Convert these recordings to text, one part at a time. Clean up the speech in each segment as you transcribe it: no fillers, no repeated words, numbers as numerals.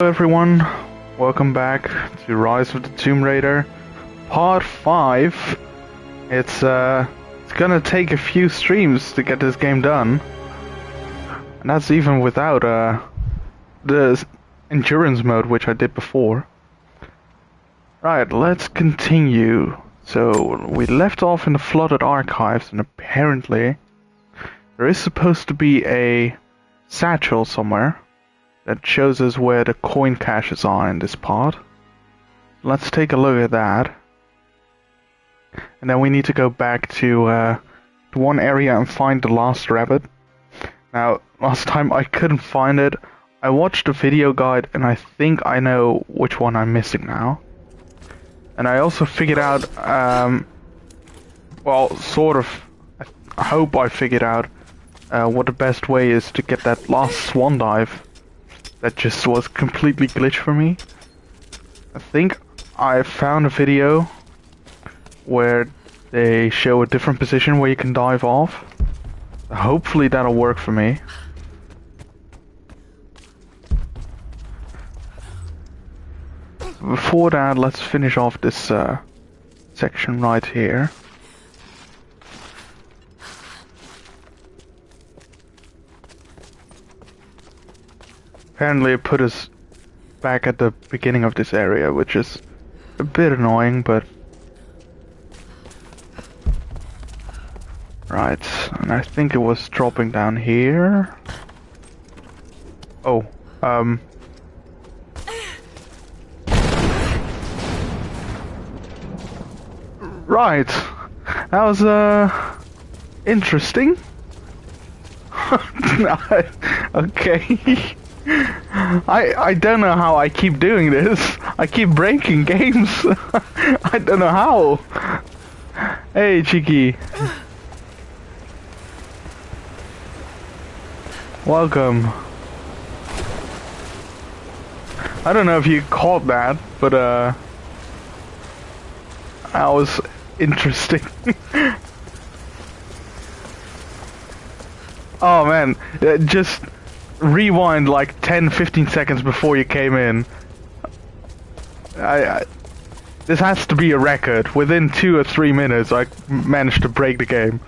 Hello everyone, welcome back to Rise of the Tomb Raider, Part 5. It's gonna take a few streams to get this game done. And that's even without the endurance mode which I did before. Right, let's continue. So, we left off in the flooded archives and apparently there is supposed to be a satchel somewhere that shows us where the coin caches are in this part. Let's take a look at that. And then we need to go back to one area and find the last rabbit. Now, last time I couldn't find it. I watched the video guide and I think I know which one I'm missing now. And I also figured out, well, sort of, I hope I figured out what the best way is to get that last swan dive. That just was completely glitched for me. I think I found a video where they show a different position where you can dive off. Hopefully that'll work for me. Before that, let's finish off this section right here. Apparently it put us back at the beginning of this area, which is a bit annoying, but... Right, and I think it was dropping down here. Oh, Right, that was, interesting. Okay. I don't know how I keep doing this. I keep breaking games. I don't know how. Hey, Cheeky. Welcome. I don't know if you caught that, but that was interesting. Oh man, just rewind like 10-15 seconds before you came in. This has to be a record. Within 2 or 3 minutes I managed to break the game.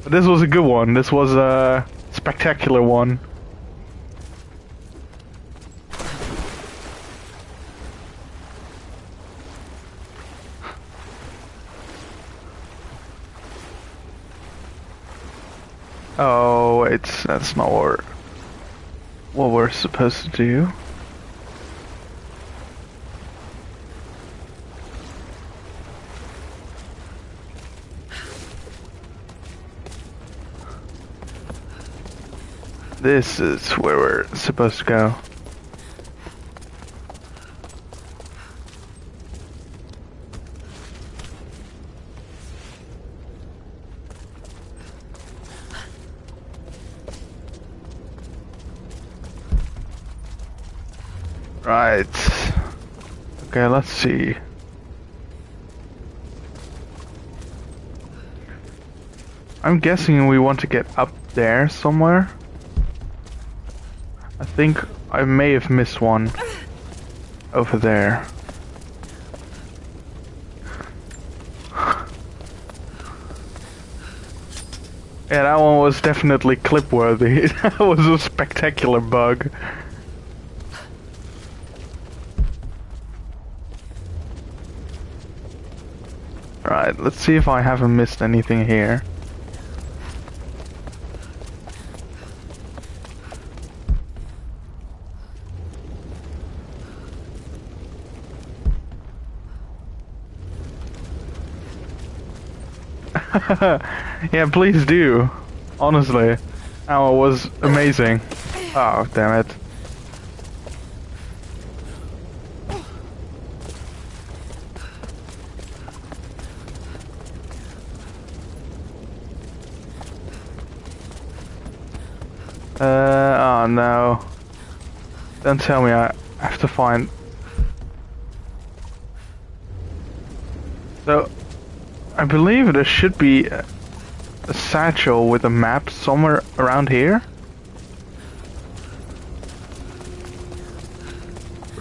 But this was a good one. This was a spectacular one. Oh, that's not what we're supposed to do. This is where we're supposed to go. Right. Okay, let's see. I'm guessing we want to get up there somewhere. I think I may have missed one over there. Yeah, that one was definitely clip-worthy. That was a spectacular bug. Right, let's see if I haven't missed anything here. Yeah, please do. Honestly, that one was amazing. Oh, damn it. Oh no. Don't tell me I have to find... So, I believe there should be a satchel with a map somewhere around here.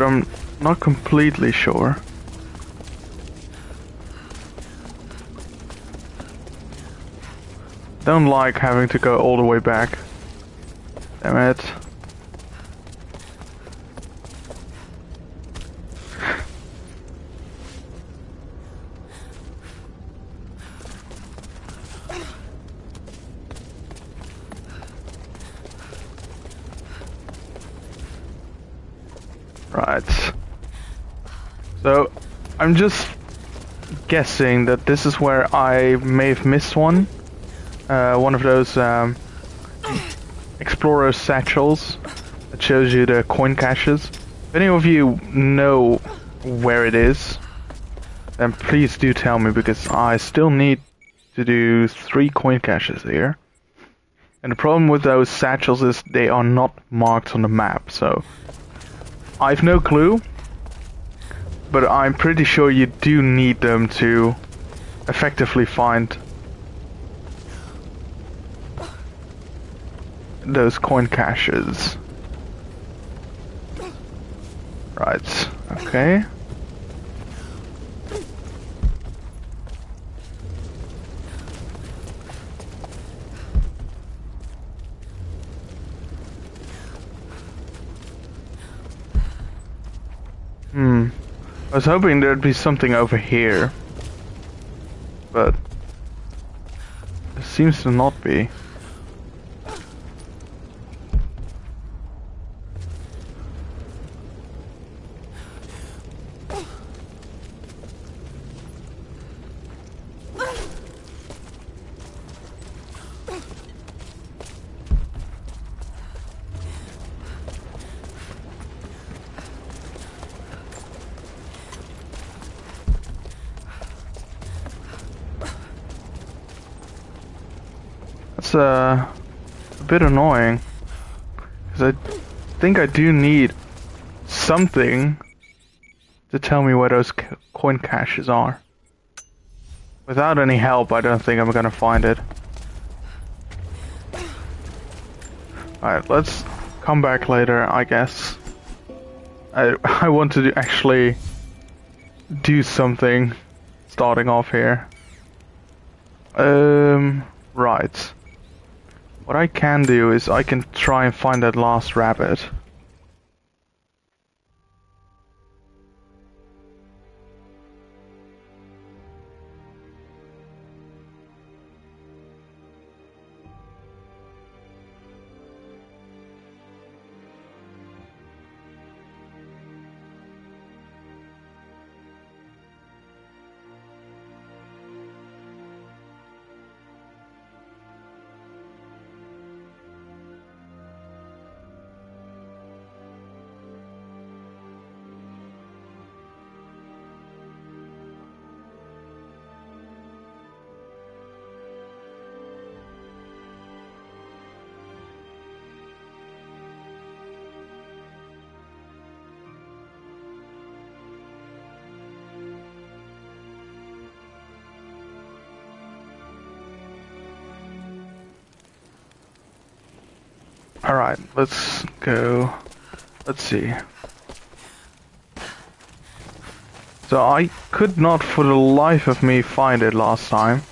but I'm not completely sure. Don't like having to go all the way back. Damn it. Right. So, I'm just guessing that this is where I may have missed one. One of those Explorer satchels that shows you the coin caches. If any of you know where it is, then please do tell me, because I still need to do 3 coin caches here. And the problem with those satchels is they are not marked on the map, so I've no clue, but I'm pretty sure you do need them to effectively find those coin caches. Right, okay. I was hoping there'd be something over here, but there seems to not be. That's a bit annoying, because I think I do need something to tell me where those coin caches are. Without any help, I don't think I'm gonna find it. Alright, let's come back later, I guess. I want to actually do something starting off here. Right. What I can do is I can try and find that last rabbit. Alright, let's go. Let's see. So I could not for the life of me find it last time.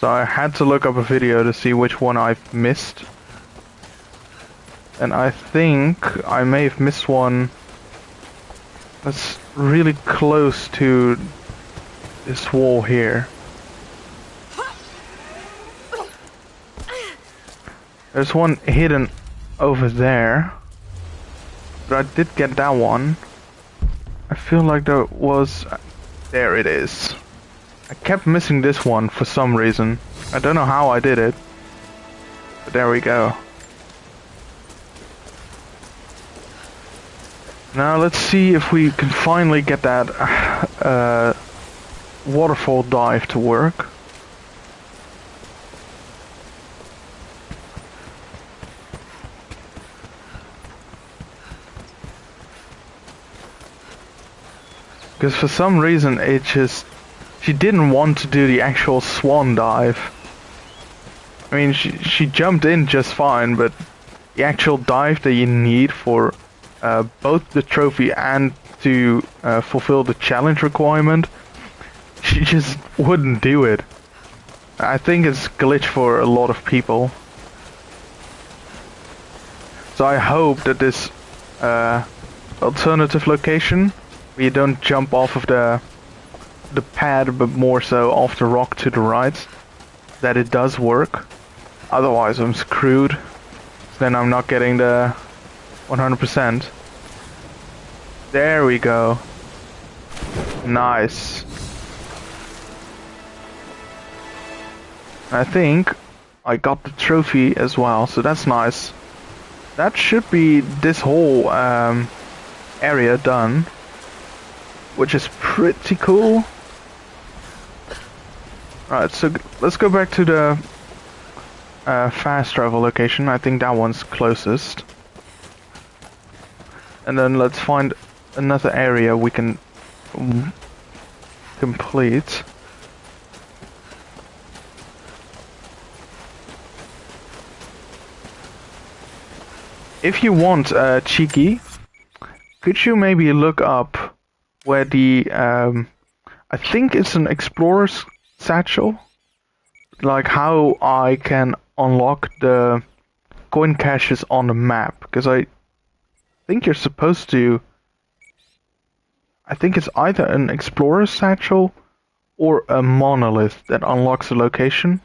So I had to look up a video to see which one I've missed. And I think I may have missed one that's really close to this wall here. There's one hidden over there, but I did get that one. I feel like there was... There it is. I kept missing this one for some reason. I don't know how I did it, but there we go. Now let's see if we can finally get that waterfall dive to work. Because for some reason she didn't want to do the actual swan dive. I mean, she jumped in just fine, but the actual dive that you need for both the trophy and to fulfill the challenge requirement, she just wouldn't do it. I think it's glitch for a lot of people. So I hope that this alternative location, where you don't jump off of the pad, but more so off the rock to the right, that it does work. Otherwise, I'm screwed. Then I'm not getting the 100%. There we go. Nice. I think I got the trophy as well, so that's nice. That should be this whole area done, which is pretty cool. Right, so let's go back to the fast travel location. I think that one's closest. And then let's find another area we can complete. If you want, Cheeky, could you maybe look up where the, I think it's an explorer's satchel? Like how I can unlock the coin caches on the map, because I think you're supposed to, I think it's either an explorer's satchel or a monolith that unlocks the location,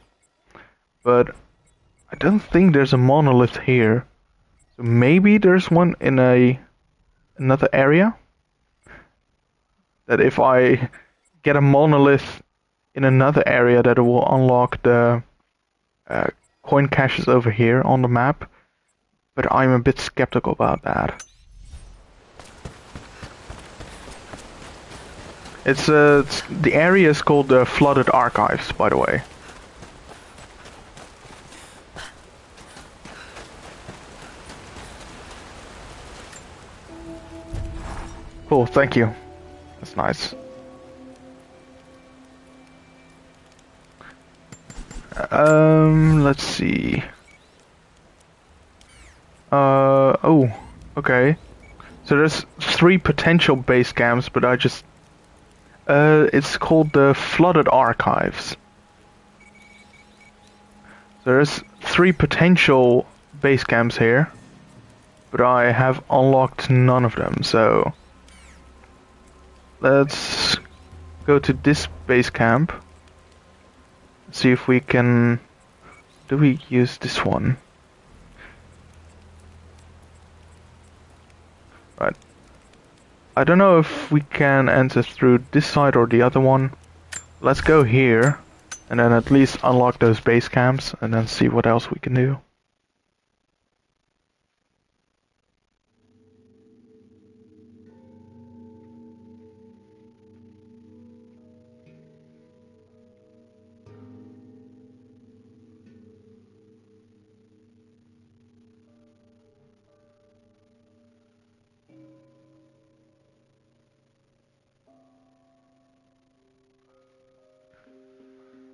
but I don't think there's a monolith here. So maybe there's one in another area, that if I get a monolith in another area, that it will unlock the coin caches over here on the map, but I'm a bit skeptical about that. It's the area is called the Flooded Archives, by the way. Cool, thank you. That's nice. Let's see. Oh, okay. So there's 3 potential base camps, but I just... it's called the Flooded Archives. So there's 3 potential base camps here, but I have unlocked none of them, so... Let's go to this base camp. See if we can... Do we use this one? Right. I don't know if we can enter through this side or the other one. Let's go here, and then at least unlock those base camps, and then see what else we can do.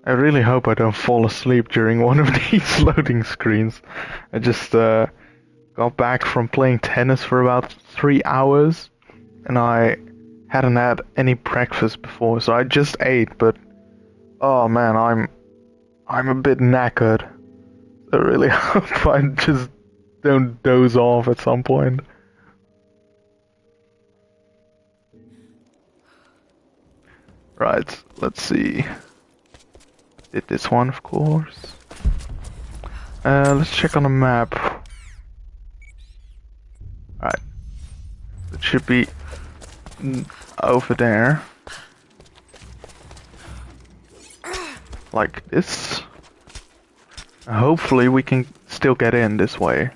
I really hope I don't fall asleep during one of these loading screens. I just got back from playing tennis for about 3 hours, and I hadn't had any breakfast before, so I just ate, but oh man, I'm a bit knackered. I really hope I just don't doze off at some point. Right, let's see. Did this one, of course. Let's check on the map. Right. It should be over there. Like this. Hopefully we can still get in this way.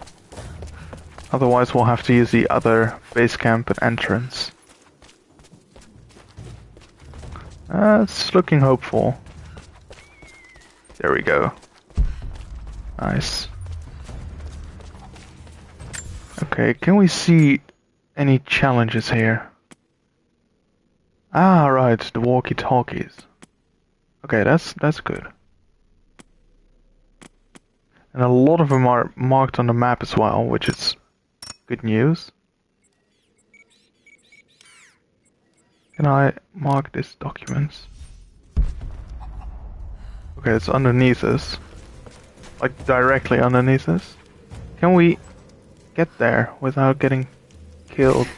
Otherwise we'll have to use the other base camp and entrance. It's looking hopeful. There we go. Nice. Okay, can we see any challenges here? Ah, right, the walkie-talkies. Okay, that's good. And a lot of them are marked on the map as well, which is good news. Can I mark these documents? Okay, it's underneath us. Like directly underneath us. Can we get there without getting killed?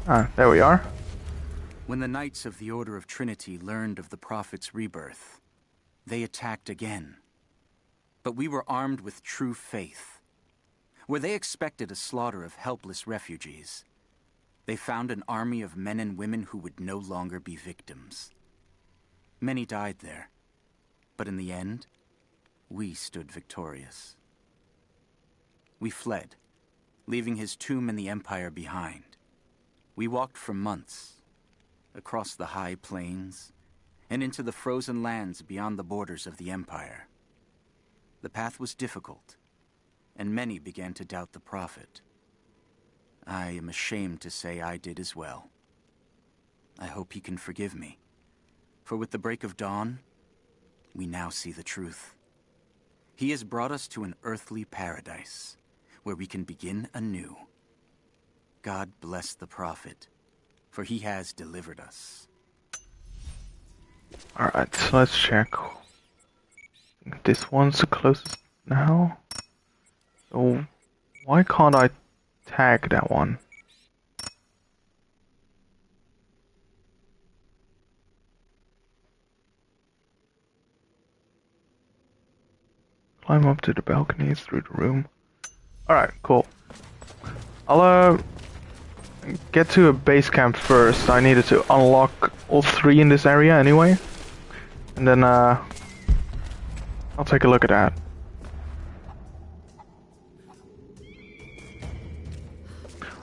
Ah, there we are. When the Knights of the Order of Trinity learned of the Prophet's rebirth, they attacked again. But we were armed with true faith. Where they expected a slaughter of helpless refugees, they found an army of men and women who would no longer be victims. Many died there, but in the end, we stood victorious. We fled, leaving his tomb and the Empire behind. We walked for months, across the high plains, and into the frozen lands beyond the borders of the Empire. The path was difficult, and many began to doubt the Prophet. I am ashamed to say I did as well. I hope he can forgive me, for with the break of dawn, we now see the truth. He has brought us to an earthly paradise, where we can begin anew. God bless the Prophet, for he has delivered us. Alright, so let's check. This one's the closest now. So why can't I tag that one? Climb up to the balconies through the room. Alright, cool. I'll get to a base camp first. I needed to unlock all three in this area anyway. And then I'll take a look at that.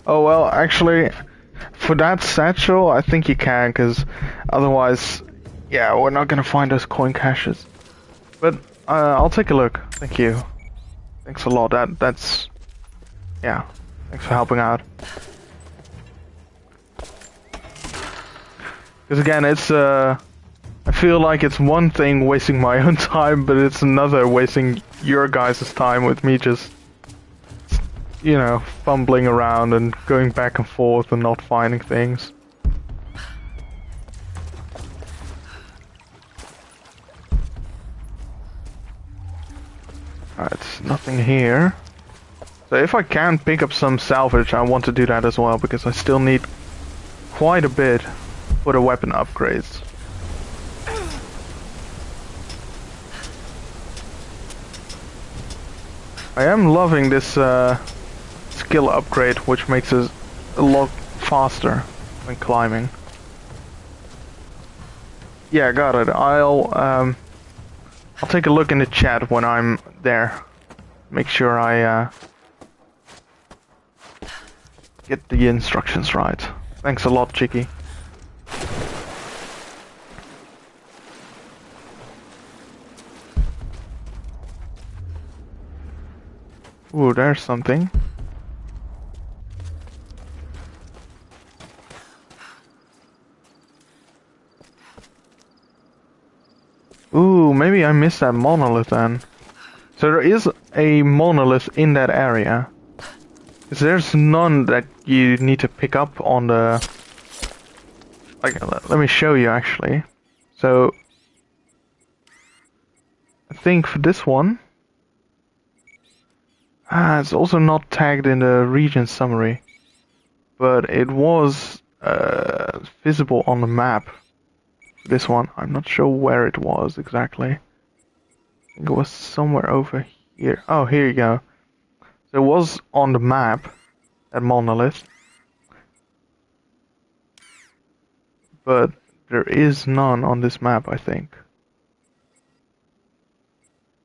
Oh well, actually, for that satchel, I think you can, because otherwise, yeah, we're not gonna find those coin caches. But I'll take a look. Thank you. Thanks a lot. That's yeah. Thanks for helping out. Because again, it's I feel like it's one thing wasting my own time, but it's another wasting your guys' time with me just, you know, fumbling around and going back and forth and not finding things. Alright, nothing here. So if I can pick up some salvage, I want to do that as well, because I still need quite a bit for the weapon upgrades. I am loving this skill upgrade, which makes us a lot faster when climbing. Yeah, got it. I'll take a look in the chat when I'm there. Make sure I get the instructions right. Thanks a lot, Chicky. Ooh, there's something. Ooh, maybe I missed that monolith then. So there is a monolith in that area. There's none that you need to pick up on the... Like, let me show you actually. So, I think for this one... it's also not tagged in the region summary. But it was visible on the map. This one, I'm not sure where it was exactly. I think it was somewhere over here. Oh, here you go. So it was on the map, that monolith. But there is none on this map, I think.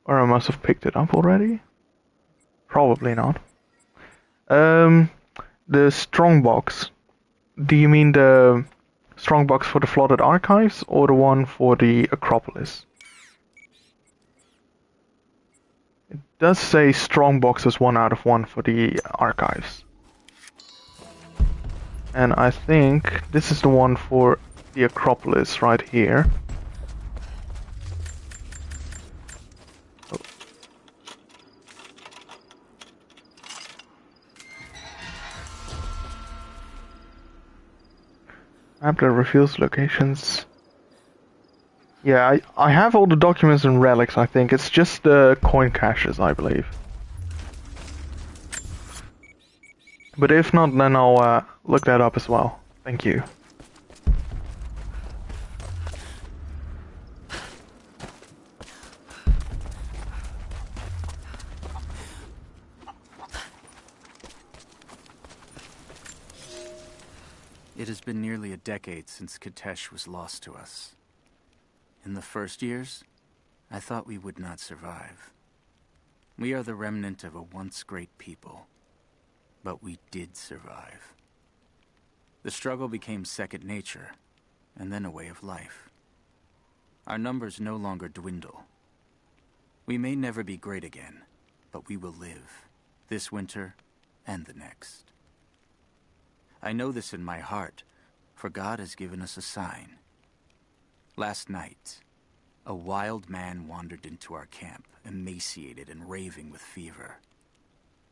Or I must have picked it up already? Probably not. The strongbox. Do you mean the strongbox for the flooded archives or the one for the Acropolis? It does say strongbox is 1 out of 1 for the archives. And I think this is the one for the Acropolis right here. Oh. Map that reveals locations. Yeah, I have all the documents and relics, I think. It's just the coin caches, I believe. But if not, then I'll look that up as well. Thank you. It has been nearly a decade since Kitezh was lost to us. In the first years, I thought we would not survive. We are the remnant of a once great people. But we did survive. The struggle became second nature, and then a way of life. Our numbers no longer dwindle. We may never be great again, but we will live, this winter and the next. I know this in my heart, for God has given us a sign. Last night, a wild man wandered into our camp, emaciated and raving with fever.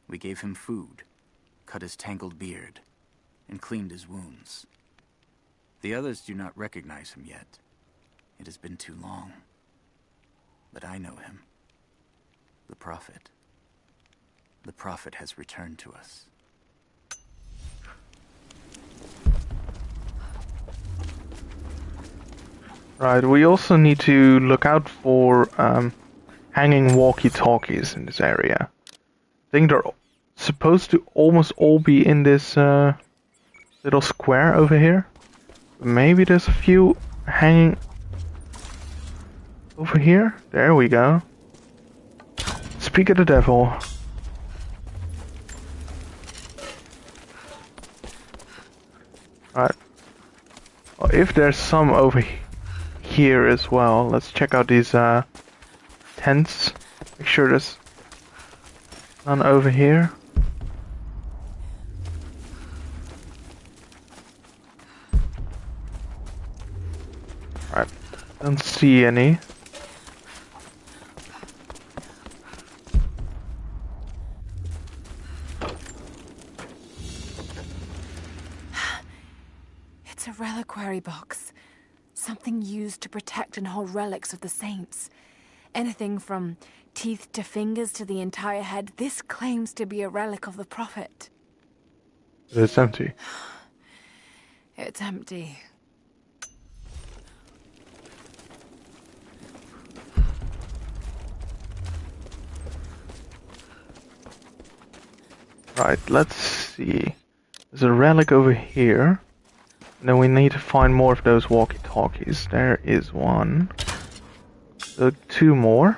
We gave him food, cut his tangled beard, and cleaned his wounds. The others do not recognize him yet. It has been too long. But I know him. The Prophet. The Prophet has returned to us. Right, we also need to look out for hanging walkie-talkies in this area. I think they're supposed to almost all be in this little square over here. Maybe there's a few hanging over here. There we go. Speak of the devil. Right. Well, if there's some over here as well, let's check out these tents. Make sure there's none over here. Right, don't see any. It's a reliquary box. Something used to protect and hold relics of the saints. Anything from teeth to fingers to the entire head. This claims to be a relic of the Prophet. It's empty. It's empty. Right, let's see. There's a relic over here. And then we need to find more of those walkie-talkies. There is one. So 2 more.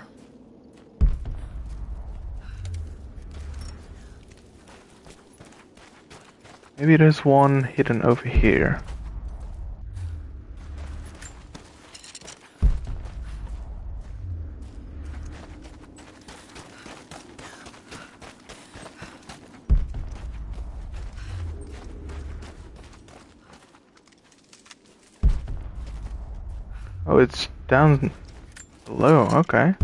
Maybe there's one hidden over here. Oh, it's down below, okay.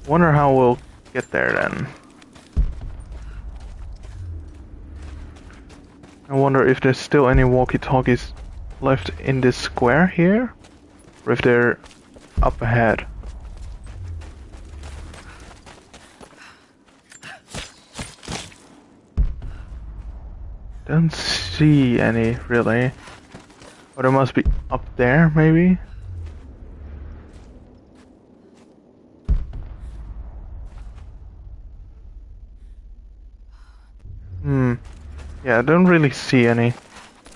Wonder how we'll get there then. I wonder if there's still any walkie-talkies left in this square here, or if they're up ahead. Don't see any, really. Or there must be up there, maybe? Yeah, I don't really see any.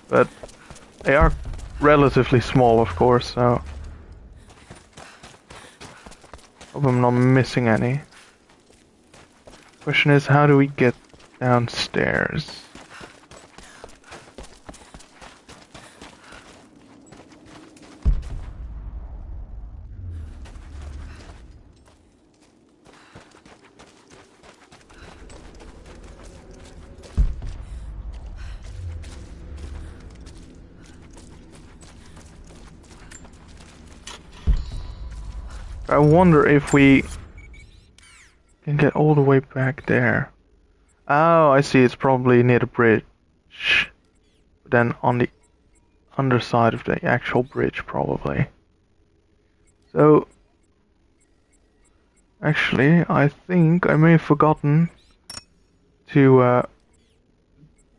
But they are relatively small, of course, so... hope I'm not missing any. Question is, how do we get downstairs? I wonder if we can get all the way back there. Oh, I see, it's probably near the bridge. then on the underside of the actual bridge, probably. So, actually, I think I may have forgotten to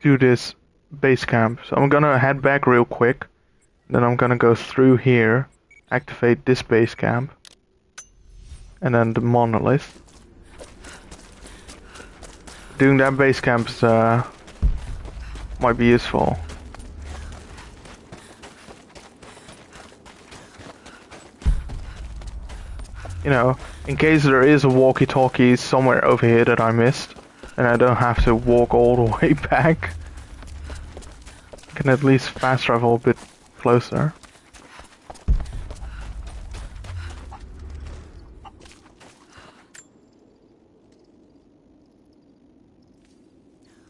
do this base camp. So I'm gonna head back real quick. Then I'm gonna go through here, activate this base camp, and then the monolith. Doing that base camp is, might be useful. You know, in case there is a walkie-talkie somewhere over here that I missed, and I don't have to walk all the way back. I can at least fast travel a bit closer.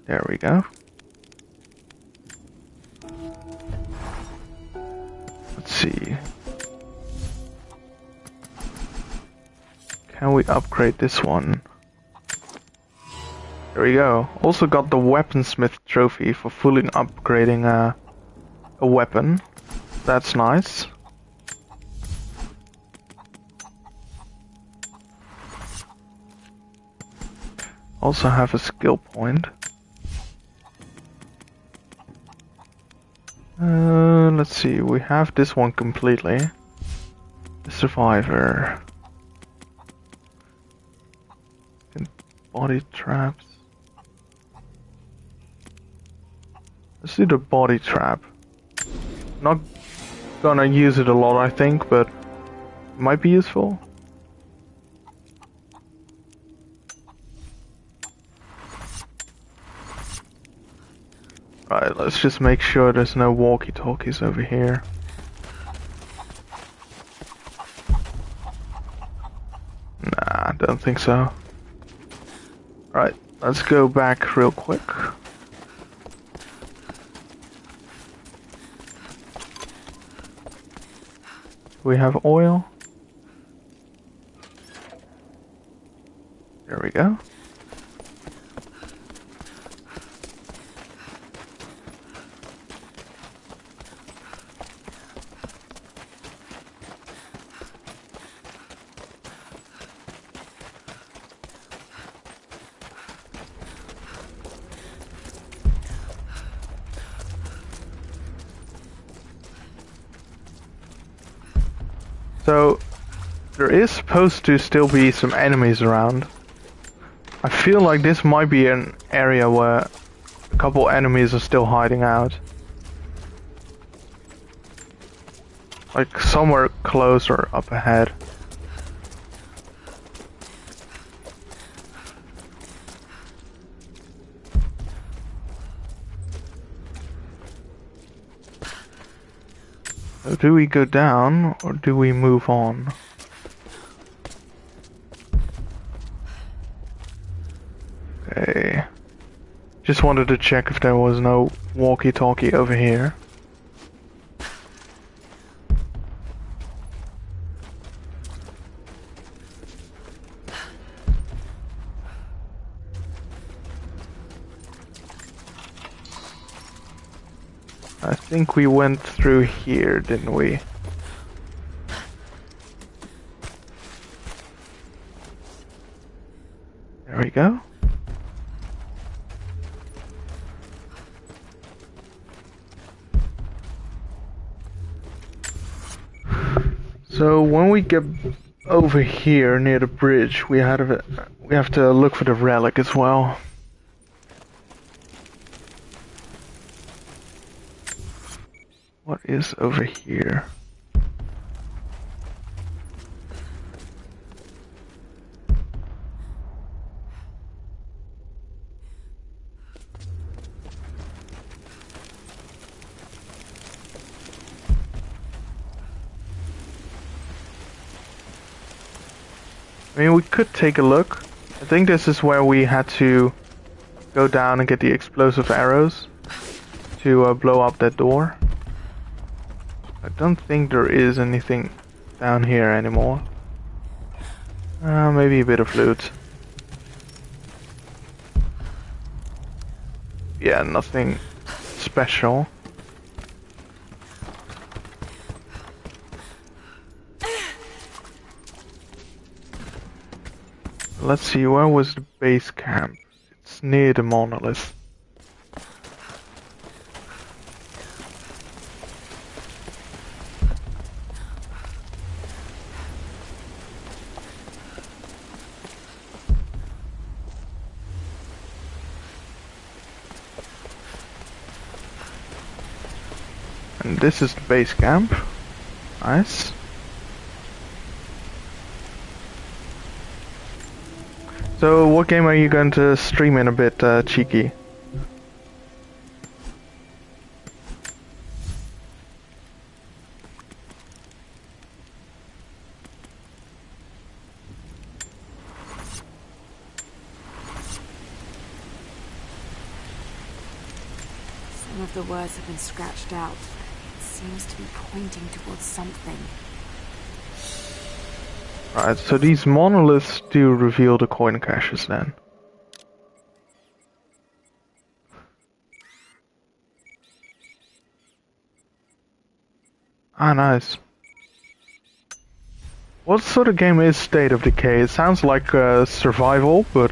There we go. Let's see. Can we upgrade this one? There we go. Also got the weaponsmith trophy for fully upgrading a weapon. That's nice. Also have a skill point. Let's see, we have this one completely. The survivor. And body traps. Let's do the body trap. Not gonna use it a lot, I think, but it might be useful. Right, let's just make sure there's no walkie-talkies over here. Nah, don't think so. Right, let's go back real quick. We have oil. There we go. So, there is supposed to still be some enemies around. I feel like this might be an area where a couple enemies are still hiding out. Like somewhere close or up ahead. So do we go down or do we move on? Okay. Just wanted to check if there was no walkie-talkie over here. I think we went through here, didn't we? There we go. So when we get over here near the bridge, we have to look for the relic as well. What is over here? I mean, we could take a look. I think this is where we had to go down and get the explosive arrows to blow up that door. I don't think there is anything down here anymore. Maybe a bit of loot. Yeah, nothing special. let's see, where was the base camp? It's near the monolith. And this is the base camp. Nice. So, what game are you going to stream in a bit, Cheeky? Some of the words have been scratched out. It seems to be pointing towards something. Right, so these monoliths do reveal the coin caches then. Ah, nice. What sort of game is State of Decay? It sounds like survival, but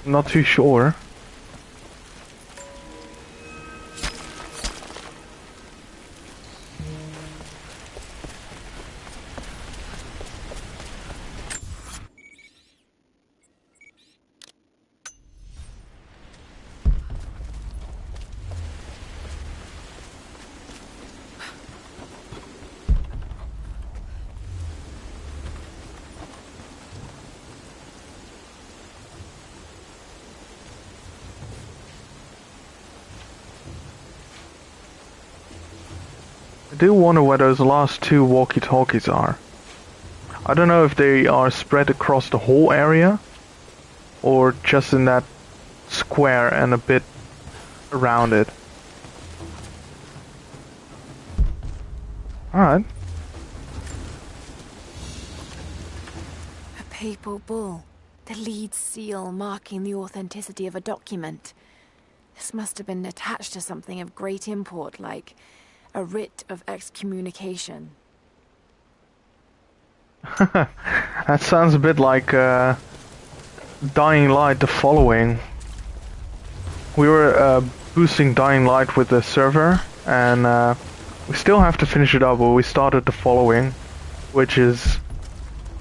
not too sure. I do wonder where those last two walkie-talkies are. I don't know if they are spread across the whole area, or just in that square and a bit around it. Alright. A papal bull. The lead seal marking the authenticity of a document. This must have been attached to something of great import, like a writ of excommunication. That sounds a bit like Dying Light the Following. We were boosting Dying Light with the server, and we still have to finish it up, but we started the Following, which is,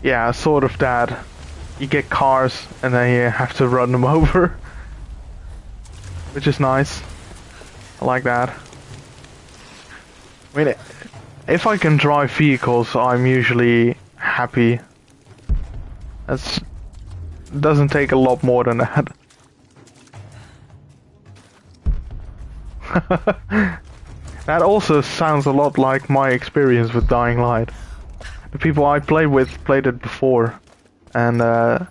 yeah, sort of that. You get cars, and then you have to run them over. Which is nice. I like that. I mean, if I can drive vehicles, I'm usually happy. It doesn't take a lot more than that. That also sounds a lot like my experience with Dying Light. The people I played with played it before, and the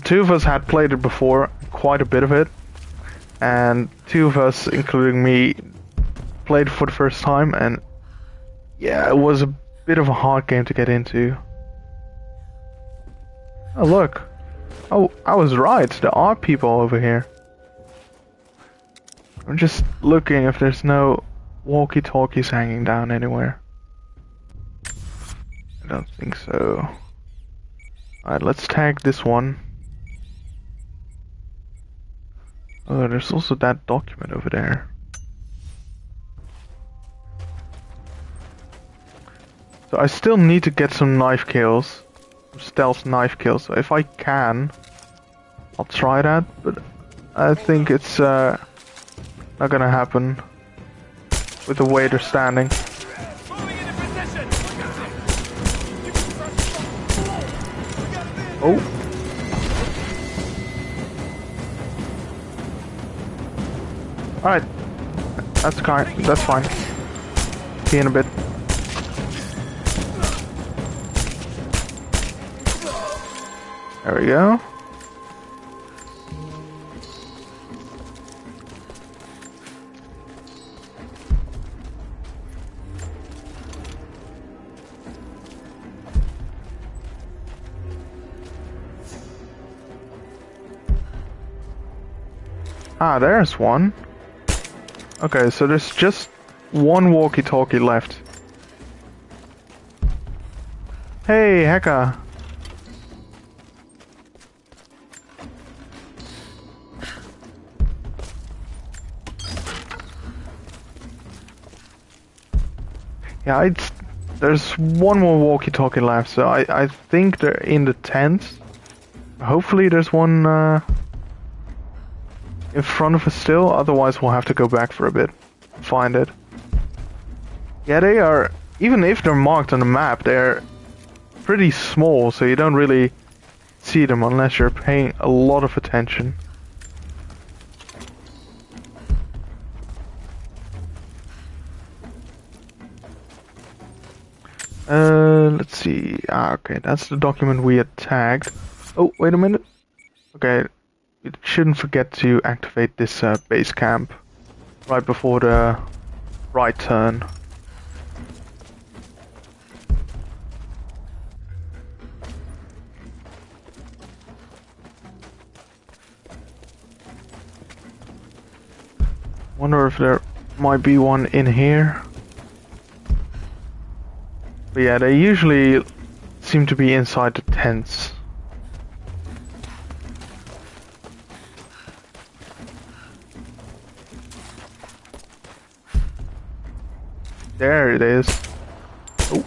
two of us had played it before, quite a bit of it, and two of us, including me, played it for the first time, and yeah, it was a bit of a hard game to get into. Oh look, oh, I was right, there are people over here. I'm just looking if there's no walkie-talkies hanging down anywhere. I don't think so. Alright, let's tag this one. Oh, there's also that document over there. So I still need to get some knife kills. Some stealth knife kills. So if I can, I'll try that, but I think it's not gonna happen with the way they're standing. Oh. Alright. That's fine. See you in a bit. There we go. Ah, there's one. Okay, so there's just one walkie-talkie left. Hey, Heka. Yeah, there's one more walkie-talkie left, so I think they're in the tent. Hopefully there's one in front of us still, otherwise we'll have to go back for a bit and find it. Yeah, they are, even if they're marked on the map, they're pretty small, so you don't really see them unless you're paying a lot of attention. Let's see. Okay, that's the document we had tagged. Oh, wait a minute. Okay, we shouldn't forget to activate this base camp right before the right turn. Wonder if there might be one in here. But yeah, they usually seem to be inside the tents. There it is. Oh,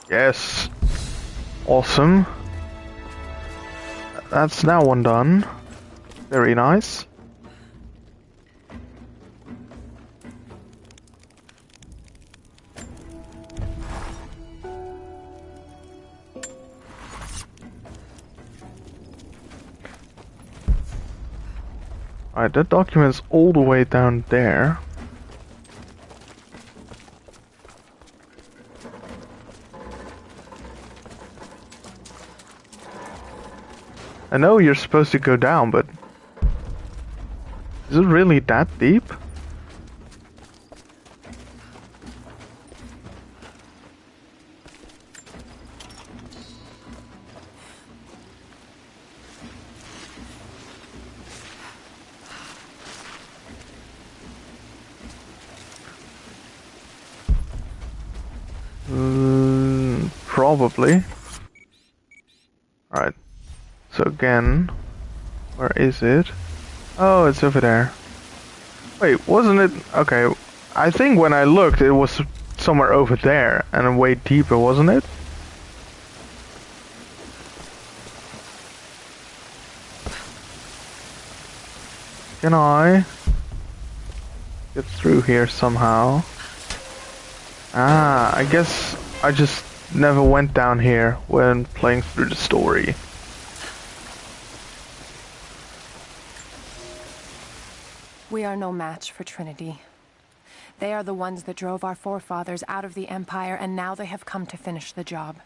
yes. Awesome. That's now one done. Very nice. Alright, that document's all the way down there. I know you're supposed to go down, but is it really that deep? Probably. Alright. So again, where is it? Oh, it's over there. Wait, wasn't it? Okay, I think when I looked it was somewhere over there and way deeper, wasn't it? Can I get through here somehow? Ah, I guess I just never went down here when playing through the story. We are no match for Trinity. They are the ones that drove our forefathers out of the Empire, and now they have come to finish the job.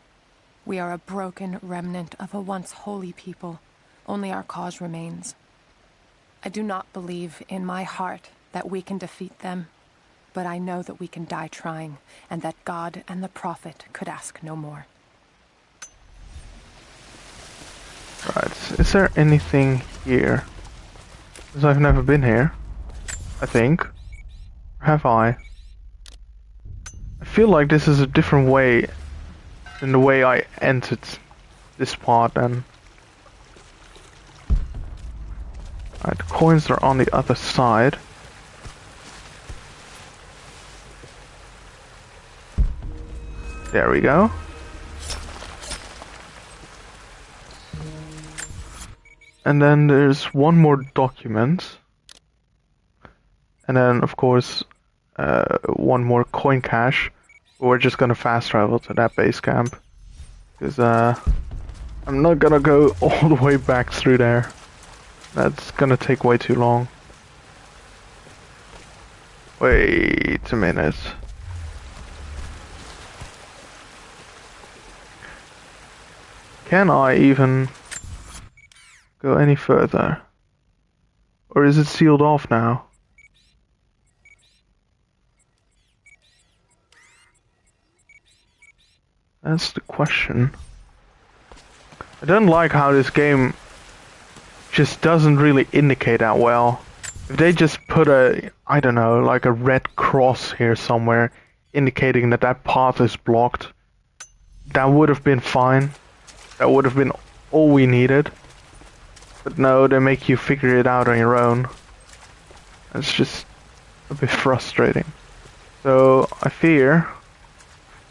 We are a broken remnant of a once holy people. Only our cause remains. I do not believe in my heart that we can defeat them, but I know that we can die trying, and that God and the Prophet could ask no more. Right, is there anything here? Because I've never been here, I think. Have I? I feel like this is a different way than the way I entered this part then. Alright, the coins are on the other side. There we go. And then there's one more document. And then, of course, one more coin cache. We're just gonna fast travel to that base camp. Because, I'm not gonna go all the way back through there. That's gonna take way too long. Wait a minute. Can I even go any further? Or is it sealed off now? That's the question. I don't like how this game just doesn't really indicate that well. If they just put a, I don't know, like a red cross here somewhere indicating that that path is blocked, that would have been fine. That would have been all we needed. But no, they make you figure it out on your own. It's just a bit frustrating. So I fear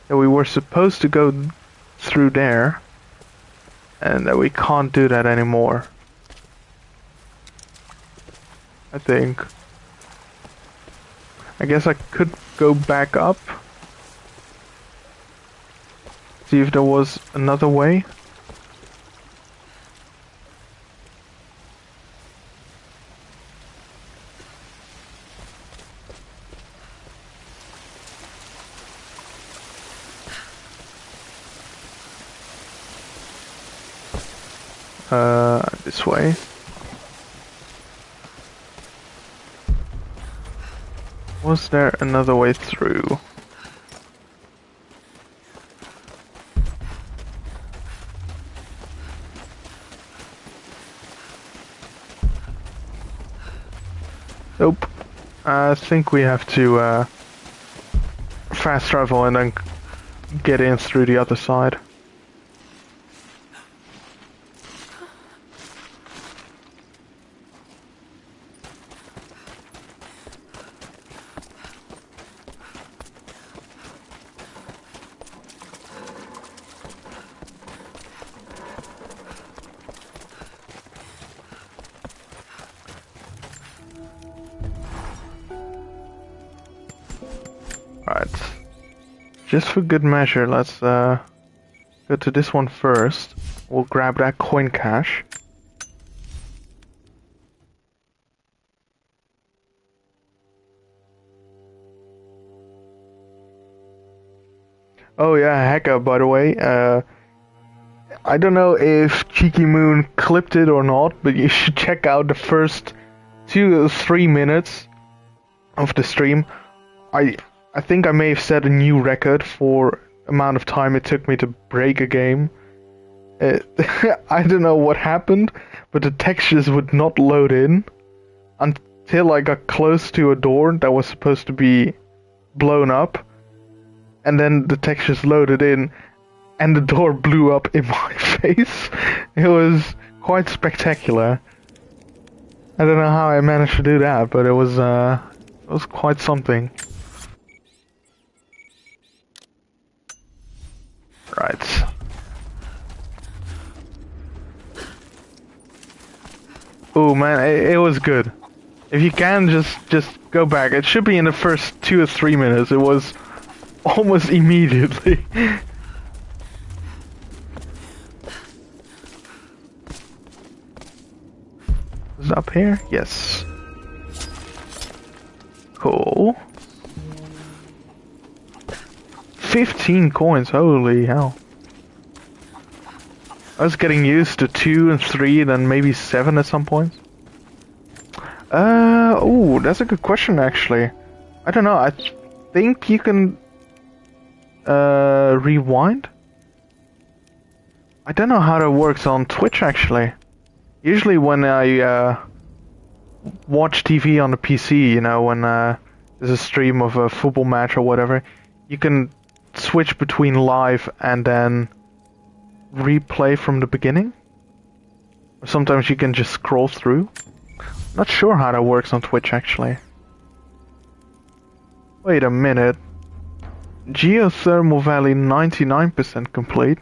that we were supposed to go through there, and that we can't do that anymore. I think. I guess I could go back up. See if there was another way. This way. Was there another way through? Nope. I think we have to fast travel and then get in through the other side. Right. Just for good measure, let's go to this one first. We'll grab that coin cache. Oh yeah, Heka, by the way. I don't know if Cheeky Moon clipped it or not, but you should check out the first 2 or 3 minutes of the stream. I think I may have set a new record for amount of time it took me to break a game. I don't know what happened, but the textures would not load in until I got close to a door that was supposed to be blown up, and then the textures loaded in and the door blew up in my face. It was quite spectacular. I don't know how I managed to do that, but it was quite something. Right. Oh man, it was good. If you can, just go back. It should be in the first 2 or 3 minutes. It was almost immediately. Is it up here? Yes. Cool. 15 coins, holy hell. I was getting used to 2 and 3, then maybe 7 at some point. Oh, that's a good question actually. I don't know, I think you can rewind? I don't know how that works on Twitch actually. Usually when I watch TV on the PC, you know, when there's a stream of a football match or whatever, you can switch between live and then replay from the beginning. Or sometimes you can just scroll through. Not sure how that works on Twitch actually. Wait a minute. Geothermal Valley 99% complete.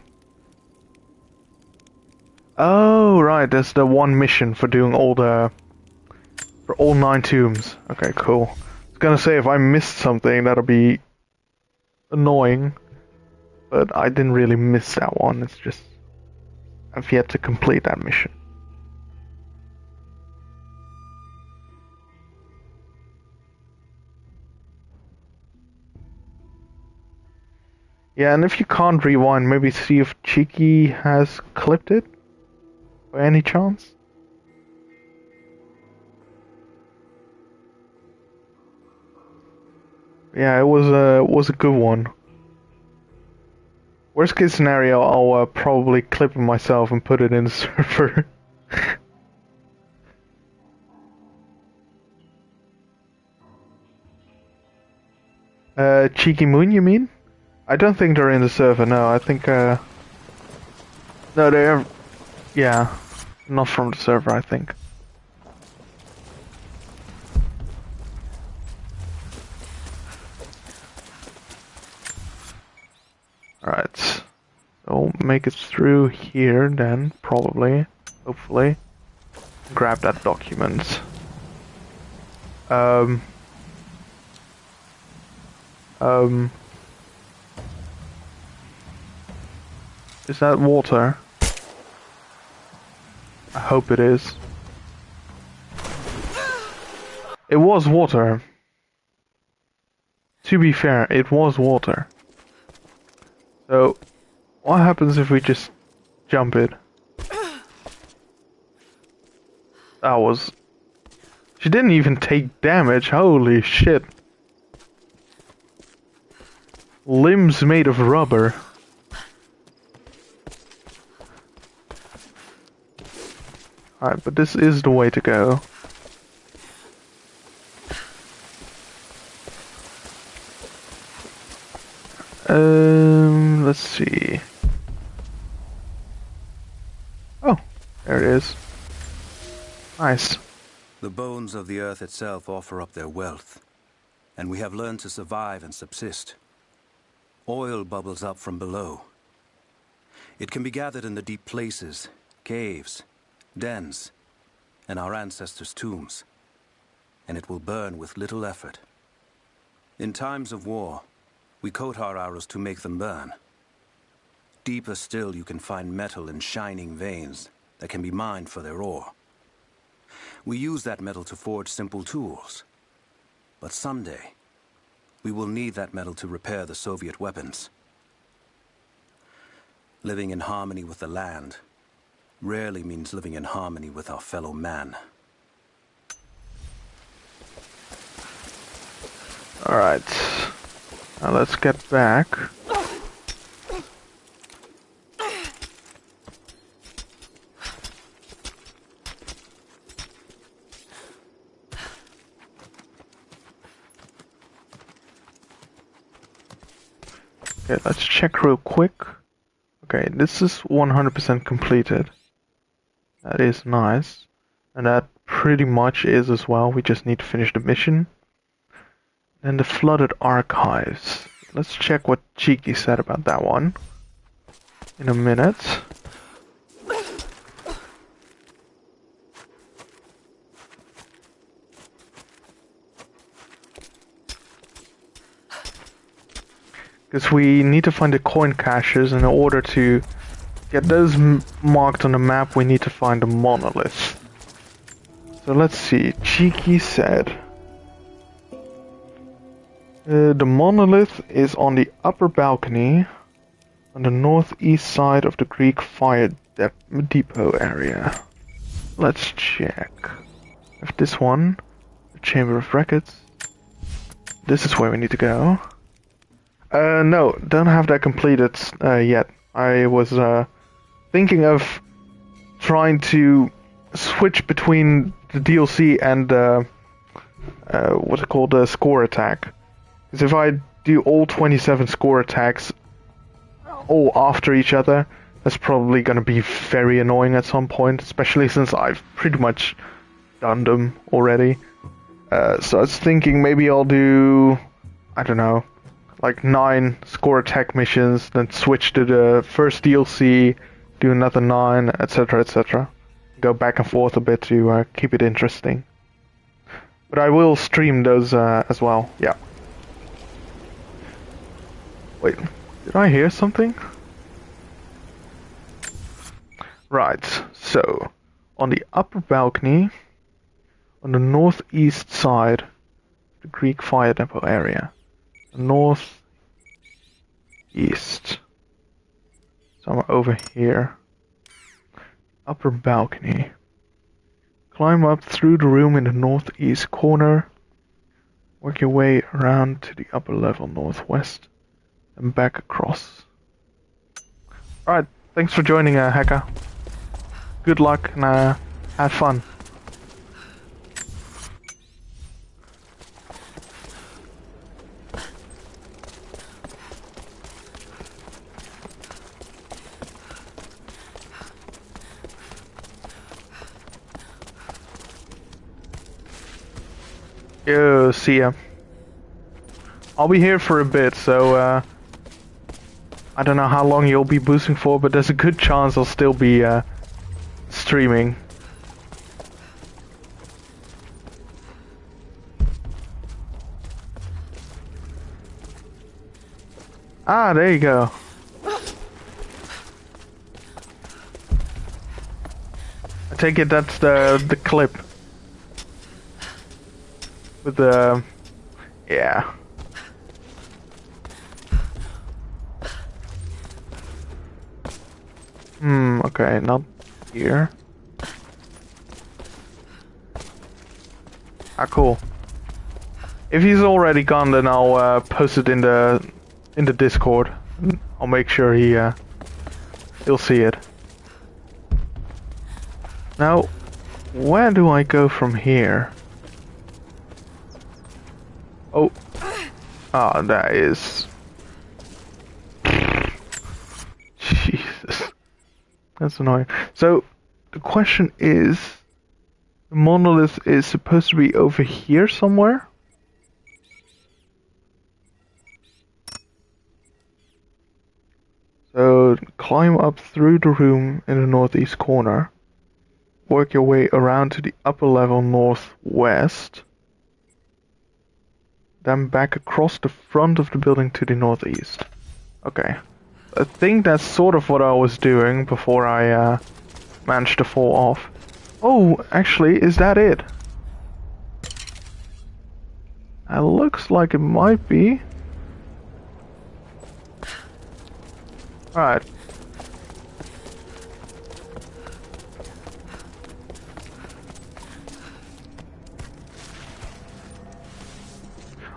Oh right, that's the one mission for doing for all 9 tombs. Okay, cool. I was gonna say if I missed something that'll be annoying, but I didn't really miss that one. It's just I've yet to complete that mission. Yeah, and if you can't rewind, maybe see if Cheeky has clipped it by any chance. Yeah, it was a good one. Worst case scenario, I'll probably clip it myself and put it in the server. Cheeky Moon, you mean? I don't think they're in the server, no. I think, no, they're, yeah, not from the server, I think. Alright. So we'll make it through here then, probably. Hopefully. Grab that document. Is that water? I hope it is. It was water. To be fair, it was water. So, what happens if we just jump it? That was... She didn't even take damage, holy shit. Limbs made of rubber. Alright, but this is the way to go. Let's see. Oh, there it is. Nice. The bones of the earth itself offer up their wealth, and we have learned to survive and subsist. Oil bubbles up from below. It can be gathered in the deep places, caves, dens, and our ancestors' tombs, and it will burn with little effort. In times of war, we coat our arrows to make them burn. Deeper still, you can find metal in shining veins that can be mined for their ore. We use that metal to forge simple tools. But someday, we will need that metal to repair the Soviet weapons. Living in harmony with the land rarely means living in harmony with our fellow man. Alright. Now let's get back. Okay, let's check real quick. Okay, this is 100% completed. That is nice. And that pretty much is as well. We just need to finish the mission. And the flooded archives. Let's check what Cheeky said about that one in a minute. Because we need to find the coin caches, and in order to get those marked on the map, we need to find the monolith. So let's see. Cheeky said the monolith is on the upper balcony on the northeast side of the Greek fire depot area. Let's check. If this one, the Chamber of Records, this is where we need to go. No, don't have that completed yet. I was thinking of trying to switch between the DLC and what's it called, the score attack. Because if I do all 27 score attacks all after each other, that's probably going to be very annoying at some point, especially since I've pretty much done them already. So I was thinking maybe I'll do, I don't know, like 9 score attack missions, then switch to the first DLC, do another 9, etc, etc. Go back and forth a bit to keep it interesting. But I will stream those as well, yeah. Wait, did I hear something? Right, so on the upper balcony, on the northeast side, the Greek fire depot area. Northeast. Somewhere over here. Upper balcony. Climb up through the room in the northeast corner. Work your way around to the upper level northwest. And back across. Alright, thanks for joining, Hacker. Good luck and have fun. Yo, see ya. I'll be here for a bit, so I don't know how long you'll be boosting for, but there's a good chance I'll still be streaming. Ah, there you go. I take it that's the clip. With the... yeah. Okay, not here. Ah, cool. If he's already gone, then I'll post it in the Discord. I'll make sure he'll see it. Now, where do I go from here? Oh, that is... Jesus. That's annoying. So, the question is... the monolith is supposed to be over here somewhere? So, climb up through the room in the northeast corner. Work your way around to the upper level northwest. Then back across the front of the building to the northeast. Okay. I think that's sort of what I was doing before I managed to fall off. Oh, actually, is that it? It looks like it might be. Alright.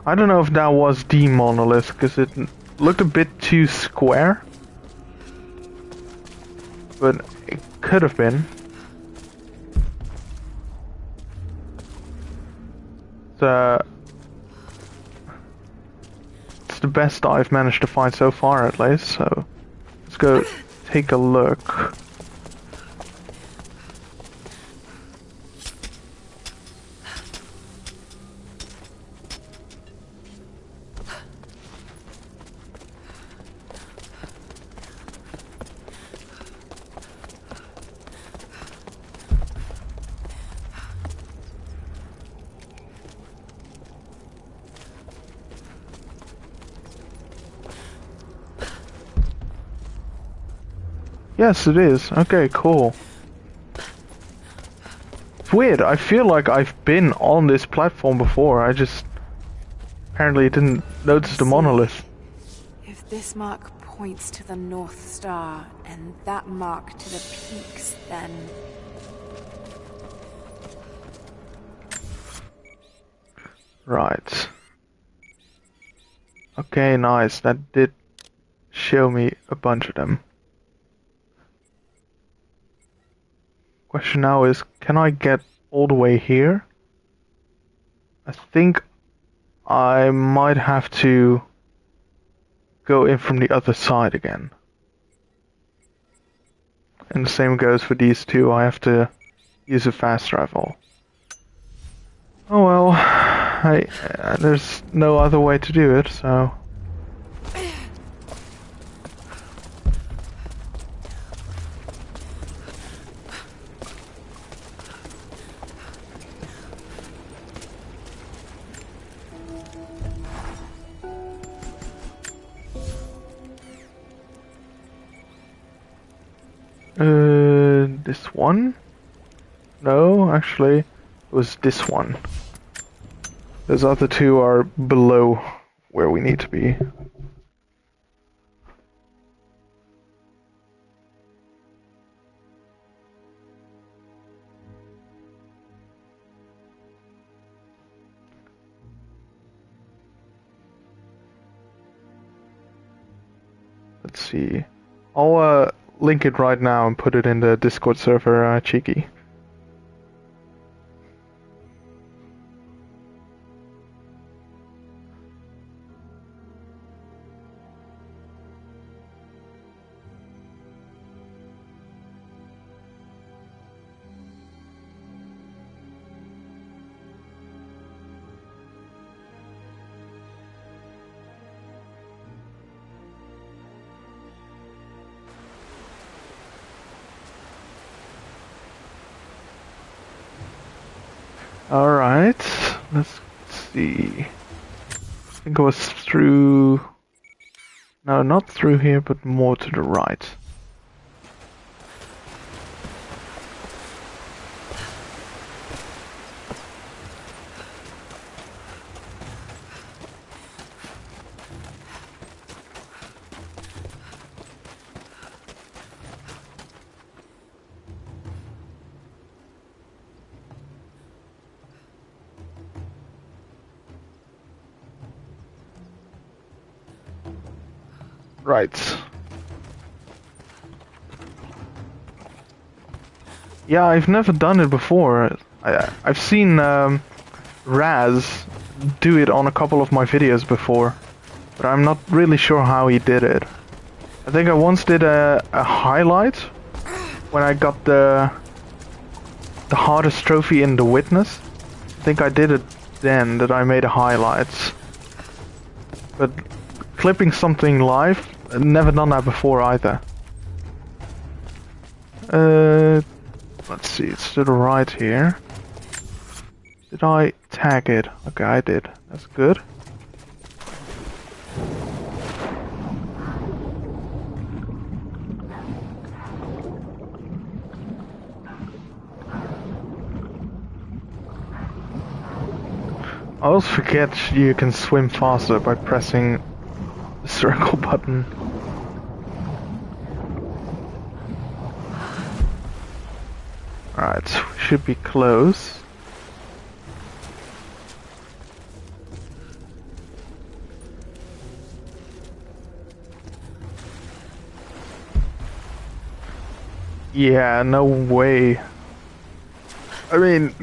I don't know if that was the monolith, because it looked a bit too square. But it could have been. It's the best I've managed to find so far, at least, so let's go take a look. Yes, it is. Okay, cool. It's weird. I feel like I've been on this platform before. I just apparently didn't notice the monolith. If this mark points to the North Star, and that mark to the peaks, then... Right. Okay, nice. That did show me a bunch of them. Question now is, can I get all the way here? I think I might have to go in from the other side again. And the same goes for these two. I have to use a fast travel. Oh well, there's no other way to do it, so... This one? No, actually, it was this one. Those other two are below where we need to be. Let's see. I'll link it right now and put it in the Discord server, Cheeky. Alright, let's see. I think it was through... No, not through here, but more to the right. Right. Yeah, I've never done it before. I've seen Raz do it on a couple of my videos before, but I'm not really sure how he did it. I think I once did a highlight when I got the hardest trophy in The Witness. I think I did it then, that I made a highlight. But clipping something live, I've never done that before either. Let's see, it's to the right here. Did I tag it? Okay, I did. That's good. I always forget you can swim faster by pressing the circle button. Alright, we should be close. Yeah, no way. I mean...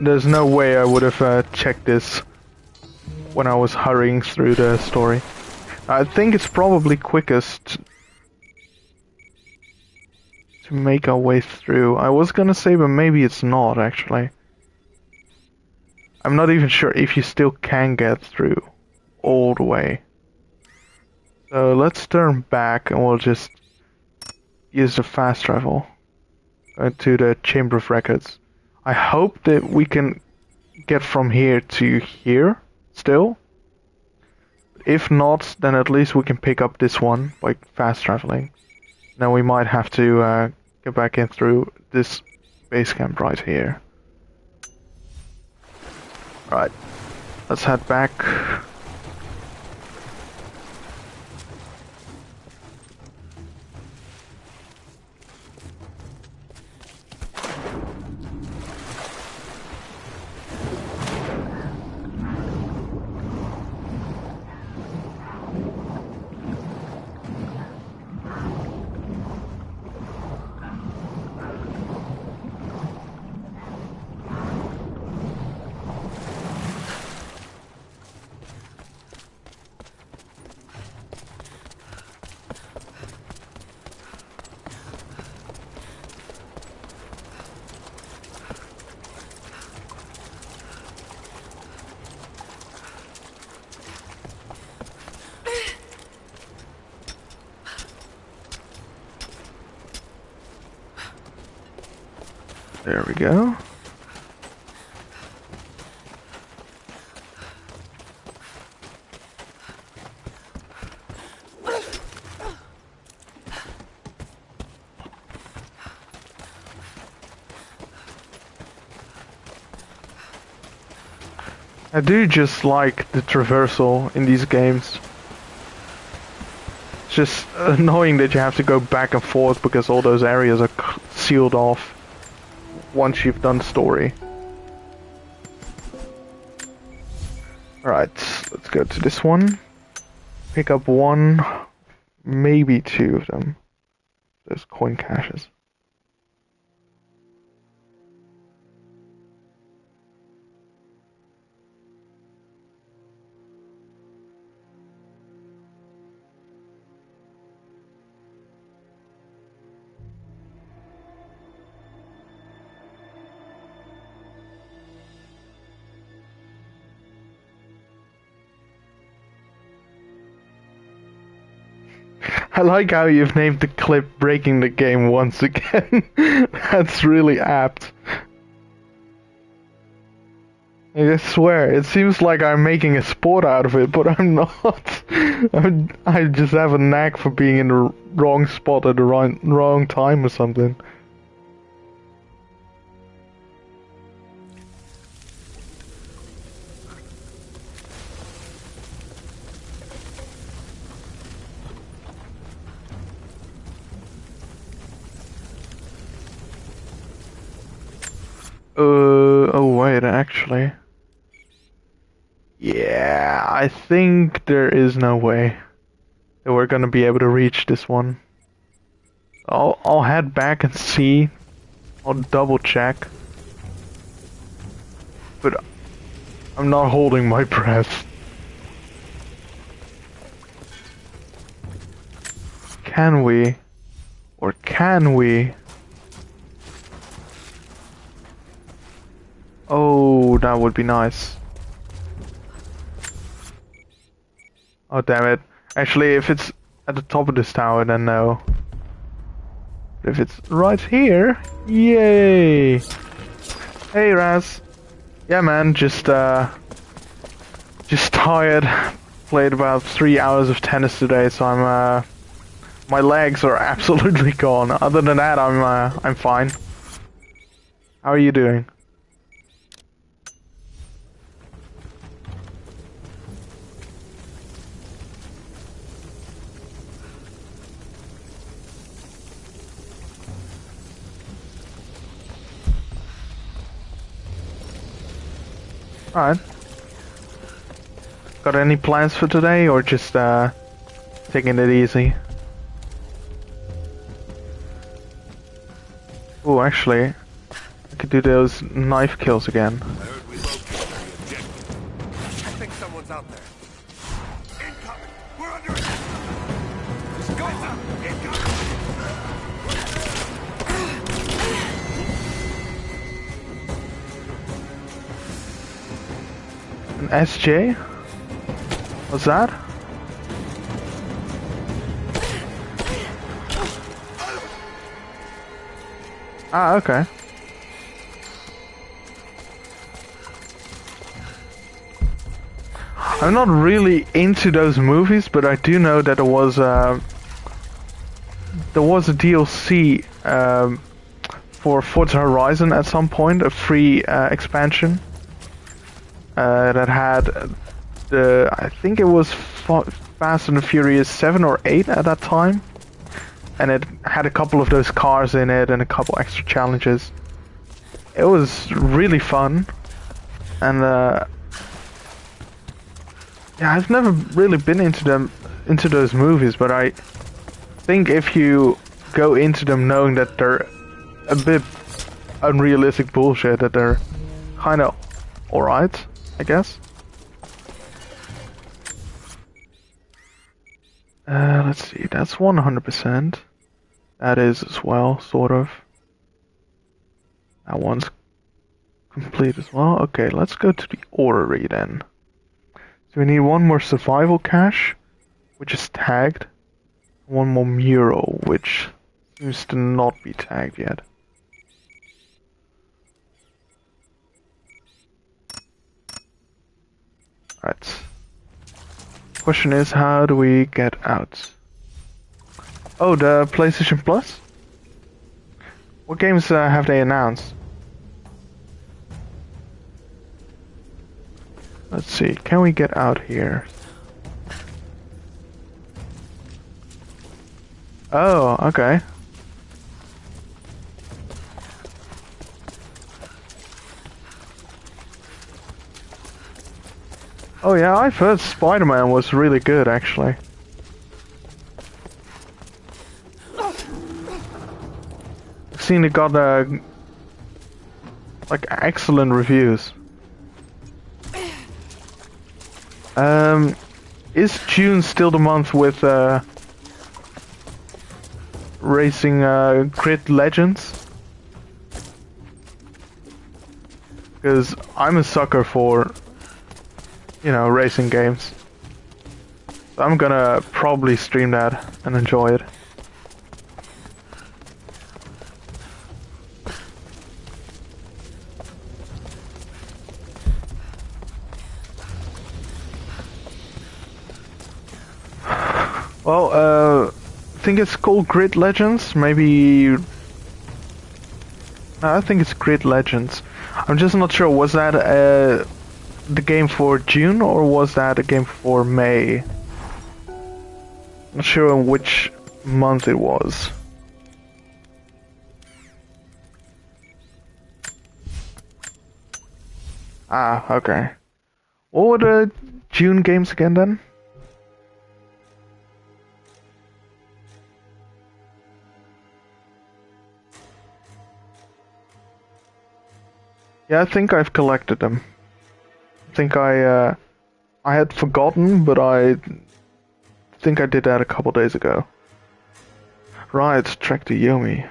There's no way I would have checked this when I was hurrying through the story. I think it's probably quickest to make our way through. I was gonna say, but maybe it's not actually. I'm not even sure if you still can get through all the way. So let's turn back and we'll just use the fast travel to the Chamber of Records. I hope that we can get from here to here still. If not, then at least we can pick up this one by fast traveling. Then we might have to get back in through this base camp right here. Right, let's head back. There we go. I do just like the traversal in these games. It's just annoying that you have to go back and forth because all those areas are sealed off once you've done story. Alright, let's go to this one. Pick up one, maybe two of them. Those coin caches. I like how you've named the clip "Breaking the Game" once again. That's really apt. I swear, it seems like I'm making a sport out of it, but I'm not. I just have a knack for being in the wrong spot at the wrong time or something. Oh wait, actually. Yeah, I think there is no way that we're gonna be able to reach this one. I'll head back and see. I'll double check. But I'm not holding my breath. Can we? Or can we? Oh, that would be nice. Oh, damn it. Actually, if it's at the top of this tower, then no. But if it's right here, yay! Hey, Raz. Yeah, man, just tired. Played about 3 hours of tennis today, so I'm, my legs are absolutely gone. Other than that, I'm fine. How are you doing? Alright. Got any plans for today, or just taking it easy? Oh, actually, I could do those knife kills again. I heard we located the objective. I think someone's out there. Incoming! We're under attack! Just go up! Incoming! An SJ? What's that? Ah, okay. I'm not really into those movies, but I do know that there was a DLC for Forza Horizon at some point, a free expansion that had I think it was Fast and Furious 7 or 8 at that time, and it had a couple of those cars in it and a couple extra challenges. It was really fun, and yeah, I've never really been into those movies, but I think if you go into them knowing that they're a bit unrealistic bullshit, that they're kind of alright, I guess. Let's see, that's 100%. That is as well, sort of. That one's complete as well. Okay, let's go to the orrery then. So we need one more survival cache, which is tagged. One more mural, which seems to not be tagged yet. Alright. Question is, how do we get out? Oh, the PlayStation Plus? What games have they announced? Let's see, can we get out here? Oh, okay. Oh yeah, I've heard Spider-Man was really good, actually. I've seen it got like excellent reviews. Is June still the month with racing Grid Legends? Because I'm a sucker for, you know, racing games. So I'm gonna probably stream that and enjoy it. Well, I think it's called Grid Legends. Maybe. No, I think it's Grid Legends. I'm just not sure. Was that the game for June or was that a game for May? Not sure in which month it was. Ah, okay. What were the June games again then? Yeah, I think I've collected them. I think I had forgotten, but I think I did that a couple days ago. Right, Trek to Yomi.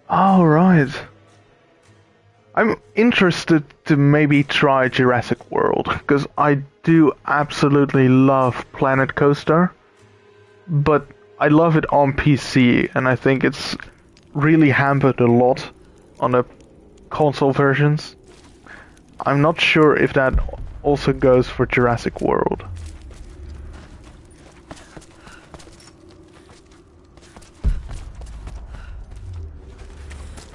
Oh, right. I'm interested to maybe try Jurassic World, because I do absolutely love Planet Coaster, but I love it on PC, and I think it's really hampered a lot on the console versions. I'm not sure if that also goes for Jurassic World.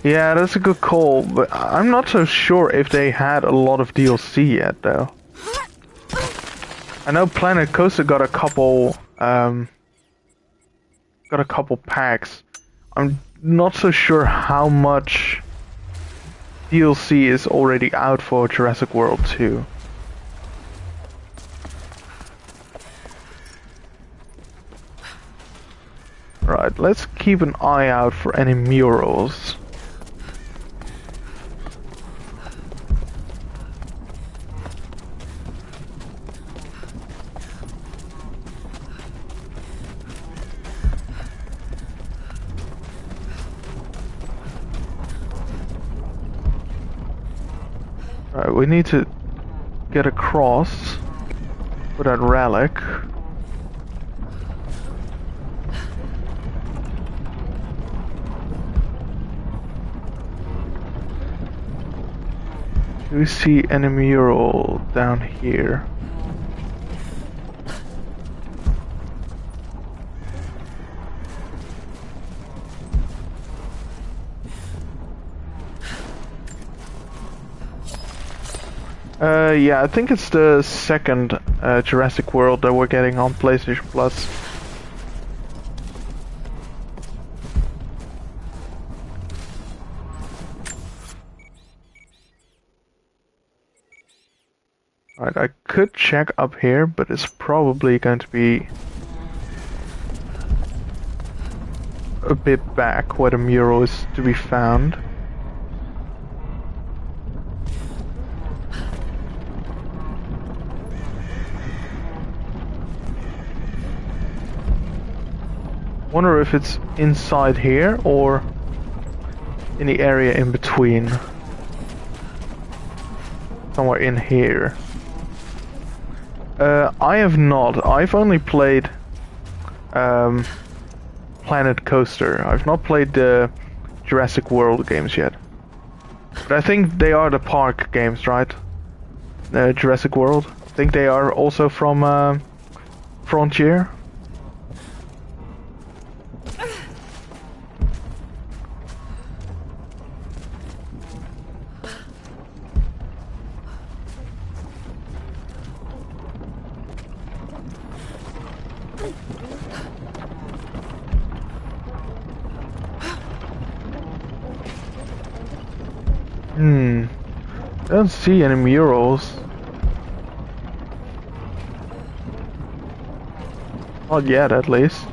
Yeah, that's a good call, but I'm not so sure if they had a lot of DLC yet, though. I know Planet Coaster got a couple packs. I'm not so sure how much DLC is already out for Jurassic World 2. Right, let's keep an eye out for any murals. Right, we need to get across with that relic. Do we see any mural down here? Yeah, I think it's the second Jurassic World that we're getting on PlayStation Plus. Alright, I could check up here, but it's probably going to be a bit back where the mural is to be found. Wonder if it's inside here or in the area in between. Somewhere in here. I have not. I've only played Planet Coaster. I've not played the Jurassic World games yet. But I think they are the park games, right? Jurassic World. I think they are also from Frontier. I don't see any murals. Not yet, at least.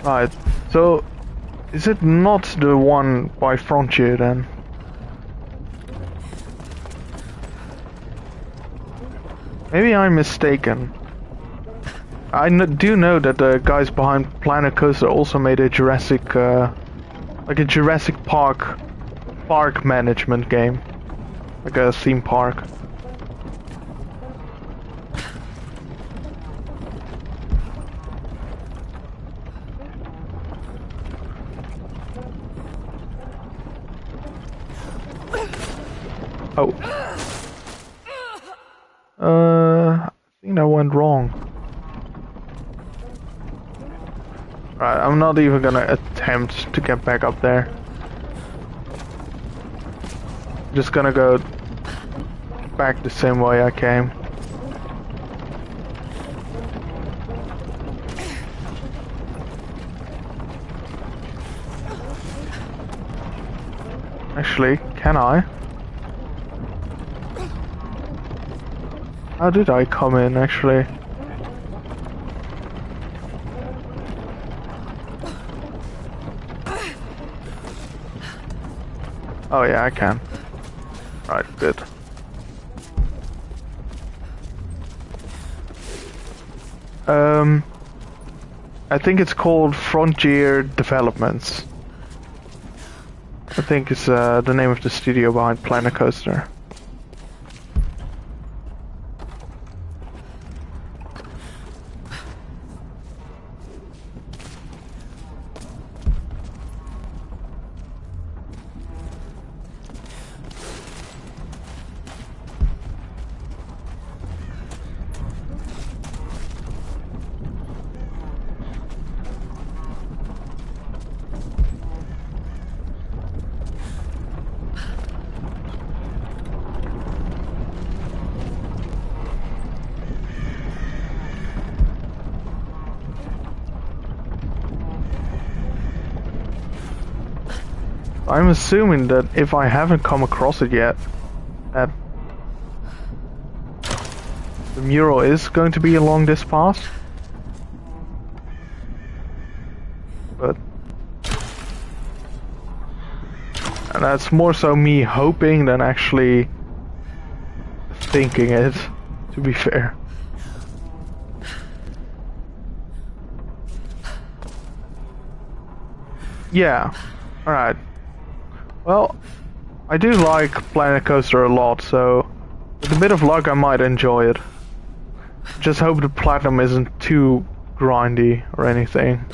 Right, so Is it not the one by Frontier then? Maybe I'm mistaken. I do know that the guys behind Planet Coaster also made a Jurassic, like a Jurassic Park management game, like a theme park. Oh. I think that went wrong. Right, I'm not even gonna attempt to get back up there. Just gonna go back the same way I came. Actually, can I? How did I come in, actually? Oh yeah, I can. Right, good. I think it's called Frontier Developments. I think it's the name of the studio behind Planet Coaster. I'm assuming that if I haven't come across it yet, that the mural is going to be along this path. But... and that's more so me hoping than actually thinking it, to be fair. Yeah, alright. Well, I do like Planet Coaster a lot, so with a bit of luck I might enjoy it. Just hope the platinum isn't too grindy or anything.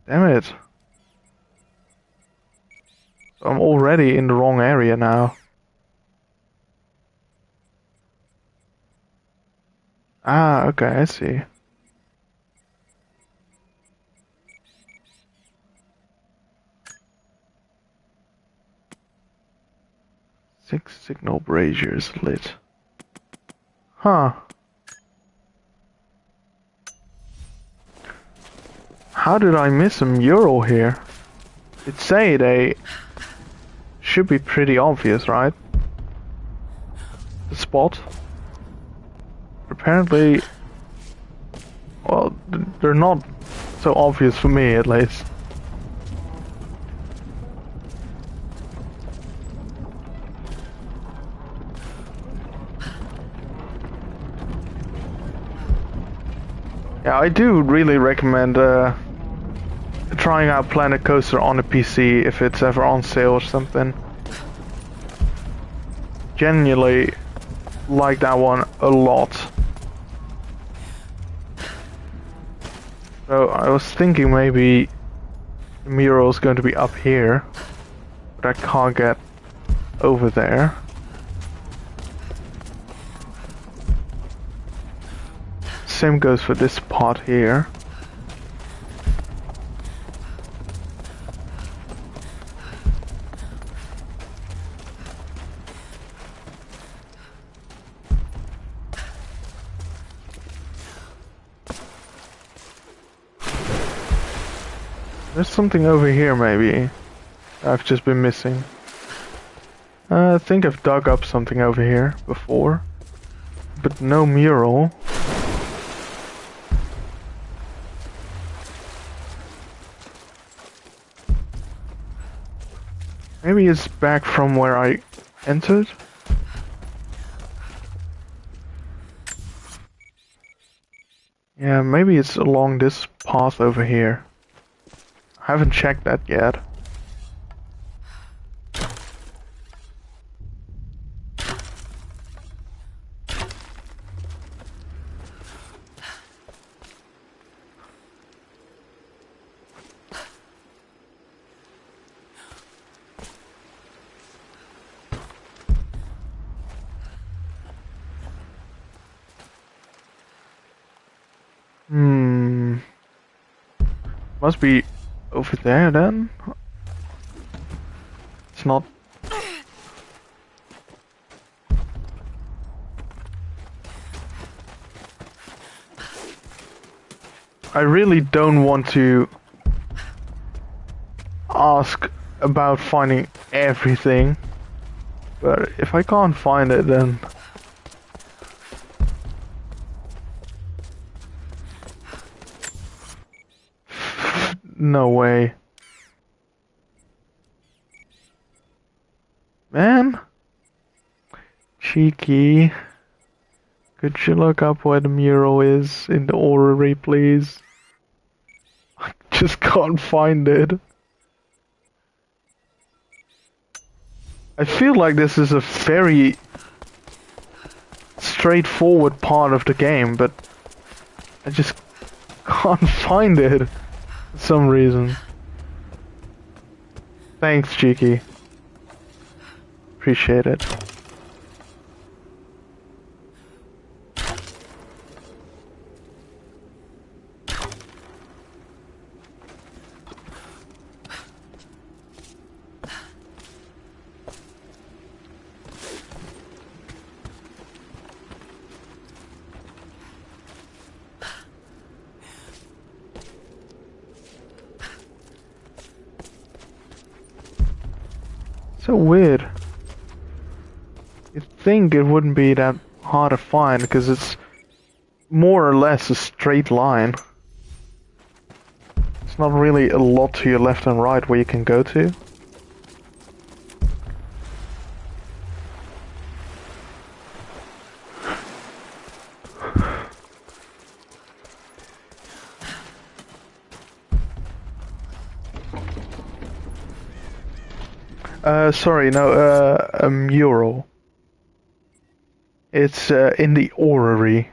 Damn it. I'm already in the wrong area now. Ah, okay, I see. Six signal braziers lit. Huh. How did I miss a mural here? It'd say they should be pretty obvious, right? The spot. Apparently, well, they're not so obvious for me, at least. Yeah, I do really recommend trying out Planet Coaster on a PC if it's ever on sale or something. Genuinely like that one a lot. So I was thinking maybe the mural is going to be up here, but I can't get over there. Same goes for this part here. There's something over here, maybe. I've just been missing. I think I've dug up something over here before. But no mural. Maybe it's back from where I entered? Yeah, maybe it's along this path over here. I haven't checked that yet. Must be over there then? It's not. I really don't want to ask about finding everything, but if I can't find it then... No way. Man? Cheeky. Could you look up where the mural is in the orrery, please? I just can't find it. I feel like this is a very straightforward part of the game, but I just can't find it. For some reason. Thanks, Cheeky. Appreciate it. So weird. You'd think it wouldn't be that hard to find because it's more or less a straight line. It's not really a lot to your left and right where you can go to. Sorry, no, a mural. It's in the orrery.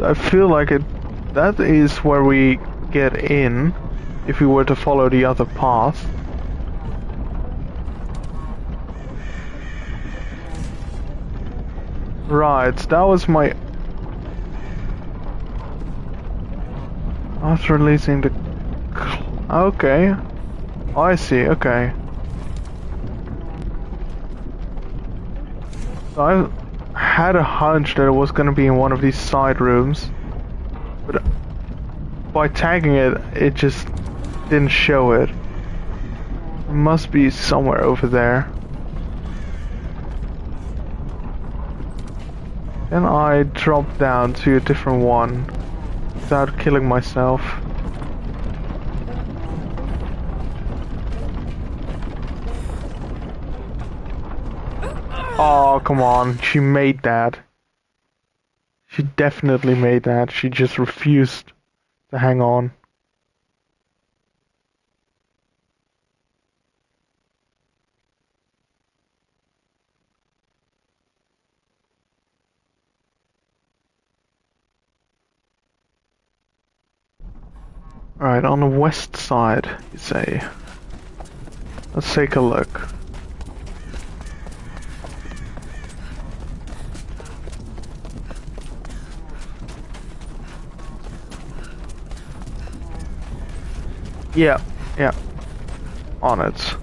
I feel like that is where we get in if we were to follow the other path. Right, that was my... After releasing the... Okay. I see, okay. So I had a hunch that it was gonna be in one of these side rooms. But by tagging it, it just didn't show it. It must be somewhere over there. Then I dropped down to a different one without killing myself. Oh, come on. She made that. She definitely made that. She just refused to hang on. Alright, on the west side, you say. Let's take a look. Yeah, yeah. On it.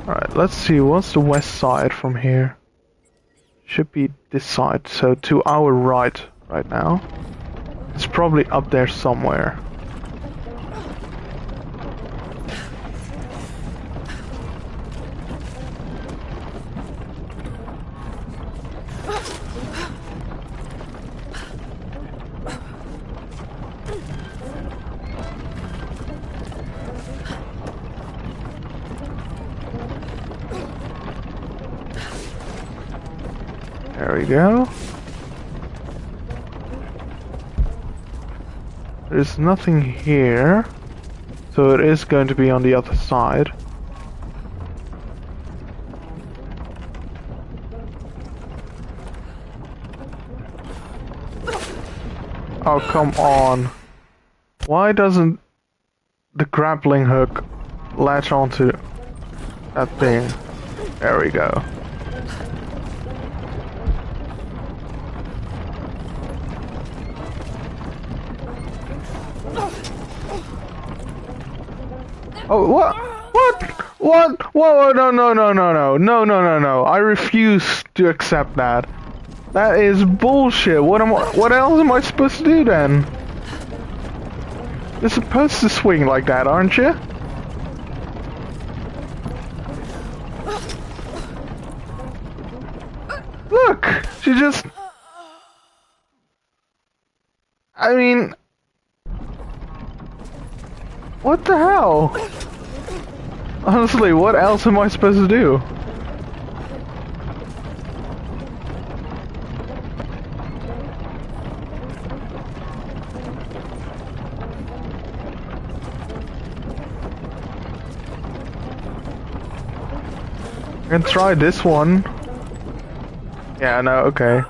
Alright, let's see, what's the west side from here? Should be this side, so to our right now. It's probably up there somewhere. There we go. There's nothing here, so it is going to be on the other side. Oh, come on. Why doesn't the grappling hook latch onto that thing? There we go. Oh, what? What? What? Whoa, no, no, no, no, no, no, no, no, no. I refuse to accept that. That is bullshit. What else am I supposed to do then? You're supposed to swing like that, aren't you? Look! She just... I mean... What the hell? Honestly, what else am I supposed to do? I can try this one. Yeah, no, okay.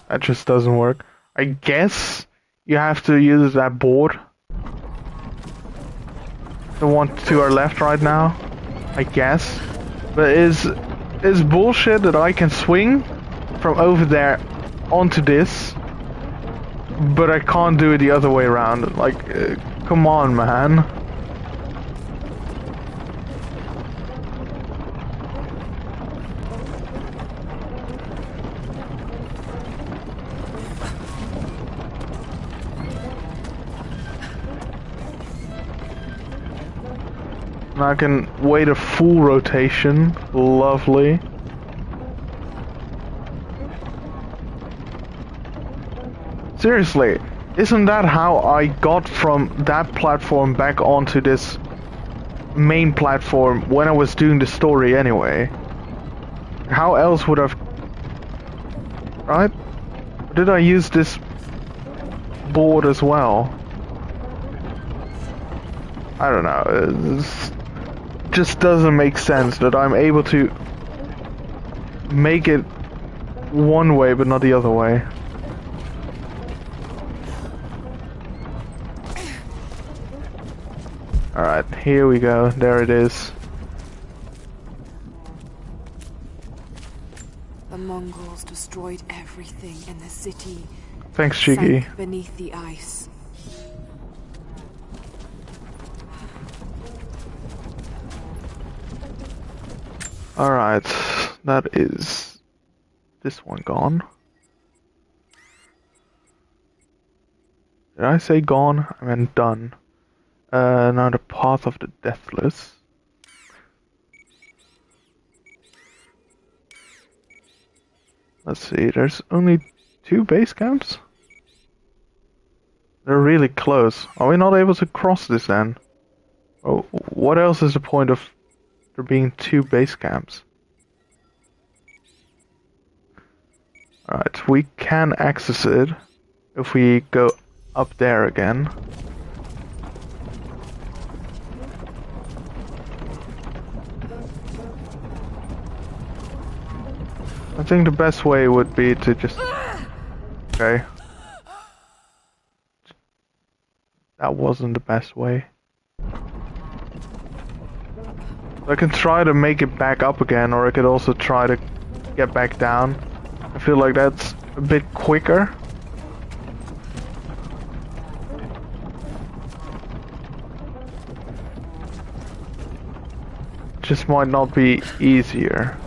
That just doesn't work. I guess you have to use that board. The one to our left right now, I guess. But is bullshit that I can swing from over there onto this, but I can't do it the other way around. Like, come on, man. And I can wait a full rotation. Lovely. Seriously, isn't that how I got from that platform back onto this main platform when I was doing the story anyway? How else would I've... Right? Did I use this board as well? I don't know. It just doesn't make sense that I'm able to make it one way but not the other way. Alright, here we go. There it is. The Mongols destroyed everything in the city. Thanks, Shiki. Sank beneath the ice. Alright, that is this one gone. Did I say gone? I meant done. Now the Path of the Deathless. Let's see, there's only 2 base camps? They're really close. Are we not able to cross this then? Oh, what else is the point of there being 2 base camps? Alright, we can access it. if we go up there again. I think the best way would be to just... Okay. That wasn't the best way. I can try to make it back up again, or I could also try to get back down. I feel like that's a bit quicker. Just might not be easier.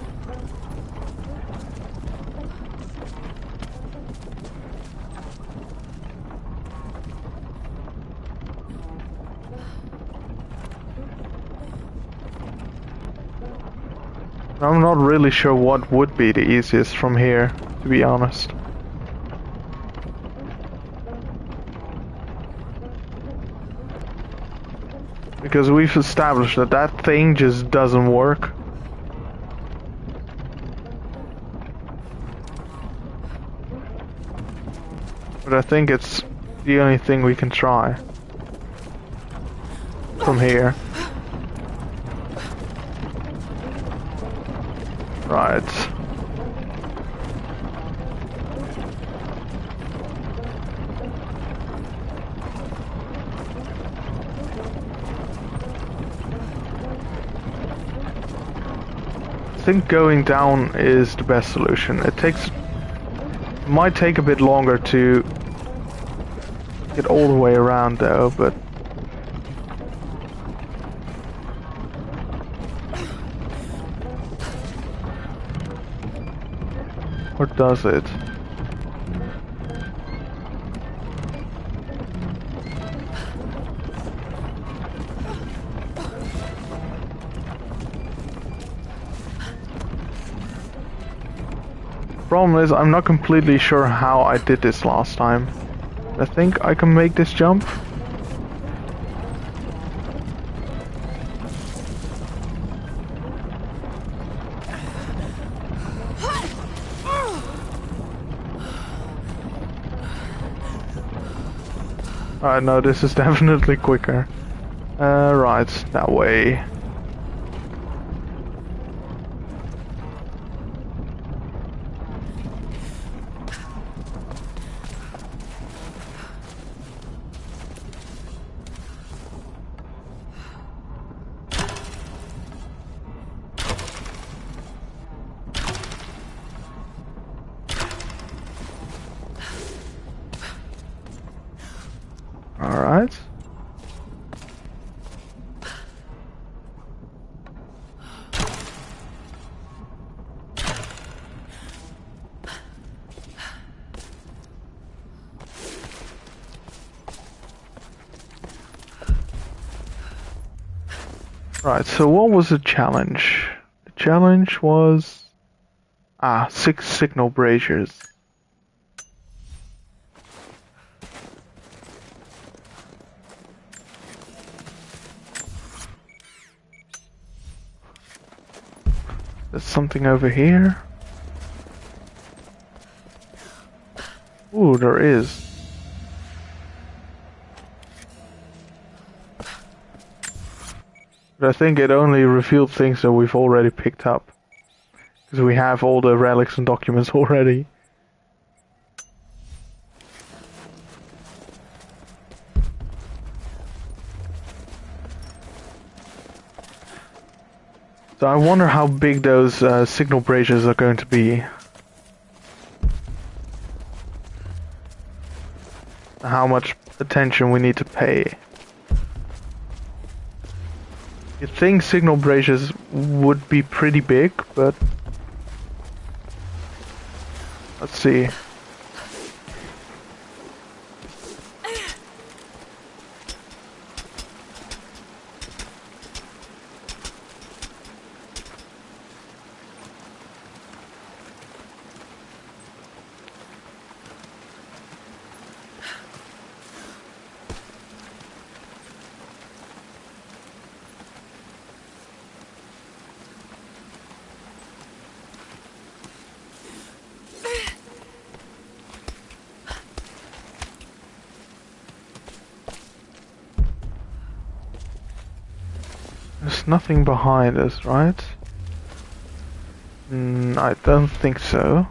I'm not really sure what would be the easiest from here, to be honest. Because we've established that that thing just doesn't work. But I think it's the only thing we can try. From here. Right. I think going down is the best solution. Might take a bit longer to get all the way around though, but or does it? Problem is, I'm not completely sure how I did this last time. I think I can make this jump. Alright, no, this is definitely quicker. Right, that way. Alright. Right, so what was the challenge? The challenge was... 6 signal braziers. There's something over here. Ooh, there is. But I think it only revealed things that we've already picked up. Because we have all the relics and documents already. So I wonder how big those signal braziers are going to be. How much attention we need to pay. You'd think signal braziers would be pretty big, but... Let's see. nothing behind us, right? I don't think so.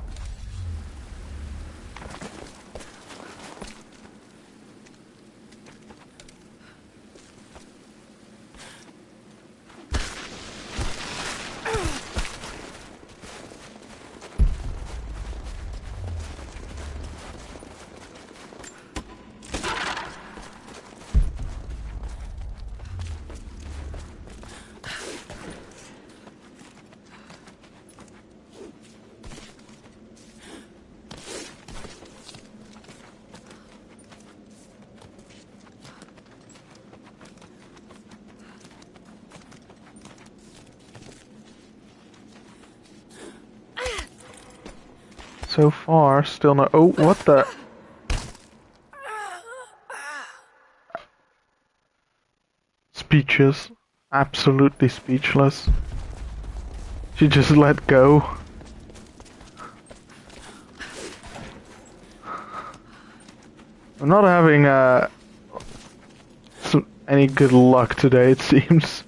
So far, still no. Oh, what the? Speechless. Absolutely speechless. She just let go. I'm not having any good luck today, it seems.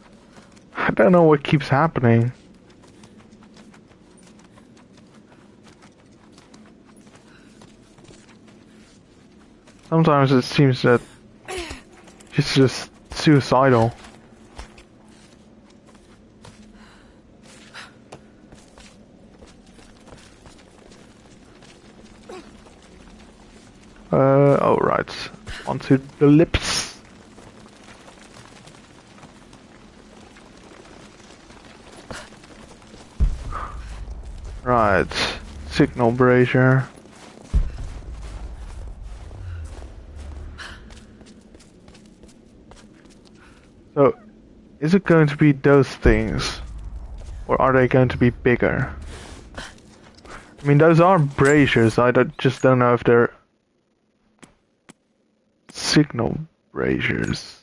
I don't know what keeps happening. Sometimes it seems that she's just suicidal. Oh right, onto the lips. Right, signal brazier. So, is it going to be those things? Or are they going to be bigger? I mean, those are braziers, just don't know if they're signal braziers.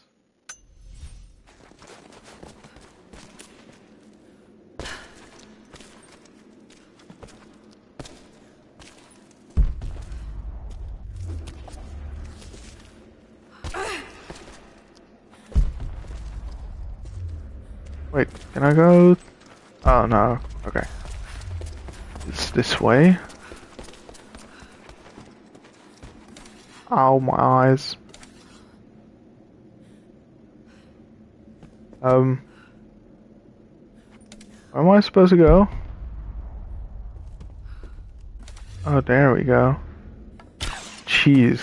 Wait, can I go? Oh no, okay. It's this way. Ow, my eyes. Where am I supposed to go? Oh, there we go. Jeez.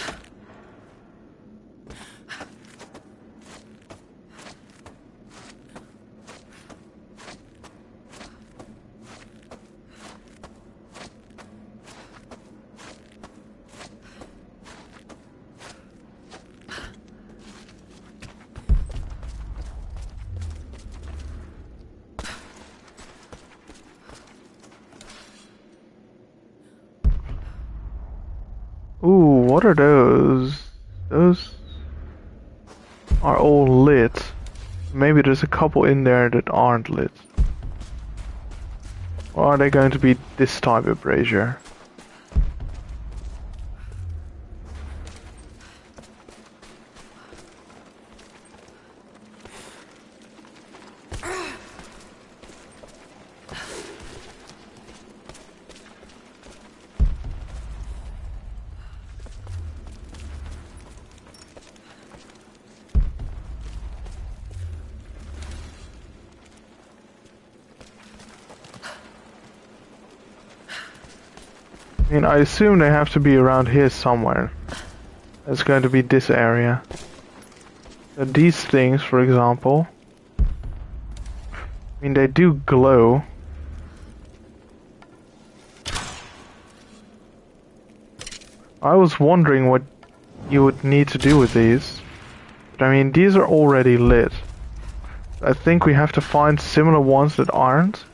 Ooh, what are those? Those are all lit. Maybe there's a couple in there that aren't lit. Or are they going to be this type of brazier? I mean, I assume they have to be around here somewhere. It's going to be this area. So these things, for example, I mean, they do glow. I was wondering what you would need to do with these. But I mean, these are already lit. I think we have to find similar ones that aren't.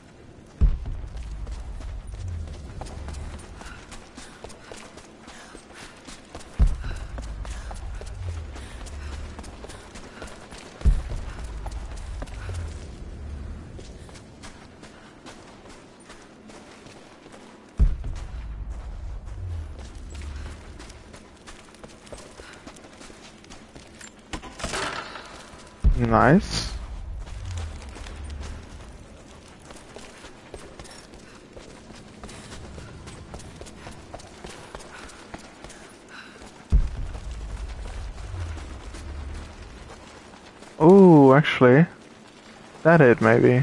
Nice. Oh, actually, that it maybe.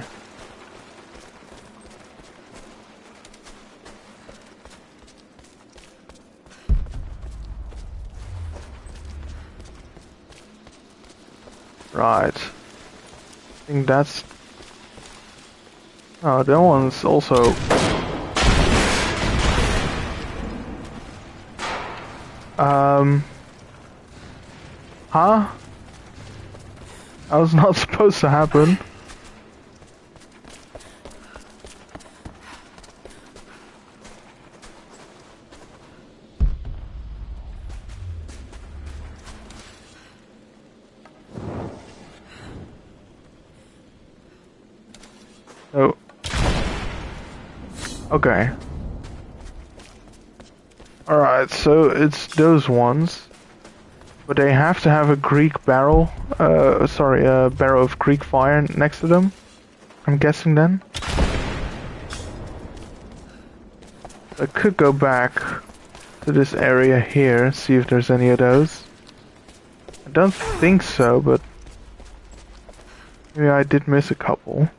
Right. I think that's... Oh, that one's also... Huh? That was not supposed to happen. Oh. Okay. Alright, so it's those ones. But they have to have a Greek barrel. Sorry, a barrel of Greek fire next to them. I'm guessing then. I could go back to this area here, see if there's any of those. I don't think so, but maybe I did miss a couple.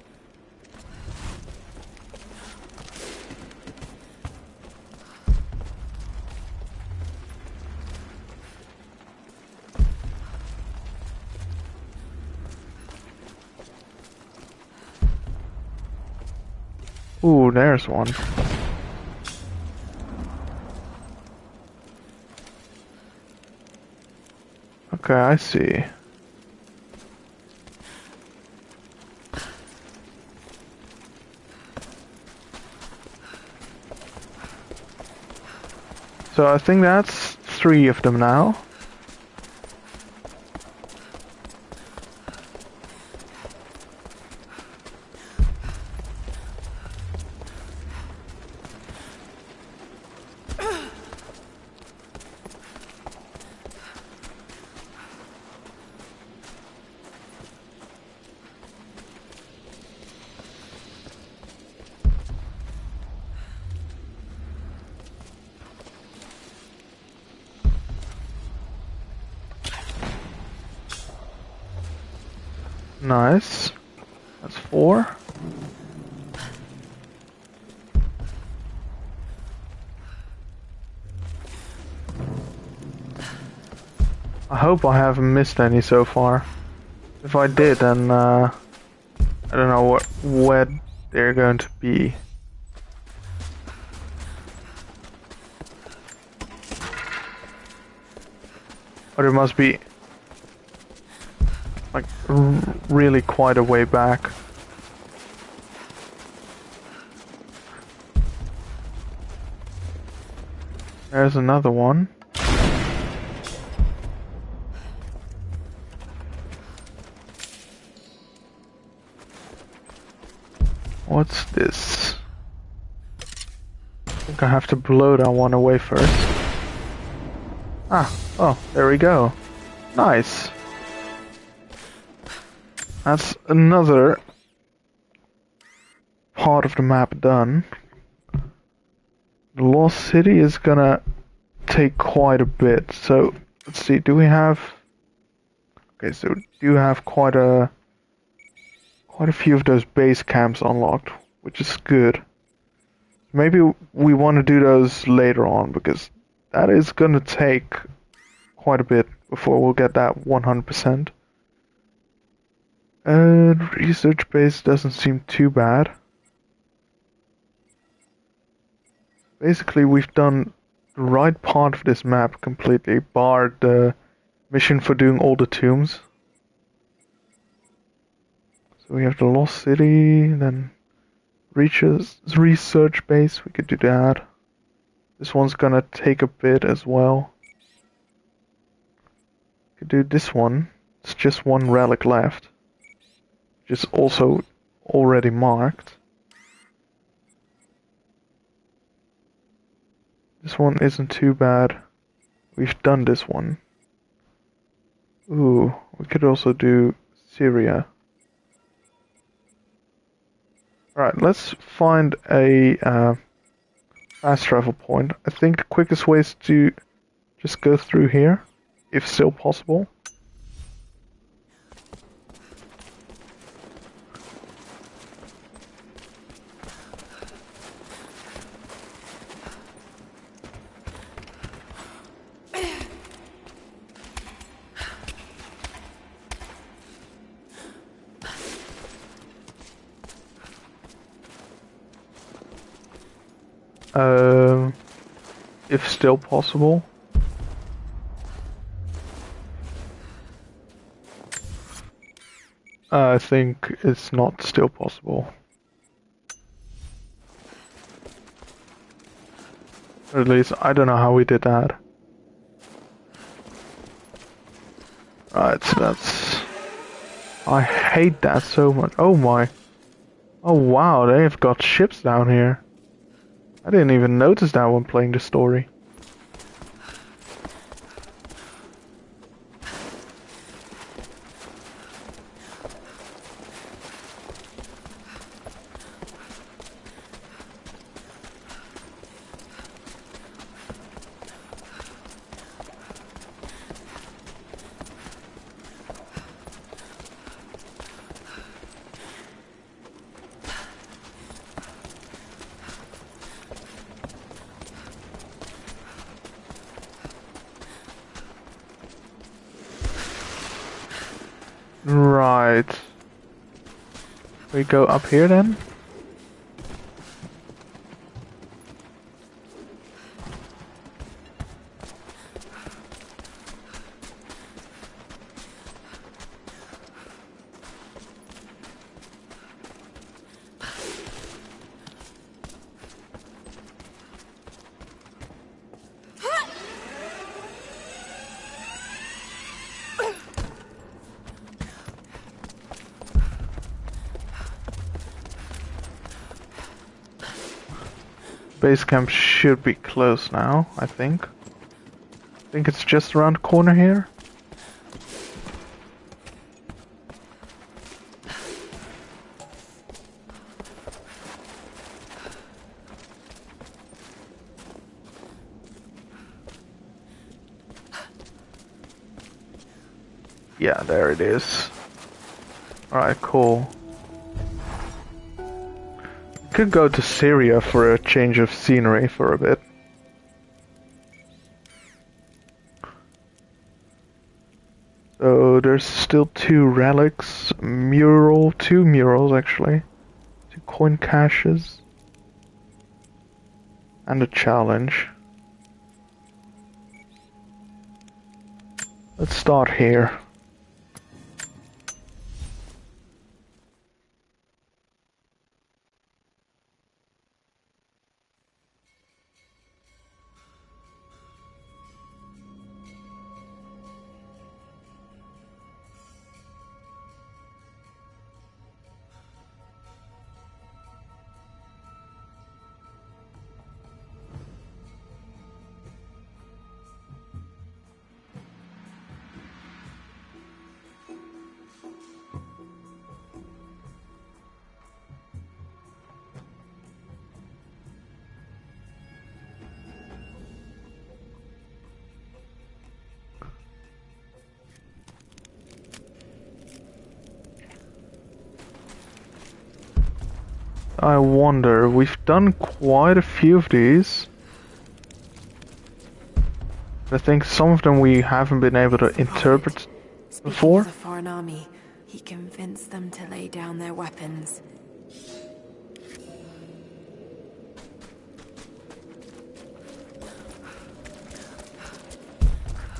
Ooh, there's one. Okay, I see. So I think that's 3 of them now. Nice. That's 4. I hope I haven't missed any so far. If I did, then I don't know where they're going to be. Or it must be like really quite a way back. There's another one. What's this? I think I have to blow that one away first. Ah, oh, there we go. Nice. That's another part of the map done. The Lost City is gonna take quite a bit. So let's see, do we have... Okay, so we do have quite a few of those base camps unlocked, which is good. Maybe we want to do those later on, because that is gonna take quite a bit before we'll get that 100%. Research base doesn't seem too bad. Basically, we've done the right part of this map completely, barred the mission for doing all the tombs. So we have the Lost City, then research base, we could do that. This one's gonna take a bit as well. We could do this one. It's just one relic left. Which is also already marked. This one isn't too bad. We've done this one. Ooh, we could also do Syria. Alright, let's find a fast travel point. I think the quickest way is to just go through here, if still possible. If still possible. I think it's not still possible. Or at least, I don't know how we did that. Right, so that's... I hate that so much. Oh my. Oh wow, they've got ships down here. I didn't even notice that when playing the story. Right. We go up here then? Base camp should be close now, I think. I think it's just around the corner here. Yeah, there it is. Alright, cool. Could go to Syria for a change of scenery for a bit. So there's still two relics, two murals actually, two coin caches, and a challenge. Let's start here. I wonder, we've done quite a few of these. I think some of them we haven't been able to interpret before. Speaking of a foreign army, he convinced them to lay down their weapons.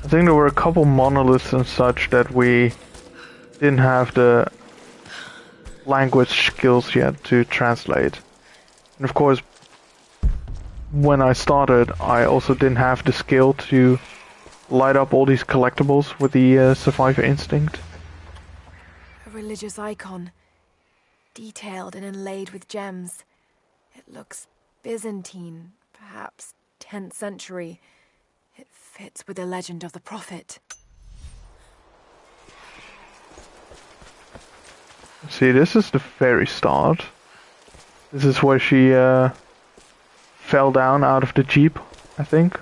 I think there were a couple monoliths and such that we didn't have the language skills yet to translate. And of course, when I started, I also didn't have the skill to light up all these collectibles with the survivor instinct. A religious icon, detailed and inlaid with gems. It looks Byzantine, perhaps 10th century. It fits with the legend of the Prophet. See, this is the very start. This is where she fell down out of the jeep, I think.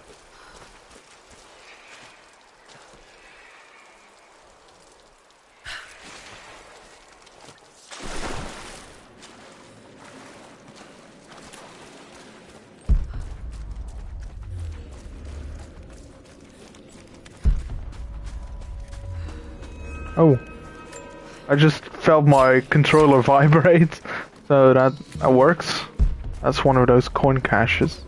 Oh. I just felt my controller vibrate, so that works. That's one of those coin caches.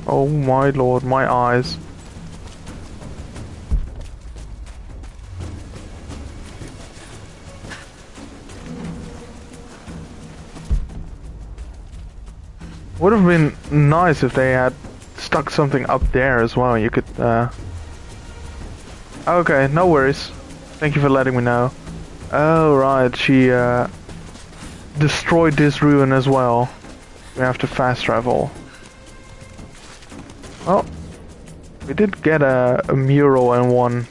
Oh my lord, my eyes. Would have been nice if they had stuck something up there as well. You could, Okay, no worries. Thank you for letting me know. Oh, right, she, destroyed this ruin as well. We have to fast travel. Well, we did get a mural and one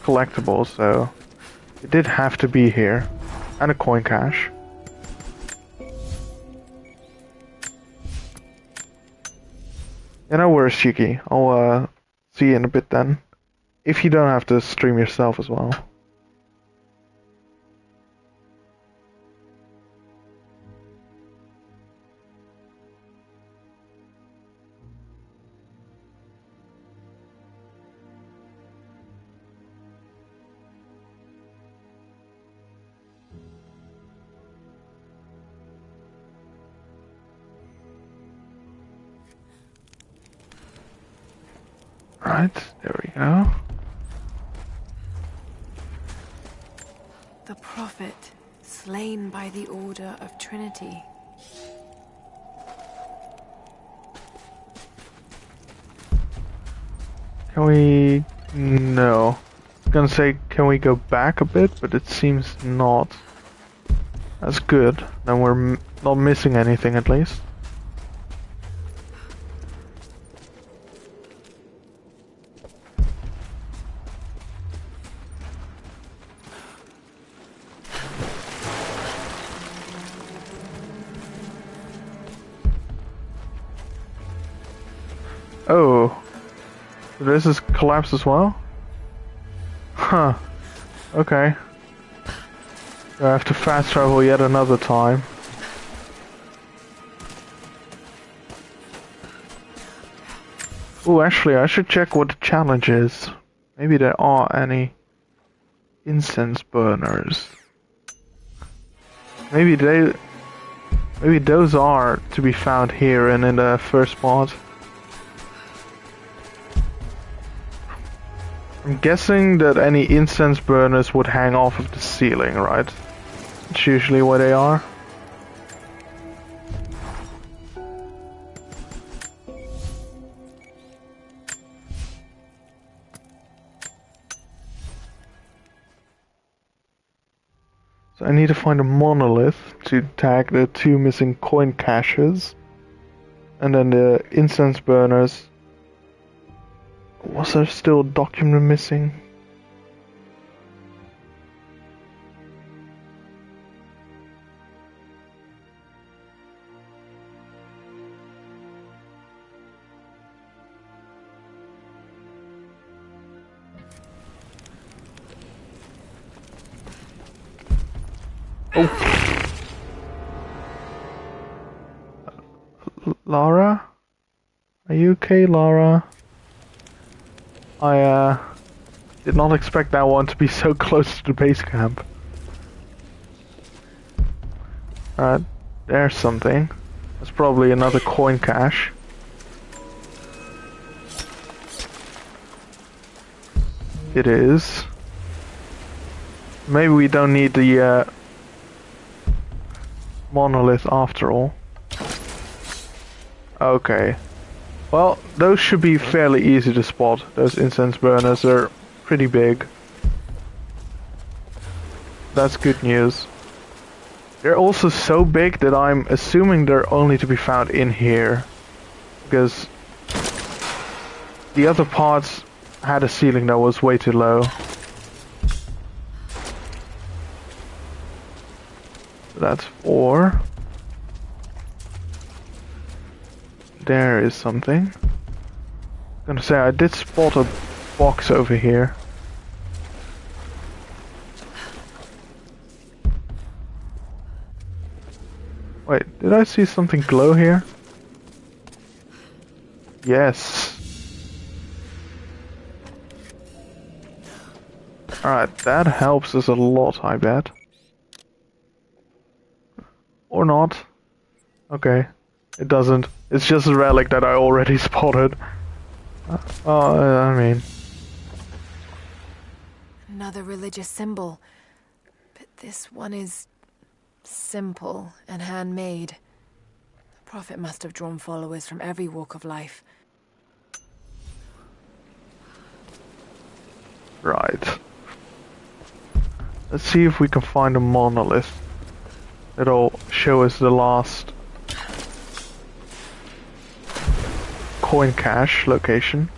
collectible, so it did have to be here. And a coin cache. Yeah, no worries, Cheeky. I'll see you in a bit then. If you don't have to stream yourself as well. Right, there we go. The Prophet, slain by the Order of Trinity. Can we... No. I was gonna say, can we go back a bit? But it seems not. That's good. Then we're not missing anything at least. Oh, this is collapsed as well? Huh. Okay. I have to fast travel yet another time. Oh, actually, I should check what the challenge is. Maybe there are any incense burners. Maybe those are to be found here and in the first part. I'm guessing that any incense burners would hang off of the ceiling, right? It's usually where they are. So I need to find a monolith to tag the 2 missing coin caches. And then the incense burners. Was there still a document missing? Oh. Lara? Are you okay, Lara? I did not expect that one to be so close to the base camp. Alright, there's something. That's probably another coin cache. It is. Maybe we don't need the monolith after all. Okay. Well, those should be fairly easy to spot. Those incense burners are pretty big. That's good news. They're also so big that I'm assuming they're only to be found in here. Because the other parts had a ceiling that was way too low. That's 4. There is something. I'm gonna say I did spot a box over here. Wait, did I see something glow here? Yes. Alright, that helps us a lot, I bet. Or not. Okay. It doesn't. It's just a relic that I already spotted. I mean... Another religious symbol. But this one is simple and handmade. The Prophet must have drawn followers from every walk of life. Right. Let's see if we can find a monolith. It'll show us the last coin cache location.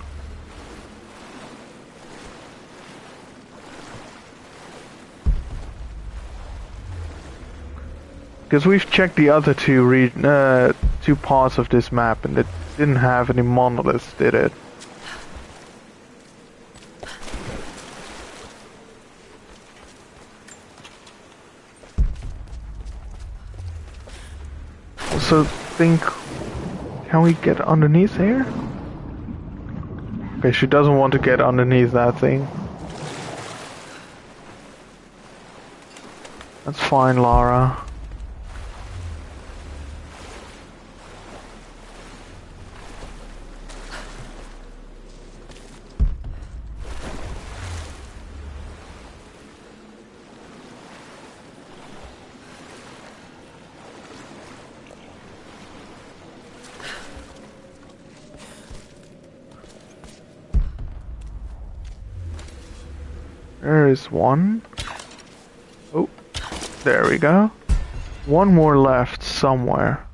Because we've checked the other two parts of this map and it didn't have any monoliths, did it? Also think, can we get underneath here? Okay, she doesn't want to get underneath that thing. That's fine, Lara. There is one. Oh, there we go. One more left somewhere.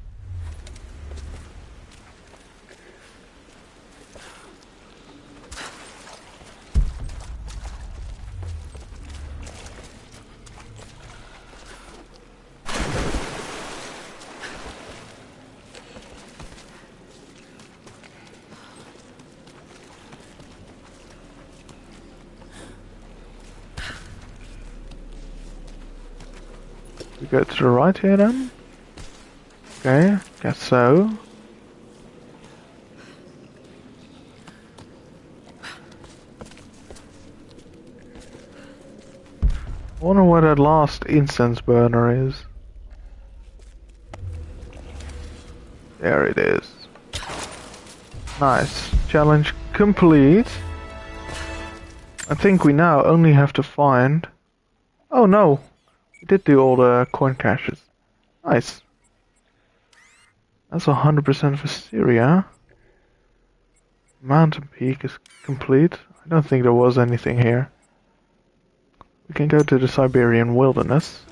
We go to the right here then? Okay, guess so. I wonder where that last incense burner is. There it is. Nice. Challenge complete. I think we now only have to find... Oh no! We did do all the coin caches. Nice. That's 100% for Syria. Mountain Peak is complete. I don't think there was anything here. We can go to the Siberian wilderness.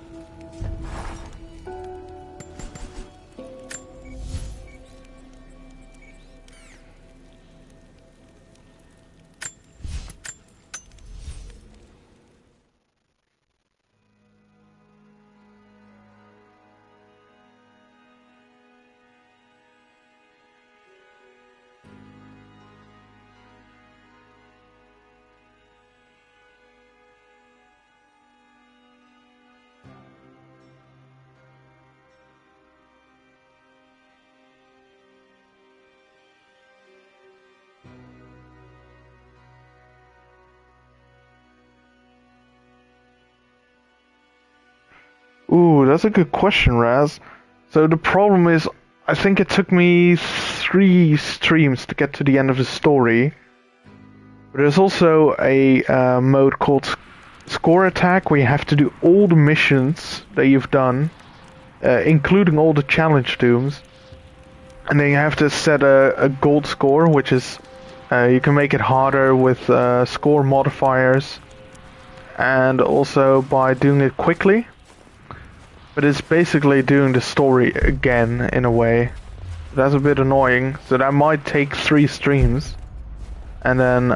Ooh, that's a good question, Raz. So the problem is, I think it took me 3 streams to get to the end of the story. But there's also a mode called Score Attack, where you have to do all the missions that you've done, including all the challenge dooms. And then you have to set a gold score, which is, you can make it harder with score modifiers, and also by doing it quickly. But it's basically doing the story again, in a way. That's a bit annoying, so that might take 3 streams. And then,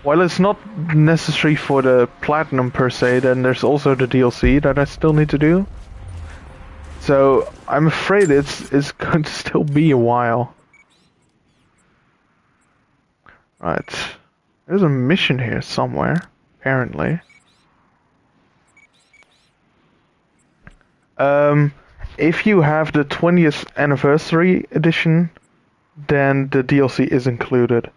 while it's not necessary for the platinum per se, then there's also the DLC that I still need to do. So, I'm afraid it's going to still be a while. Right. There's a mission here somewhere, apparently. If you have the 20th anniversary edition, then the DLC is included.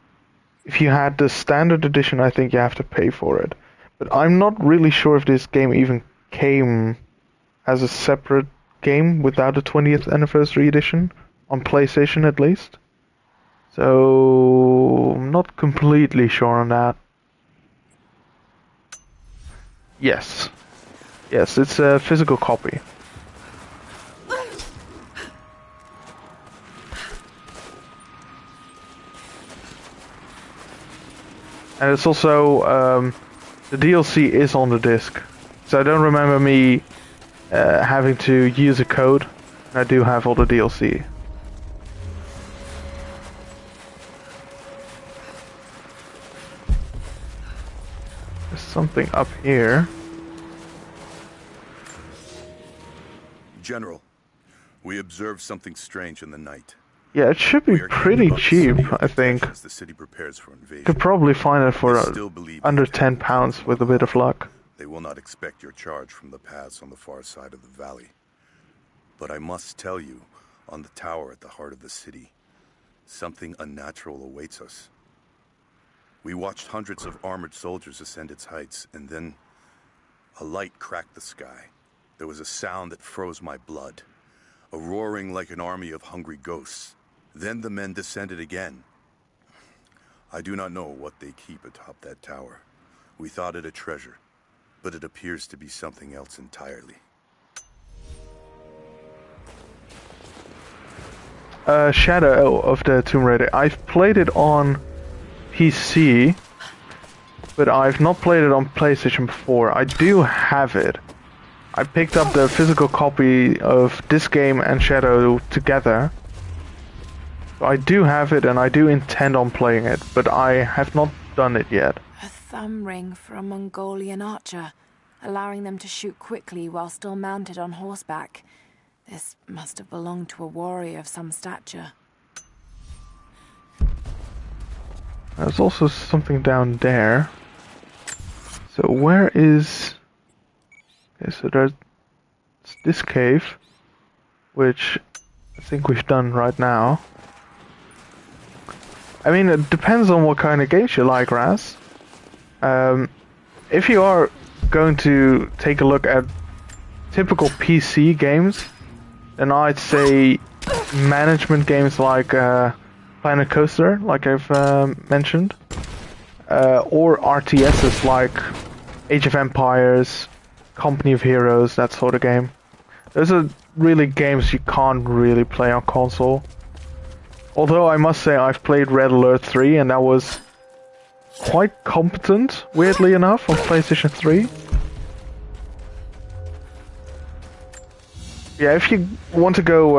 If you had the standard edition, I think you have to pay for it. But I'm not really sure if this game even came as a separate game without a 20th anniversary edition on PlayStation at least. So I'm not completely sure on that. Yes, it's a physical copy. And it's also the DLC is on the disc, so I don't remember me having to use a code. I do have all the DLC. There's something up here. General, we observed something strange in the night. Yeah, it should be We are pretty getting cheap, bugs I think. as the city prepares for invasion. Could probably find it for They still believe under in £10 with a bit of luck. They will not expect your charge from the paths on the far side of the valley. But I must tell you, on the tower at the heart of the city, something unnatural awaits us. We watched hundreds of armored soldiers ascend its heights, and then a light cracked the sky. There was a sound that froze my blood, a roaring like an army of hungry ghosts. Then the men descended again. I do not know what they keep atop that tower. We thought it a treasure, but it appears to be something else entirely. Shadow of the Tomb Raider. I've played it on PC, but I've not played it on PlayStation before. I do have it. I picked up the physical copy of this game and Shadow together. So I do have it and I do intend on playing it, but I have not done it yet. A thumb ring for a Mongolian archer, allowing them to shoot quickly while still mounted on horseback. This must have belonged to a warrior of some stature. There's also something down there. So where is... Okay, so there's this cave, which I think we've done right now. I mean, it depends on what kind of games you like, Raz. If you are going to take a look at typical PC games, then I'd say management games like Planet Coaster, like I've mentioned, or RTSs like Age of Empires, Company of Heroes, that sort of game. Those are really games you can't really play on console. Although I must say I've played Red Alert 3 and that was quite competent, weirdly enough, on PlayStation 3. Yeah, if you want to go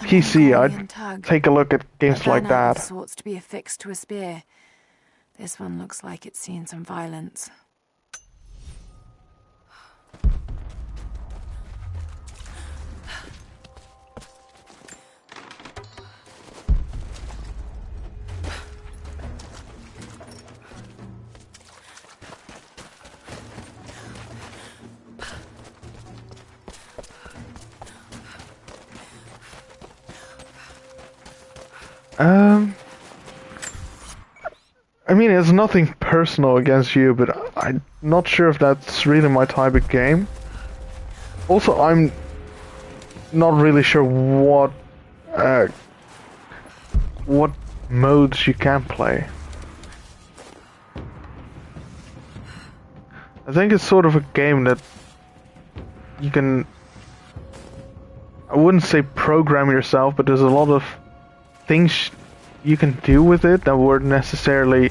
PC, I'd take a look at games like that. Sorts to be affixed to a spear. This one looks like it's seen some violence. I mean, it's nothing personal against you, but I'm not sure if that's really my type of game. Also, I'm not really sure what modes you can play. I think it's sort of a game that you can... I wouldn't say program yourself, but there's a lot of things you can do with it that weren't necessarily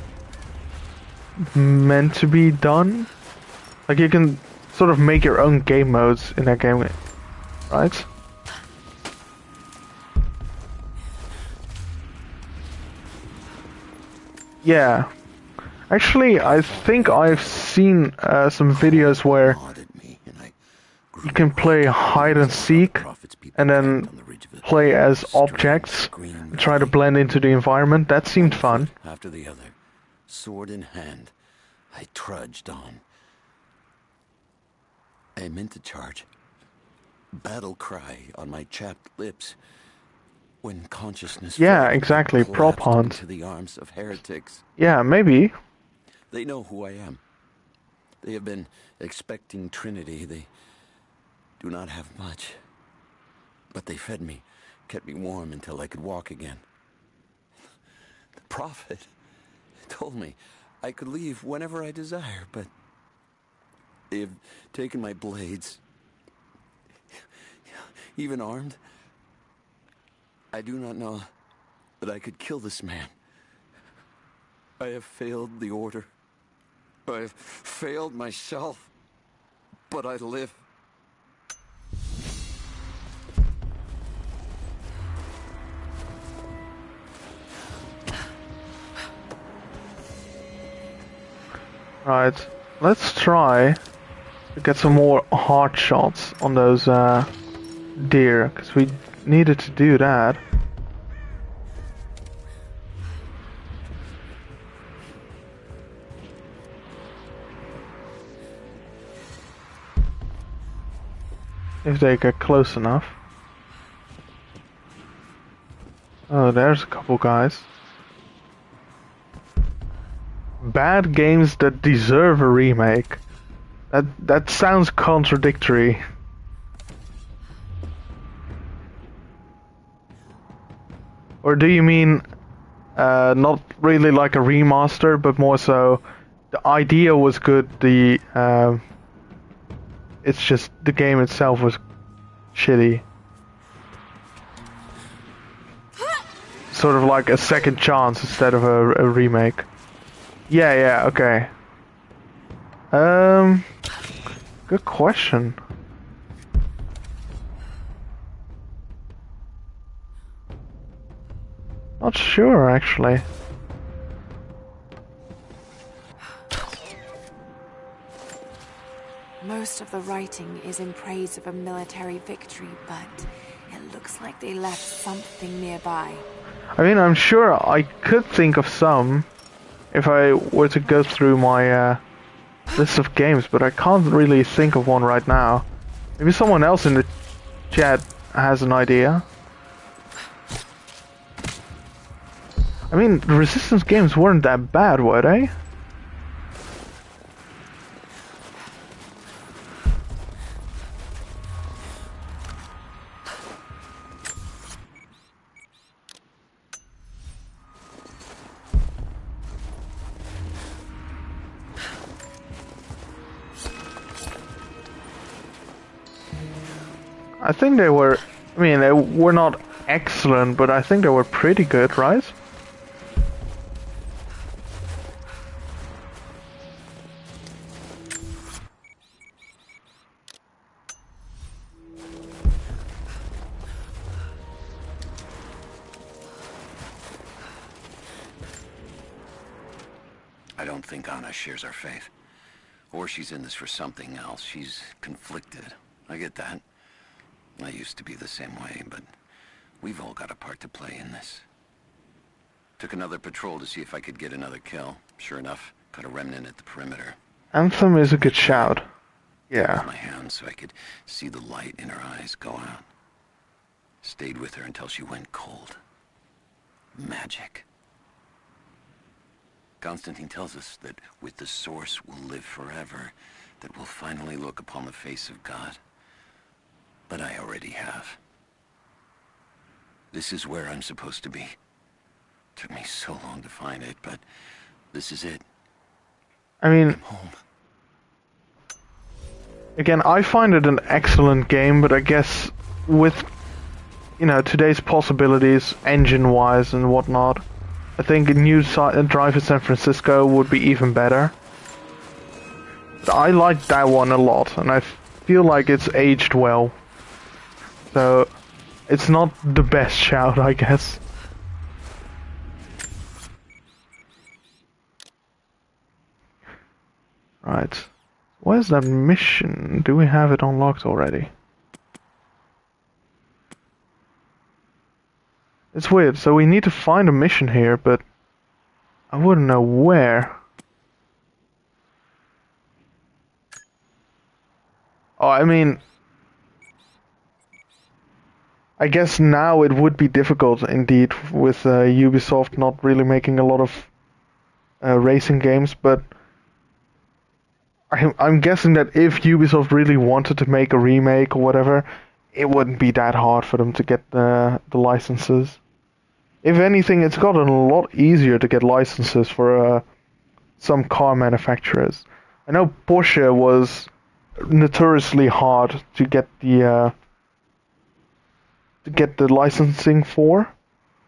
meant to be done. Like you can sort of make your own game modes in that game, right? Yeah. Actually, I think I've seen some videos where you can play hide and seek and then play as objects and try to blend into the environment. That seemed fun. After the other, sword in hand, I trudged on. I meant to charge. Battle cry on my chapped lips. When consciousness... Yeah, exactly. Prop hunt. ...to the arms of heretics. Yeah, maybe. They know who I am. They have been expecting Trinity. They do not have much. But they fed me, kept me warm until I could walk again. The Prophet told me I could leave whenever I desire, but they have taken my blades. Even armed, I do not know that I could kill this man. I have failed the Order. I have failed myself, but I live. Right, let's try to get some more hard shots on those deer, because we needed to do that. If they get close enough. Oh, there's a couple guys. Bad games that deserve a remake. That sounds contradictory. Or do you mean not really like a remaster, but more so the idea was good, it's just the game itself was shitty. Sort of like a second chance instead of a remake. Yeah, okay. Good question. Not sure, actually. Most of the writing is in praise of a military victory, but it looks like they left something nearby. I mean, I'm sure I could think of some if I were to go through my list of games, but I can't really think of one right now. Maybe someone else in the chat has an idea. I mean, the Resistance games weren't that bad, were they? I think they were, I mean, they were not excellent, but I think they were pretty good, right? I don't think Anna shares our faith. Or she's in this for something else. She's conflicted. I get that. I used to be the same way, but we've all got a part to play in this. Took another patrol to see if I could get another kill. Sure enough, got a remnant at the perimeter. Anthem is a good shout. Yeah. My hands so I could see the light in her eyes go out. Stayed with her until she went cold. Magic. Constantine tells us that with the Source we'll live forever, that we'll finally look upon the face of God. But I already have. This is where I'm supposed to be. Took me so long to find it, but this is it. I mean, I'm home. Again, I find it an excellent game, but I guess with, you know, today's possibilities, engine-wise and whatnot, I think a new Drive to San Francisco would be even better. But I like that one a lot, and I feel like it's aged well. So, it's not the best shout, I guess. Right. Where's that mission? Do we have it unlocked already? It's weird, so we need to find a mission here, but I wouldn't know where. Oh, I mean, I guess now it would be difficult indeed with Ubisoft not really making a lot of racing games, but I'm guessing that if Ubisoft really wanted to make a remake or whatever, it wouldn't be that hard for them to get the licenses. If anything, it's gotten a lot easier to get licenses for some car manufacturers. I know Porsche was notoriously hard to get the licensing for,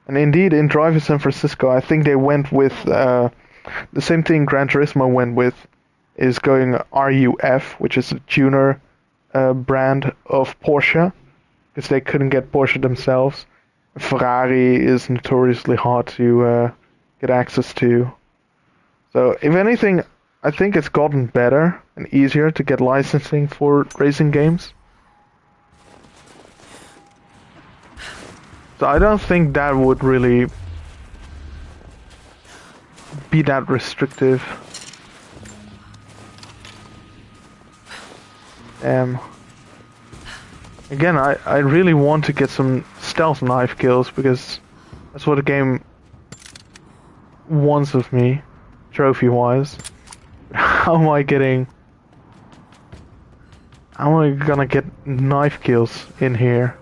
and indeed in Drive in San Francisco, I think they went with the same thing Gran Turismo went with, is going RUF, which is a tuner brand of Porsche, because they couldn't get Porsche themselves. Ferrari is notoriously hard to get access to. So if anything, I think it's gotten better and easier to get licensing for racing games. So I don't think that would really be that restrictive. Again, I really want to get some stealth knife kills because that's what the game wants of me, trophy-wise. How am I gonna get knife kills in here?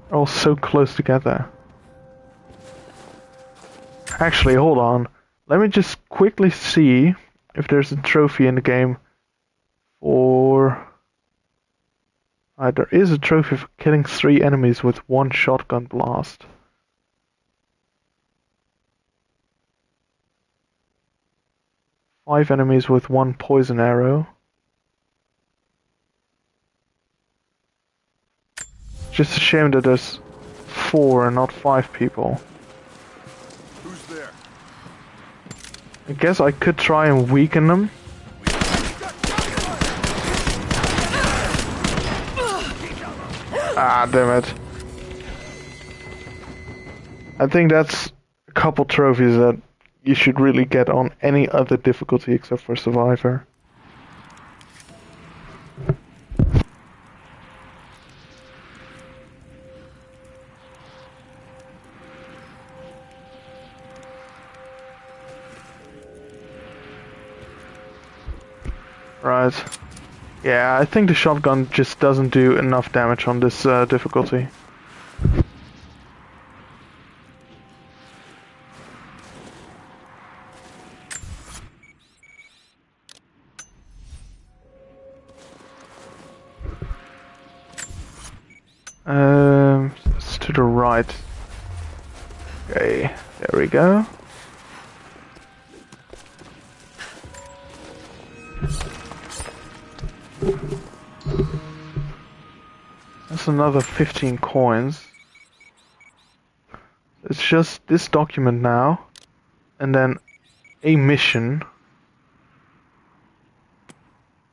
They're all so close together. Actually, hold on. Let me just quickly see if there's a trophy in the game for... there is a trophy for killing 3 enemies with 1 shotgun blast. Five enemies with 1 poison arrow. Just a shame that there's 4 and not 5 people. Who's there? I guess I could try and weaken them. Ah, damn it. I think that's a couple trophies that you should really get on any other difficulty except for Survivor. Right. Yeah, I think the shotgun just doesn't do enough damage on this difficulty. It's to the right. Okay, there we go. That's another 15 coins. It's just this document now, and then a mission.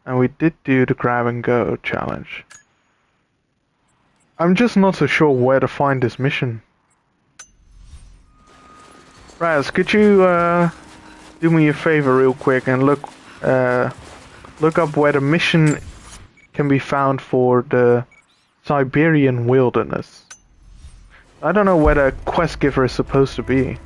And we did do the grab and go challenge. I'm just not so sure where to find this mission. Raz, could you do me a favor real quick and look up where the mission can be found for the Siberian wilderness? I don't know where the quest giver is supposed to be.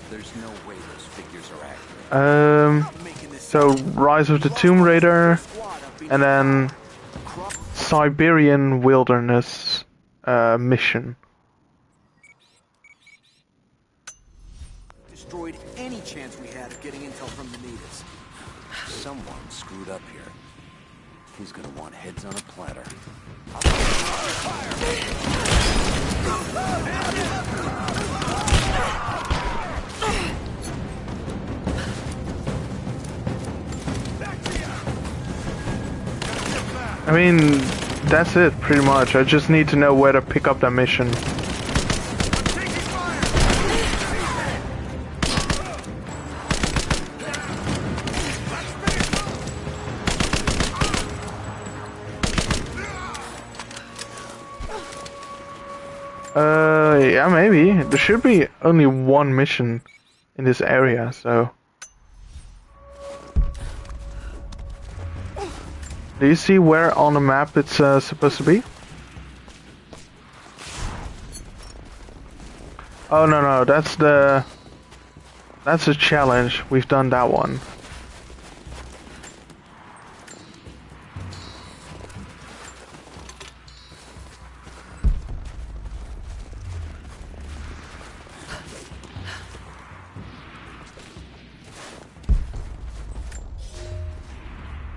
There's no way those figures are accurate. So Rise of the Tomb Raider, and then Siberian Wilderness mission. Destroyed any chance we had of getting intel from the natives. Someone screwed up here. He's gonna want heads on a platter. I mean, that's it, pretty much. I just need to know where to pick up that mission. Yeah, maybe. There should be only 1 mission in this area, so... Do you see where on the map it's supposed to be? Oh no, that's a challenge. We've done that one.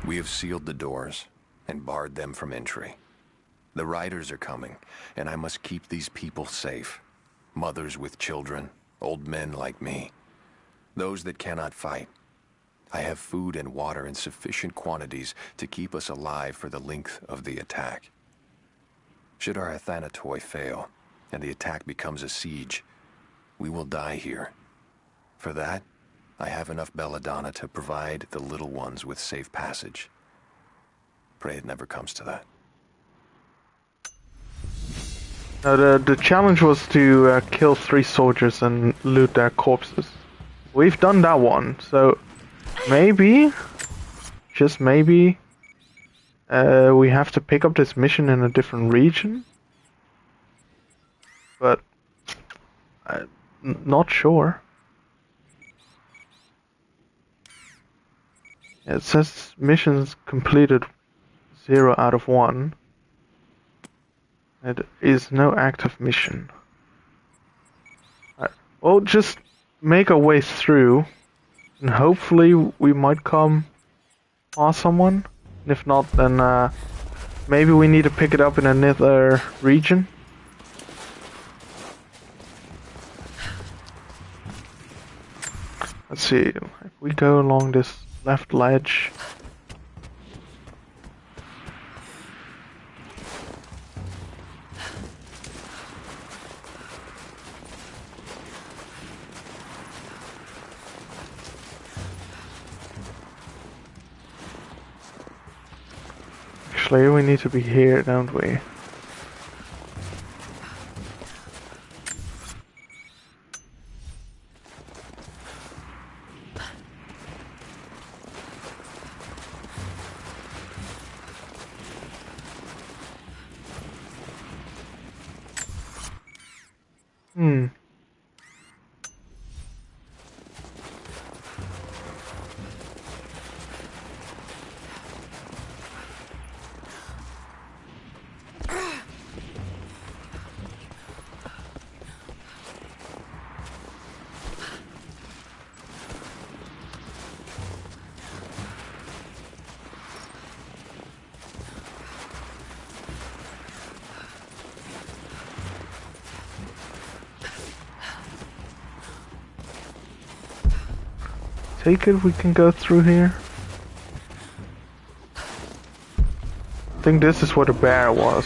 We have sealed the doors and barred them from entry. The riders are coming, and I must keep these people safe. Mothers with children, old men like me. Those that cannot fight. I have food and water in sufficient quantities to keep us alive for the length of the attack. Should our Athanatoi fail, and the attack becomes a siege, we will die here. For that, I have enough belladonna to provide the little ones with safe passage. Pray it never comes to that. The challenge was to kill 3 soldiers and loot their corpses. We've done that one, so maybe, just maybe, we have to pick up this mission in a different region. But I'm not sure. It says missions completed 0 out of 1. It is no active mission. Well, just make our way through, and hopefully we might come past someone. And if not, then maybe we need to pick it up in another region. Let's see, if we go along this left ledge. Actually, we need to be here, don't we? Take it we can go through here. I think this is where the bear was.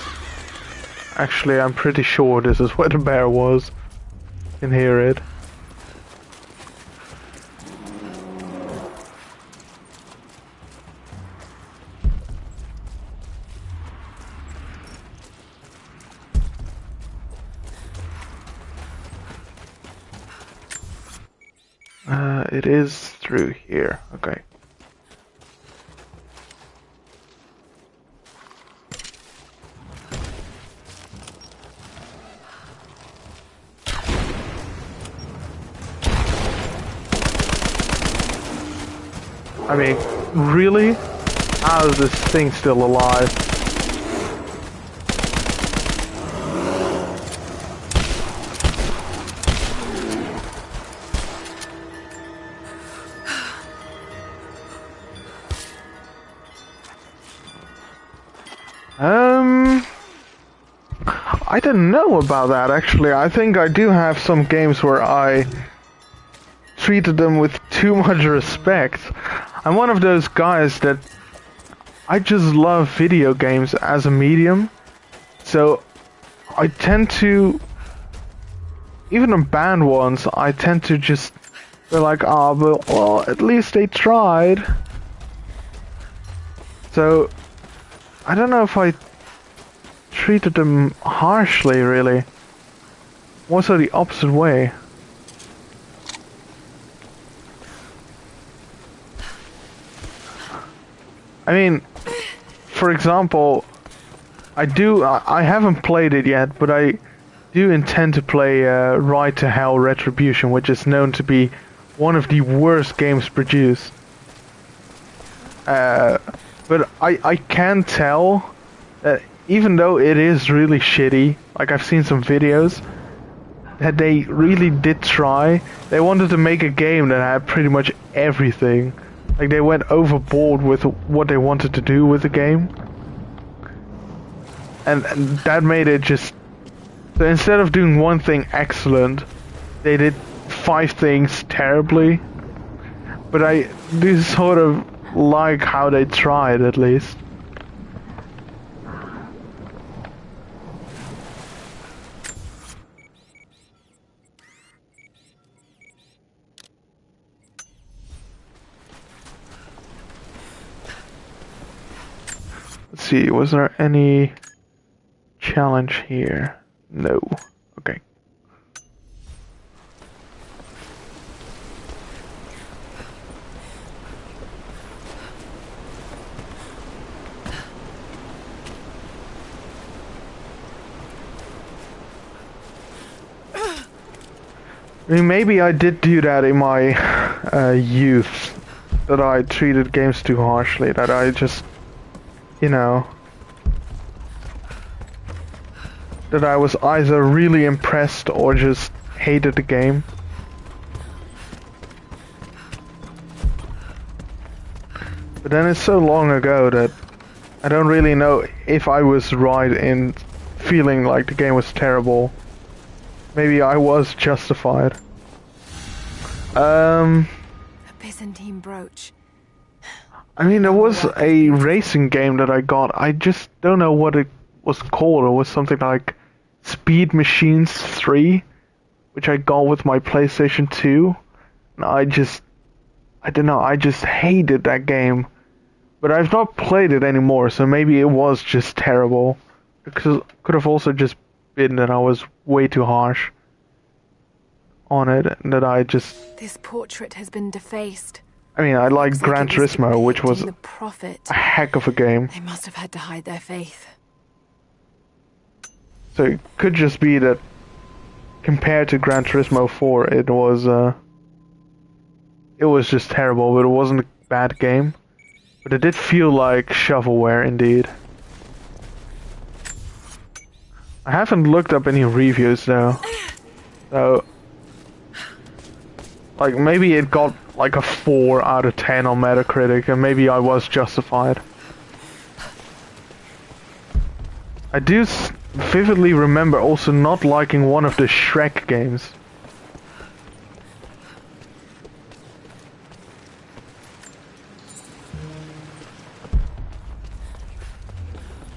Actually, I'm pretty sure this is where the bear was. You can hear it. It is through here. Okay. I mean, really? How is this thing still alive? I didn't know about that actually. I think I do have some games where I treated them with too much respect. I'm one of those guys that I just love video games as a medium. So I tend to, even in banned ones, I tend to just be like, ah, but well, at least they tried. So I don't know if I treated them harshly, really. More so the opposite way. I mean, for example, I haven't played it yet, but I do intend to play Ride to Hell Retribution, which is known to be one of the worst games produced. But I can tell that even though it is really shitty, like I've seen some videos, that they really did try. They wanted to make a game that had pretty much everything. Like they went overboard with what they wanted to do with the game. And that made it just... So instead of doing one thing excellent, they did 5 things terribly. But I do sort of like how they tried, at least. Let's see, was there any challenge here? No. Okay. I mean, maybe I did do that in my youth, that I treated games too harshly, that I just, you know, that I was either really impressed or just hated the game. But then it's so long ago that I don't really know if I was right in feeling like the game was terrible. Maybe I was justified. A Byzantine brooch. I mean, there was a racing game that I got. I just don't know what it was called. It was something like Speed Machines 3, which I got with my PlayStation 2. And I don't know, I just hated that game. But I've not played it anymore, so maybe it was just terrible. Because could have also just been that I was way too harsh on it, and that I just... This portrait has been defaced. I mean, I like Looks Gran like it was Turismo, which was depicting the prophet. a heck of a game. They must have had to hide their faith. So it could just be that compared to Gran Turismo 4, it was just terrible, but it wasn't a bad game. But it did feel like shovelware indeed. I haven't looked up any reviews though. So like maybe it got like a 4 out of 10 on Metacritic, and maybe I was justified. I do vividly remember also not liking one of the Shrek games.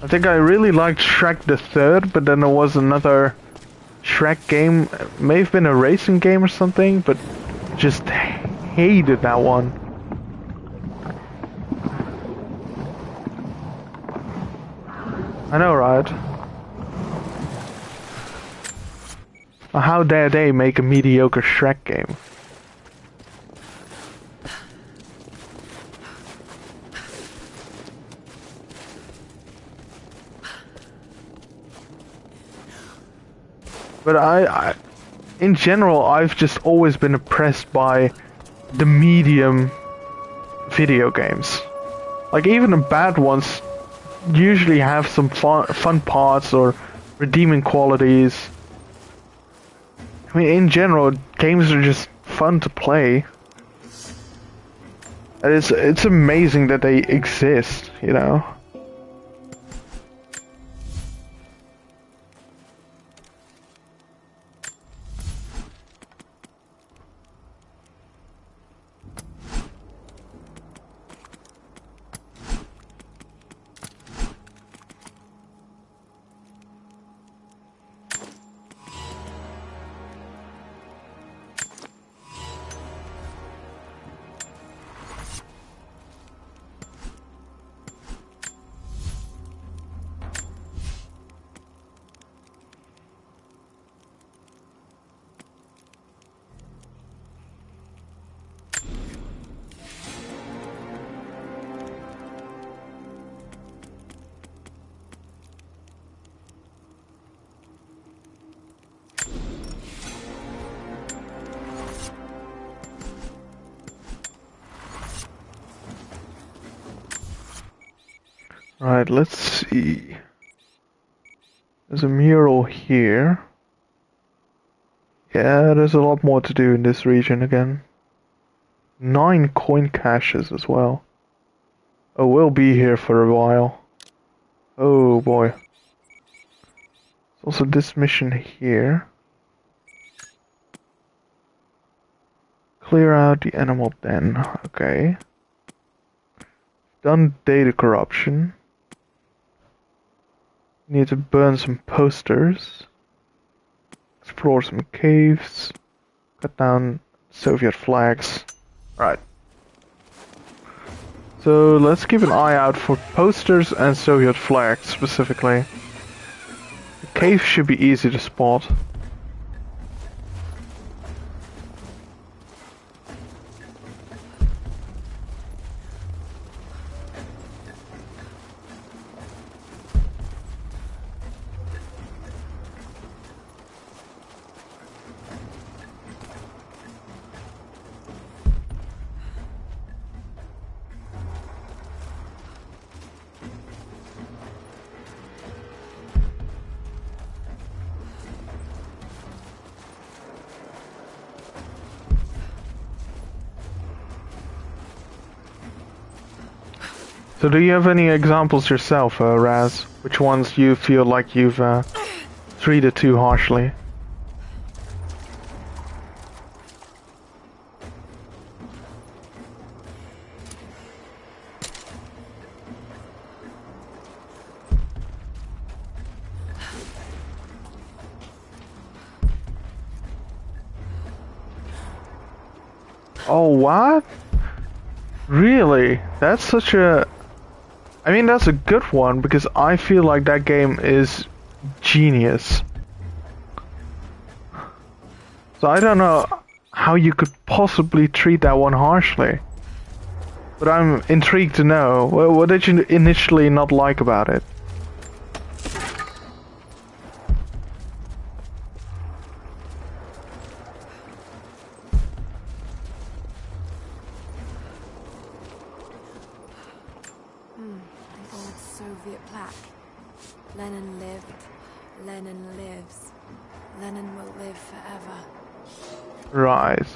I think I really liked Shrek the Third, but then there was another Shrek game, it may have been a racing game or something, but just hated that one. I know, right? How dare they make a mediocre Shrek game? But I, in general, I've just always been impressed by the medium video games. Like, even the bad ones usually have some fun parts or redeeming qualities. I mean, in general, games are just fun to play. And it's amazing that they exist, you know? Right, let's see. There's a mural here. Yeah, there's a lot more to do in this region again. 9 coin caches as well. Oh, we'll be here for a while. Oh boy. There's also this mission here. Clear out the animal den. Okay. Done data corruption. Need to burn some posters. Explore some caves. Cut down Soviet flags. Right. So let's keep an eye out for posters and Soviet flags specifically. The cave should be easy to spot. So do you have any examples yourself, Raz? Which ones you feel like you've treated too harshly? Oh, what? Really? That's such a... I mean, that's a good one, because I feel like that game is genius. So I don't know how you could possibly treat that one harshly. But I'm intrigued to know, what did you initially not like about it? Old Soviet plaque. Lenin lived. Lenin lives. Lenin will live forever. Right.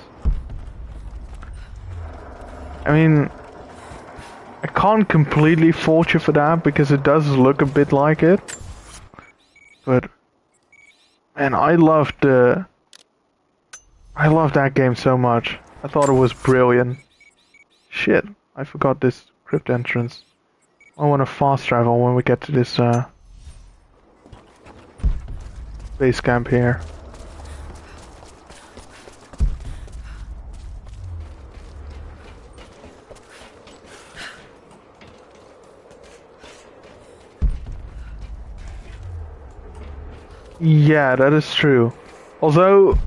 I mean, I can't completely fault you for that, because it does look a bit like it. But, man, I loved that game so much. I thought it was brilliant. Shit, I forgot this crypt entrance. I want to fast travel when we get to this base camp here. Yeah, that is true. Although,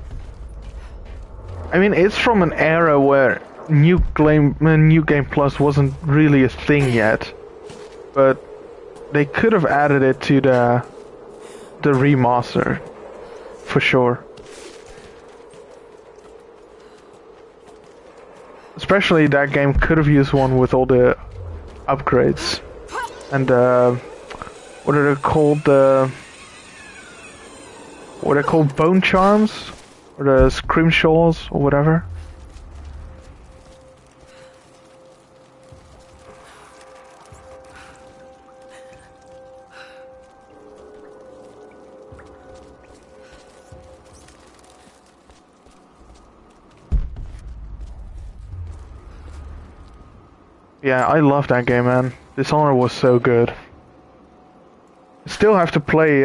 I mean, it's from an era where New Game Plus wasn't really a thing yet, but they could have added it to the remaster, for sure. Especially that game could have used one with all the upgrades and what are they called? What are they called? Bone charms, or the scrimshaws, or whatever. Yeah, I love that game, man. Dishonored was so good. I still have to play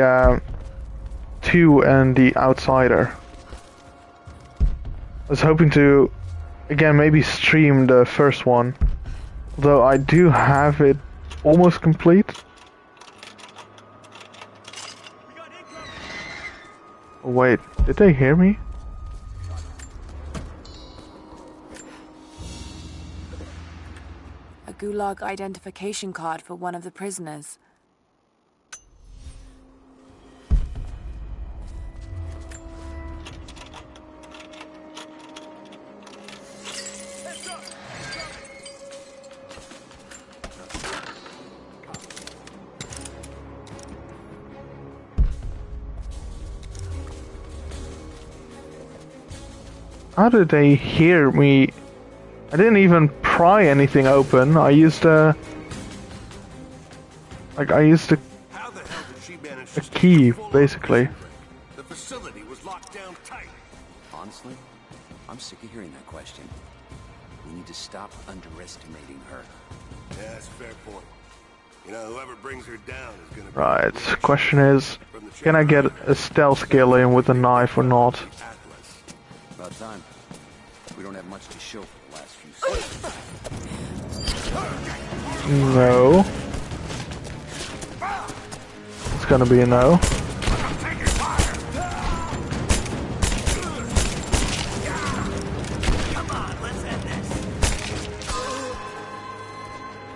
2 and The Outsider. I was hoping to, again, maybe stream the first one. Although I do have it almost complete. Oh, wait, did they hear me? A Gulag identification card for one of the prisoners. How did they hear me? I didn't even pry anything open. I used a How the hell did she manage a to stay key, full basically. on? The facility was locked down tight. Honestly, I'm sick of hearing that question. We need to stop underestimating her. Yeah, that's a fair point. You know, whoever brings her down is gonna be Right. Question is, can I get a stealth skill in with a knife or not? Atlas. About time. We don't have much to show for the last few seconds. No. It's gonna be a no.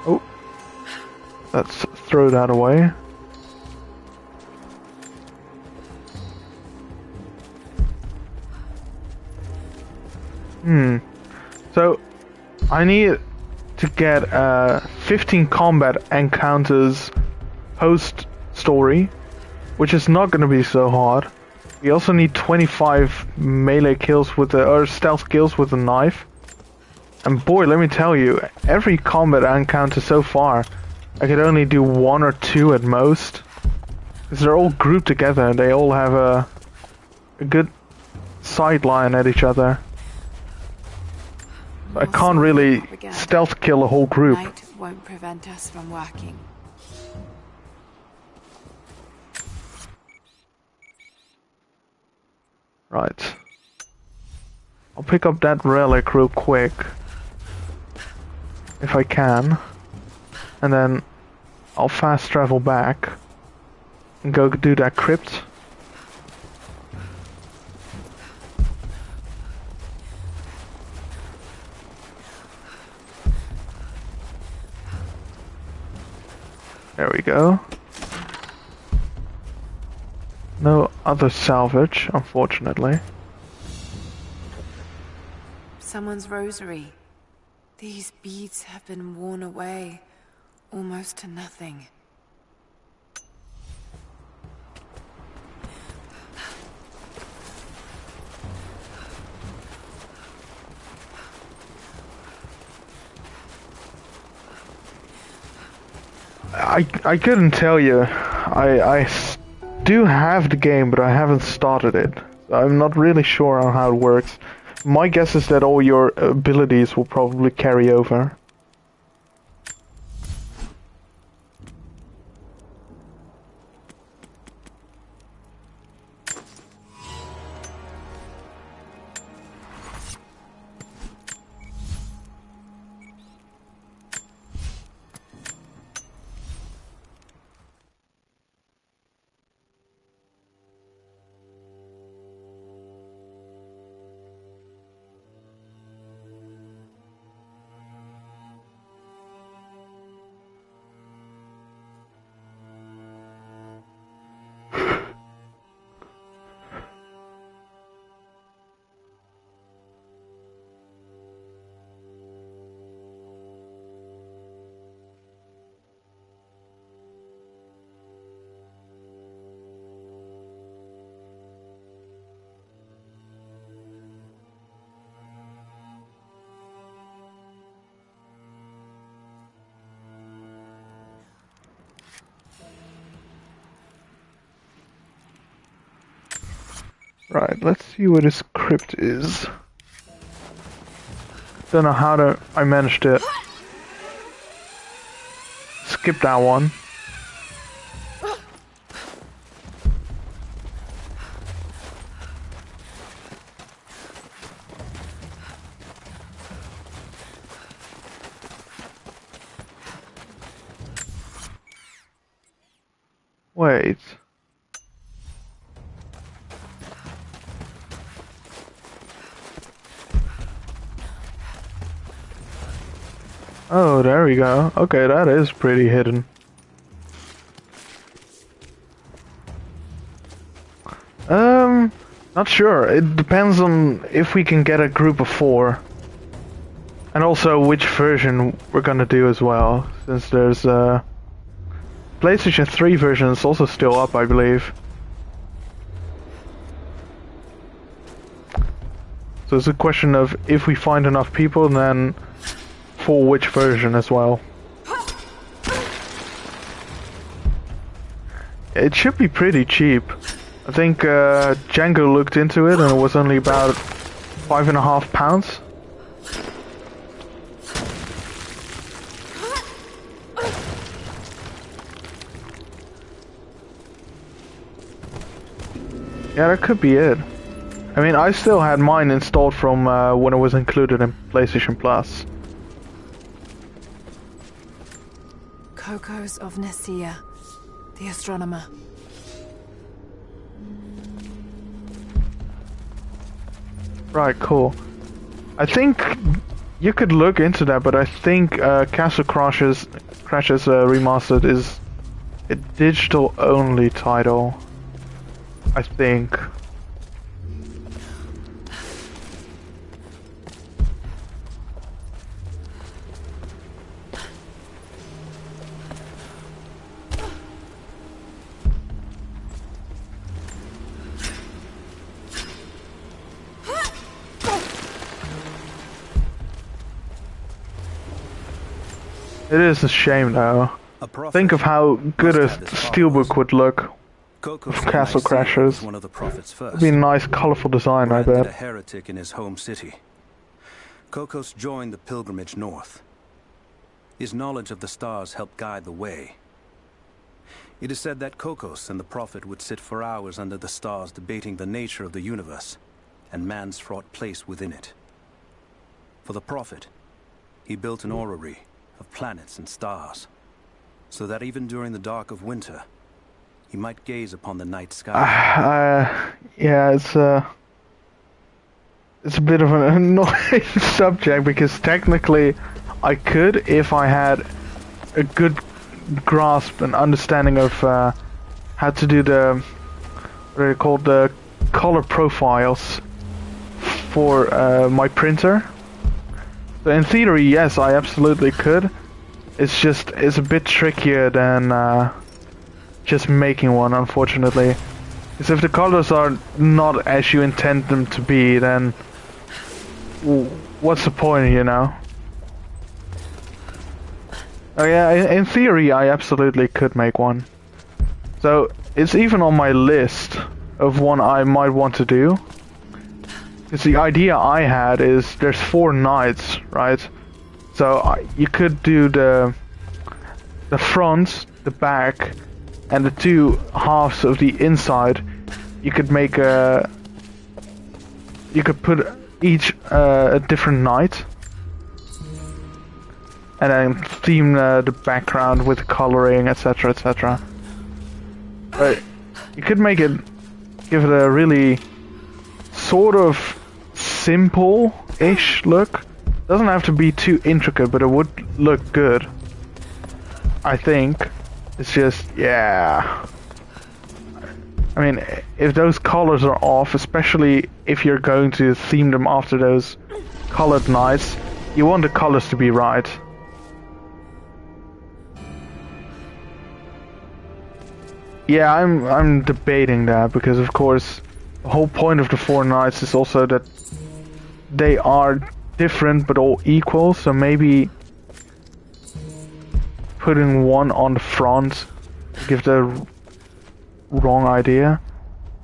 Oh. Let's throw that away. So, I need to get 15 combat encounters post-story, which is not going to be so hard. We also need 25 melee kills with or stealth kills with a knife. And boy, let me tell you, every combat encounter so far, I could only do 1 or 2 at most. Because they're all grouped together and they all have a good sideline at each other. I can't really stealth kill a whole group. Night won't prevent us from working. Right. I'll pick up that relic real quick. If I can. And then I'll fast travel back. And go do that crypt. There we go. No other salvage, unfortunately. Someone's rosary. These beads have been worn away, almost to nothing. I couldn't tell you. I do have the game, but I haven't started it. I'm not really sure on how it works. My guess is that all your abilities will probably carry over. Right, let's see where this crypt is. Don't know how I managed to skip that one. Wait. Oh, there we go. Okay, that is pretty hidden. Not sure. It depends on if we can get a group of 4. And also which version we're gonna do as well, since there's PlayStation 3 version is also still up, I believe. So it's a question of if we find enough people, then for which version as well. It should be pretty cheap. I think Django looked into it and it was only about £5.50. Yeah, that could be it. I mean, I still had mine installed from when it was included in PlayStation Plus. Kokos of Nicaea, the astronomer. Right, cool. I think you could look into that, but I think Castle Crashers Remastered is a digital-only title. I think. It is a shame though. Think of how good a steelbook would look with Castle Crashers. It'd be a nice, colorful design, I bet. A heretic in his home city. Kokos joined the pilgrimage north. His knowledge of the stars helped guide the way. It is said that Kokos and the Prophet would sit for hours under the stars debating the nature of the universe and man's fraught place within it. For the Prophet, he built an orrery of planets and stars, so that even during the dark of winter, he might gaze upon the night sky. Yeah, it's a bit of an annoying subject, because technically I could, if I had a good grasp and understanding of how to do the, what are they called, the color profiles for my printer. So in theory, yes, I absolutely could. It's a bit trickier than just making one, unfortunately. Because if the colors are not as you intend them to be, then what's the point, you know? Oh yeah, in theory, I absolutely could make one. So it's even on my list of one I might want to do. Because the idea I had is there's 4 knights, right? So you could do the front, the back, and the 2 halves of the inside. You could make you could put each a different knight, and then theme the background with coloring, etc., etc. But you could make it, give it a really sort of simple-ish look. Doesn't have to be too intricate, but it would look good, I think. It's just, yeah. I mean, if those colors are off, especially if you're going to theme them after those colored knights, you want the colors to be right. Yeah, I'm debating that, because of course the whole point of the 4 knights is also that they are different but all equal, so maybe putting one on the front gives the wrong idea.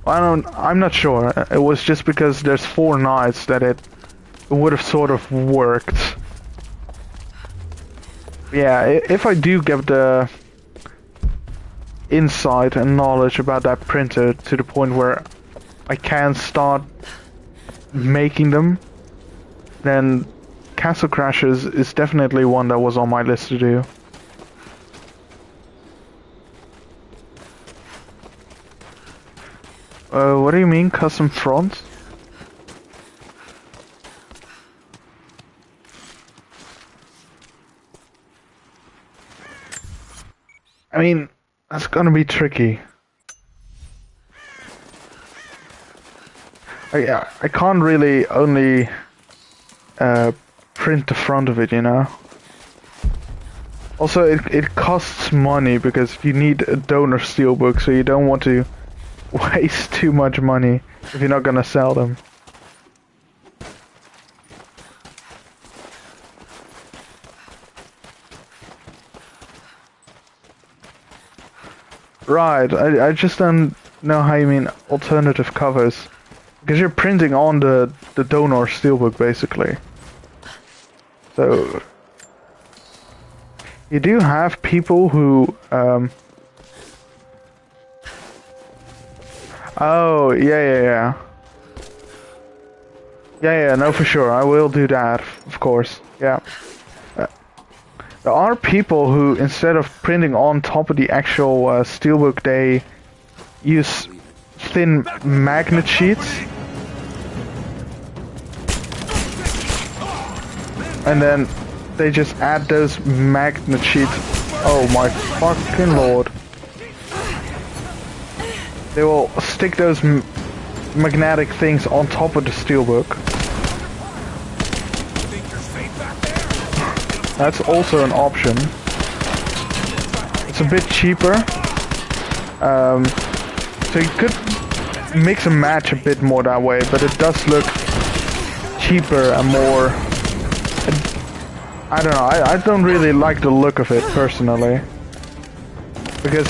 I'm not sure. It was just because there's 4 knights that it would have sort of worked. Yeah, if I do get the insight and knowledge about that printer to the point where I can start making them, then Castle Crashers is definitely one that was on my list to do. What do you mean, custom fronts? I mean, that's gonna be tricky. I can't really only print the front of it, you know? Also, it costs money, because you need a donor steelbook, so you don't want to waste too much money if you're not gonna sell them. Right, I just don't know how you mean alternative covers. Because you're printing on the donor steelbook, basically. So... You do have people who, Oh, yeah. Yeah, no, for sure. I will do that, of course. Yeah. There are people who, instead of printing on top of the actual steelbook, they use thin magnet sheets. And then they just add those magnet sheets. Oh my fucking lord. They will stick those magnetic things on top of the steelbook. That's also an option. It's a bit cheaper. So you could mix and match a bit more that way, but it does look cheaper and more... I don't know, I don't really like the look of it, personally. Because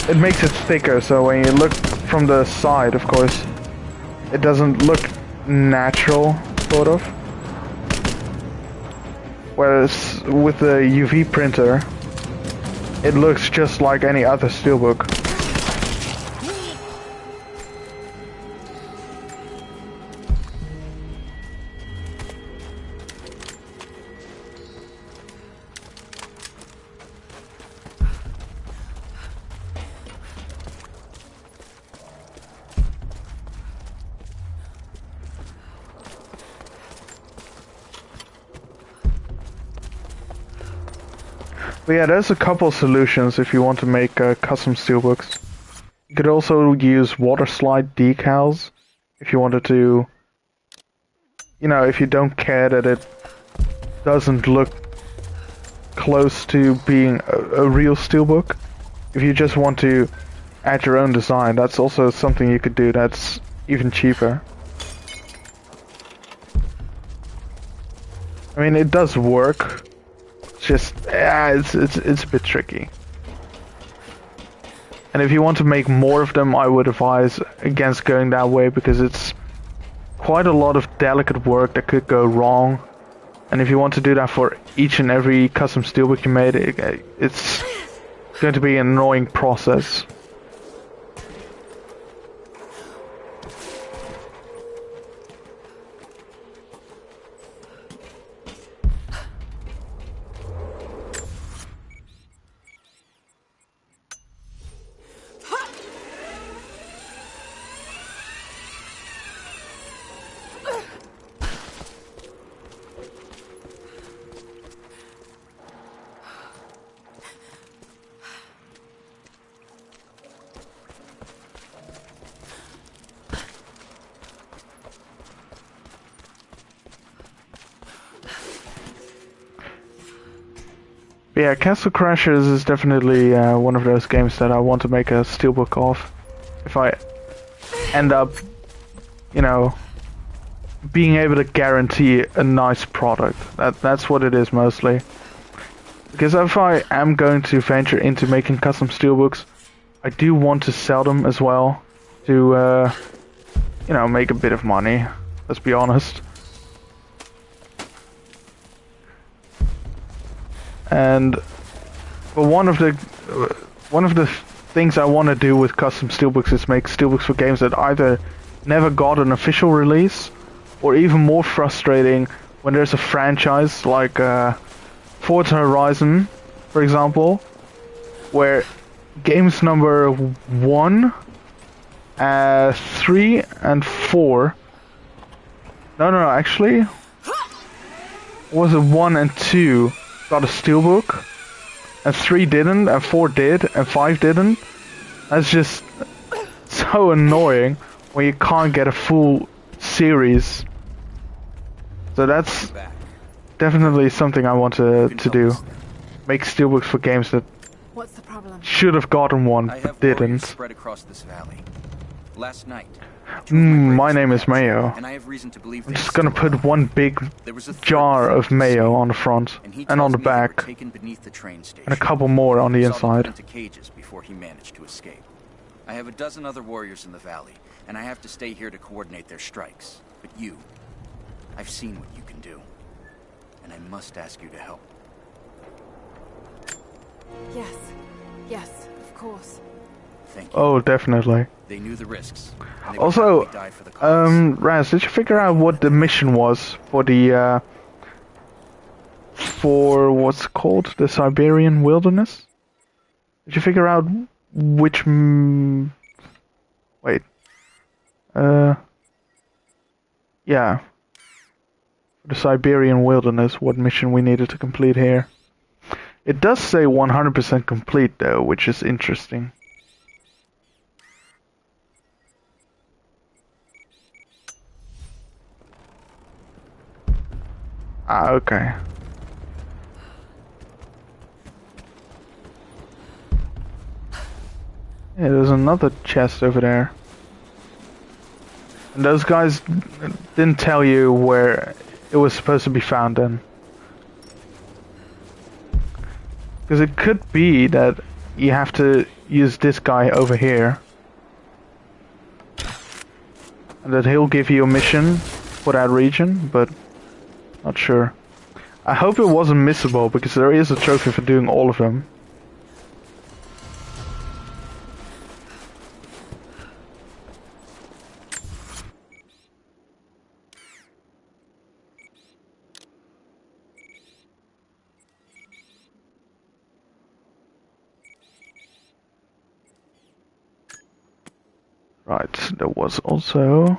it makes it thicker, so when you look from the side, of course, it doesn't look natural, sort of. Whereas with the UV printer, it looks just like any other steelbook. But yeah, there's a couple solutions if you want to make custom steelbooks. You could also use water slide decals if you wanted to, you know, if you don't care that it doesn't look close to being a real steelbook. If you just want to add your own design, that's also something you could do that's even cheaper. I mean, it does work. Just it's a bit tricky. And if you want to make more of them, I would advise against going that way, because it's quite a lot of delicate work that could go wrong. And if you want to do that for each and every custom steelbook you made, it's going to be an annoying process. Yeah, Castle Crashers is definitely one of those games that I want to make a steelbook of. If I end up, you know, being able to guarantee a nice product. That's what it is mostly. Because if I am going to venture into making custom steelbooks, I do want to sell them as well to, you know, make a bit of money. Let's be honest. And but one of the things I want to do with custom steelbooks is make steelbooks for games that either never got an official release, or even more frustrating, when there's a franchise like Forza Horizon, for example, where games number 1, 3, and 4. No, actually, was it 1 and 2? Got a steelbook, and 3 didn't, and 4 did, and 5 didn't. That's just so annoying when you can't get a full series. So that's definitely something I want to do. Make steelbooks for games that What's the problem? should have gotten one I but have warriors didn't. spread across this valley. Last night, Two of my My bravest name is were captured, Mayo. and I have reason to believe I'm they just still gonna put are. one big There was a third jar of defected mayo slave, on the front and he and on tells the me they were back, taken beneath the train station. and a couple more on the He saw them put inside. into cages before he managed to escape. I have a dozen other warriors in the valley, and I have to stay here to coordinate their strikes. But you, I've seen what you can do, and I must ask you to help. Yes, of course. Thank you. Oh, definitely. They knew the risks. And they would Also, happily die for the cause. Raz, did you figure out what the mission was for the, for what's it called? The Siberian Wilderness? Did you figure out which, wait. Yeah. For the Siberian Wilderness, what mission we needed to complete here. It does say 100% complete though, which is interesting. Ah, okay. Yeah, there's another chest over there. And those guys didn't tell you where it was supposed to be found then. Because it could be that you have to use this guy over here. And that he'll give you a mission for that region, but not sure. I hope it wasn't missable, because there is a trophy for doing all of them. Right, there was also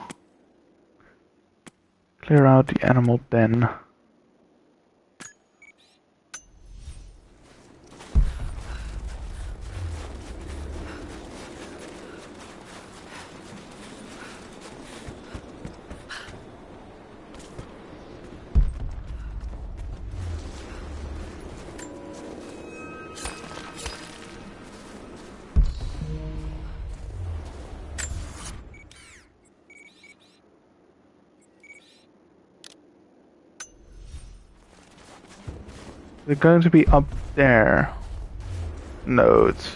clear out the animal den. They're going to be up there. No, it's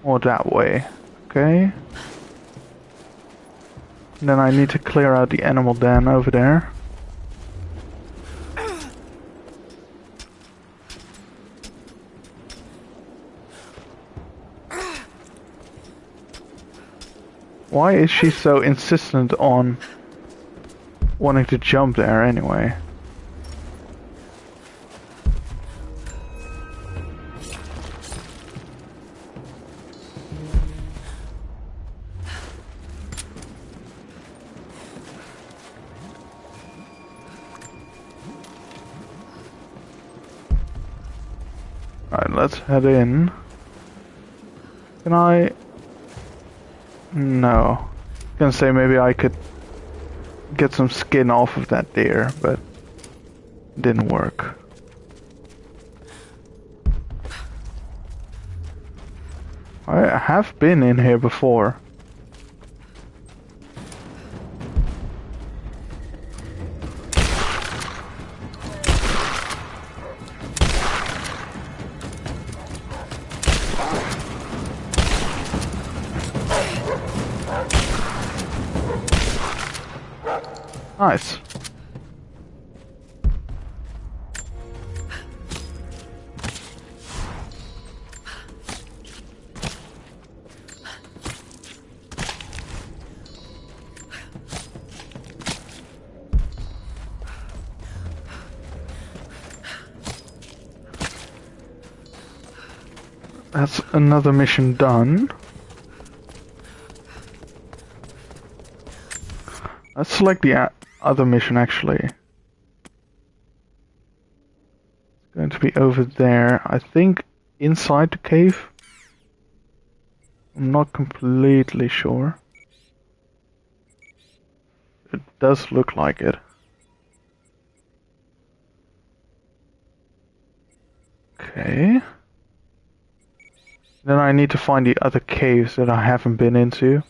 more that way. Okay. And then I need to clear out the animal den over there. Why is she so insistent on wanting to jump there anyway? Alright, let's head in. Can I... No. I was gonna say maybe I could get some skin off of that deer, but it didn't work. I have been in here before. Nice. That's another mission done. Let's select the other mission actually. It's going to be over there. I think inside the cave. I'm not completely sure. It does look like it. Okay. Then I need to find the other caves that I haven't been into.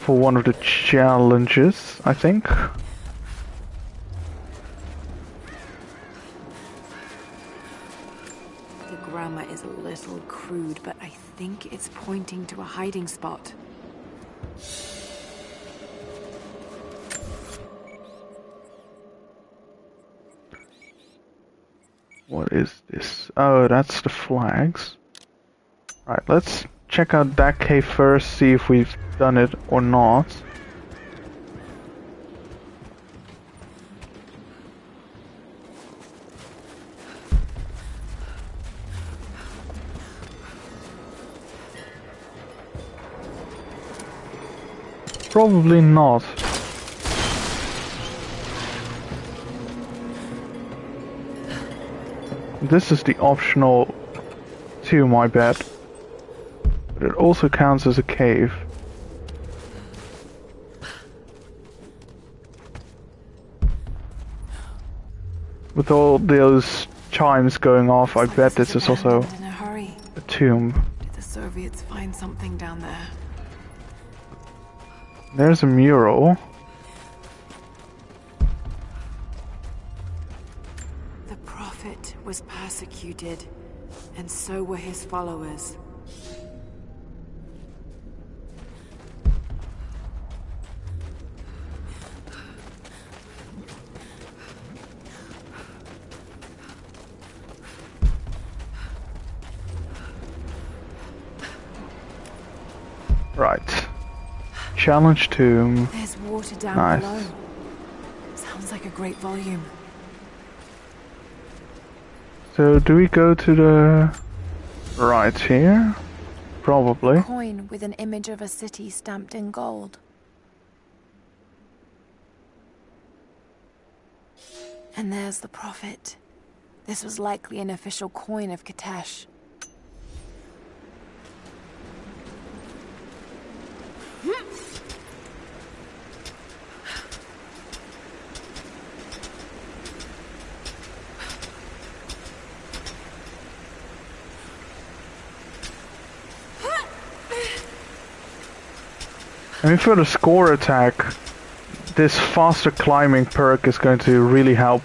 for one of the challenges, I think. The grammar is a little crude, but I think it's pointing to a hiding spot. What is this? Oh, that's the flags. Right, let's check out that cave first, see if we've done it or not. Probably not. This is the optional tomb, I bet. But it also counts as a cave. With all those chimes going off, I bet this is also In a hurry. a tomb. Did the Soviets find something down there? There's a mural. The Prophet was persecuted, and so were his followers. Right. Challenge tomb. There's water down Nice. below. Sounds like a great volume. So do we go to the right here? Probably. Coin with an image of a city stamped in gold. And there's the Prophet. This was likely an official coin of Katesh. I mean, for the score attack, this faster climbing perk is going to really help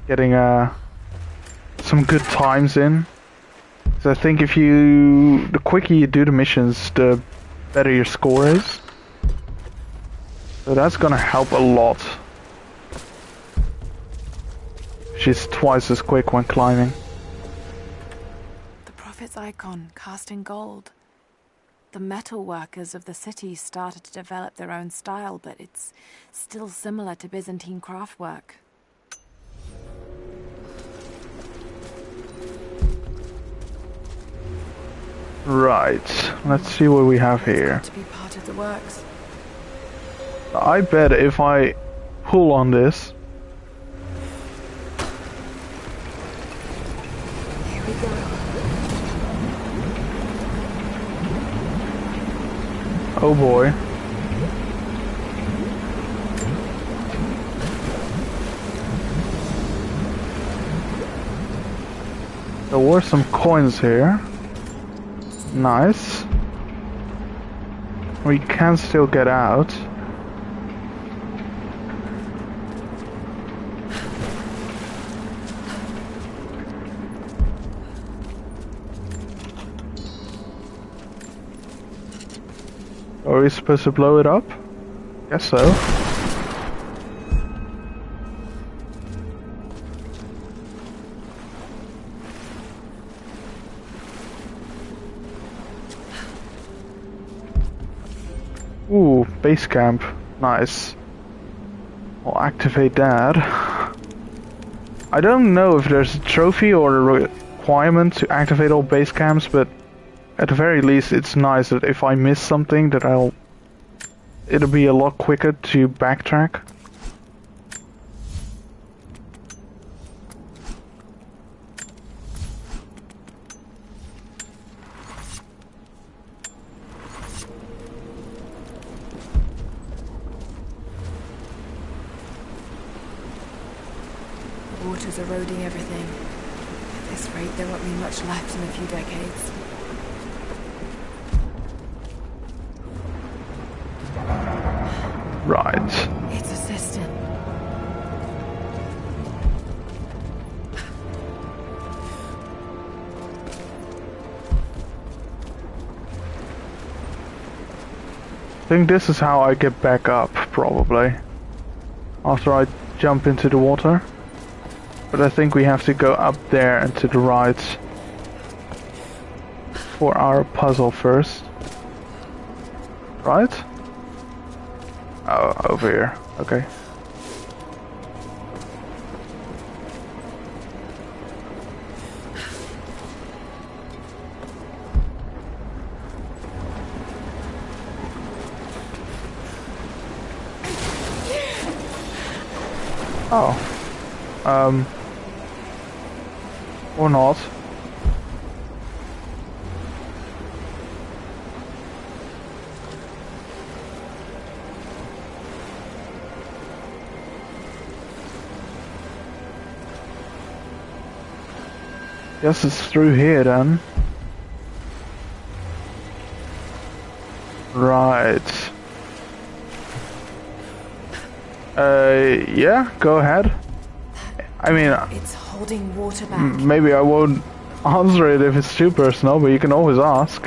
getting some good times in. So I think the quicker you do the missions, the better your score is. So that's gonna help a lot. She's twice as quick when climbing. The Prophet's icon, cast in gold. The metal workers of the city started to develop their own style, but it's still similar to Byzantine craftwork. Right, let's see what we have here. To be part of the works. I bet if I pull on this, Here we go. oh boy. There were some coins here. Nice. We can still get out. Are we supposed to blow it up? Guess so. Ooh, base camp. Nice. I'll activate that. I don't know if there's a trophy or a requirement to activate all base camps, but at the very least it's nice that if I miss something that it'll be a lot quicker to backtrack. Water's eroding everything. At this rate, there won't be much left in a few decades. Right. It's a cistern. I think this is how I get back up, probably. After I jump into the water. But I think we have to go up there and to the right for our puzzle first. Right? Oh, over here. Okay. Oh. Or not. Guess it's through here then. Right. Yeah, go ahead. I mean, It's holding water back. maybe I won't answer it if it's too personal, but you can always ask.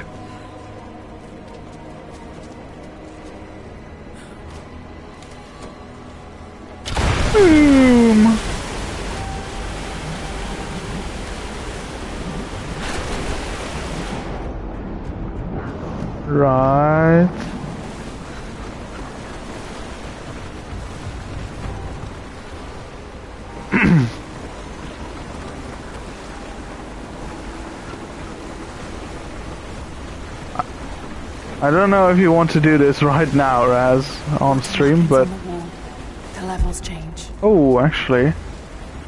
Boom! Right. I don't know if you want to do this right now, Raz, on stream, but... It's on the wall. The levels change. Oh, actually,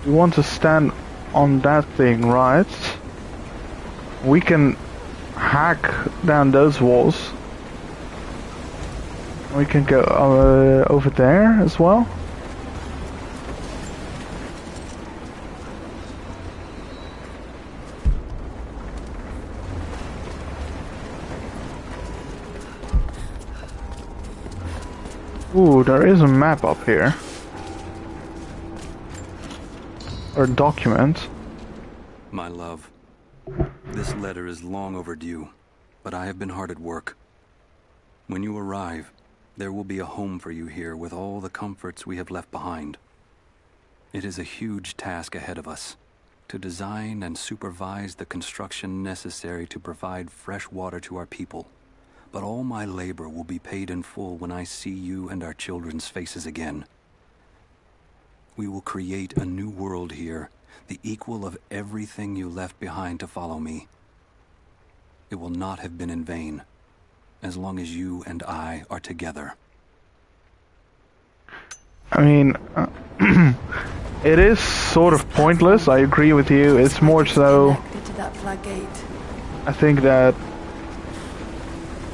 we want to stand on that thing, right? We can hack down those walls. We can go over there as well. Ooh, there is a map up here. Or a document. My love, this letter is long overdue, but I have been hard at work. When you arrive, there will be a home for you here with all the comforts we have left behind. It is a huge task ahead of us, to design and supervise the construction necessary to provide fresh water to our people. But all my labor will be paid in full when I see you and our children's faces again. We will create a new world here, the equal of everything you left behind to follow me. It will not have been in vain, as long as you and I are together. I mean, it is sort of pointless, I agree with you. It's more so, Connected to that floodgate. I think that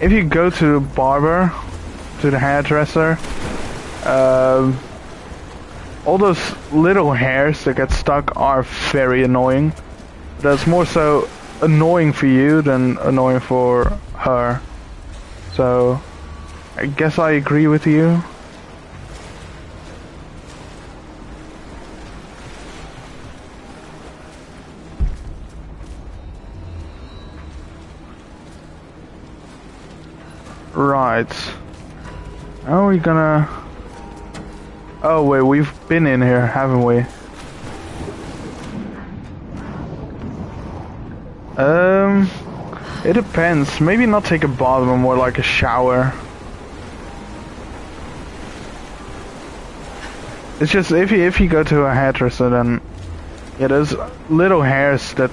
if you go to the barber, to the hairdresser, all those little hairs that get stuck are very annoying. That's more so annoying for you than annoying for her. So, I guess I agree with you. Right. How are we gonna... Oh wait, we've been in here, haven't we? It depends. Maybe not take a bath, but more like a shower. It's just if you go to a hairdresser, then yeah, those little hairs that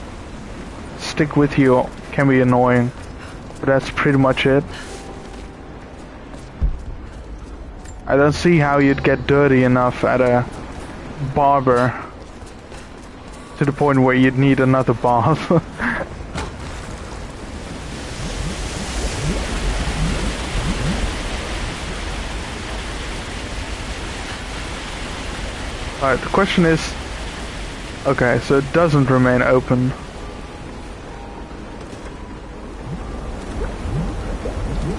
stick with you can be annoying. But that's pretty much it. I don't see how you'd get dirty enough at a barber to the point where you'd need another bath. Alright, the question is... Okay, so it doesn't remain open.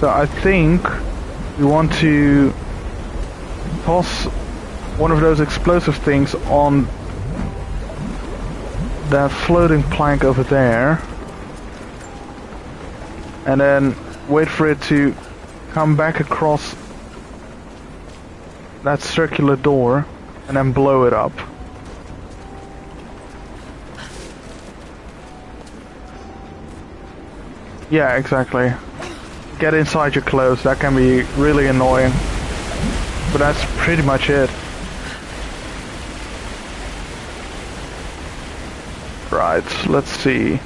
So I think we want to toss one of those explosive things on that floating plank over there, and then wait for it to come back across that circular door and then blow it up. Yeah, exactly. Get inside your clothes, that can be really annoying. But that's pretty much it. Right, let's see.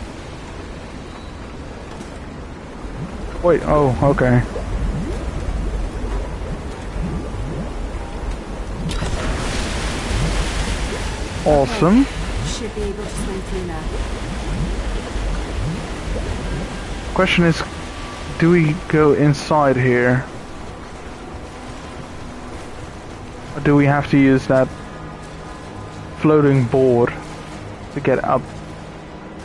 Wait, oh, okay. Awesome. Should be able to swing through now. Question is, do we go inside here? Or do we have to use that floating board to get up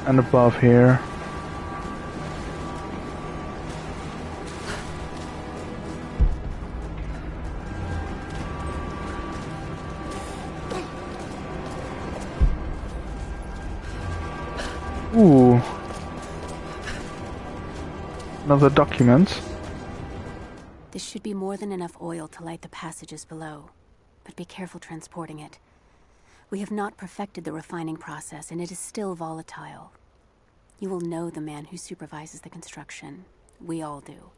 and above here? Ooh. Another document. This should be more than enough oil to light the passages below, but be careful transporting it. We have not perfected the refining process, and it is still volatile. You will know the man who supervises the construction. We all do.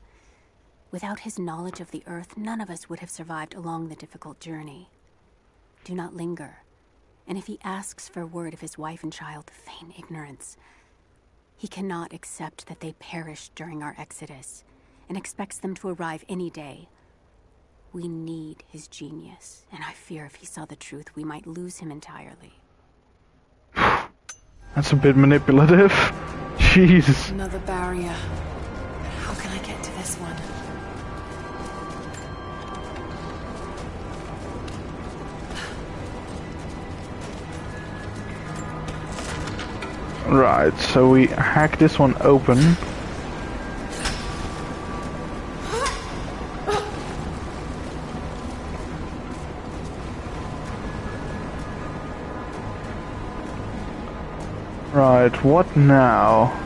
Without his knowledge of the Earth, none of us would have survived along the difficult journey. Do not linger. And if he asks for word of his wife and child, feign ignorance. He cannot accept that they perished during our exodus, and expects them to arrive any day. We need his genius, and I fear if he saw the truth, we might lose him entirely. That's a bit manipulative. Jeez. Another barrier. How can I get to this one? Right, so we hack this one open. Right, what now?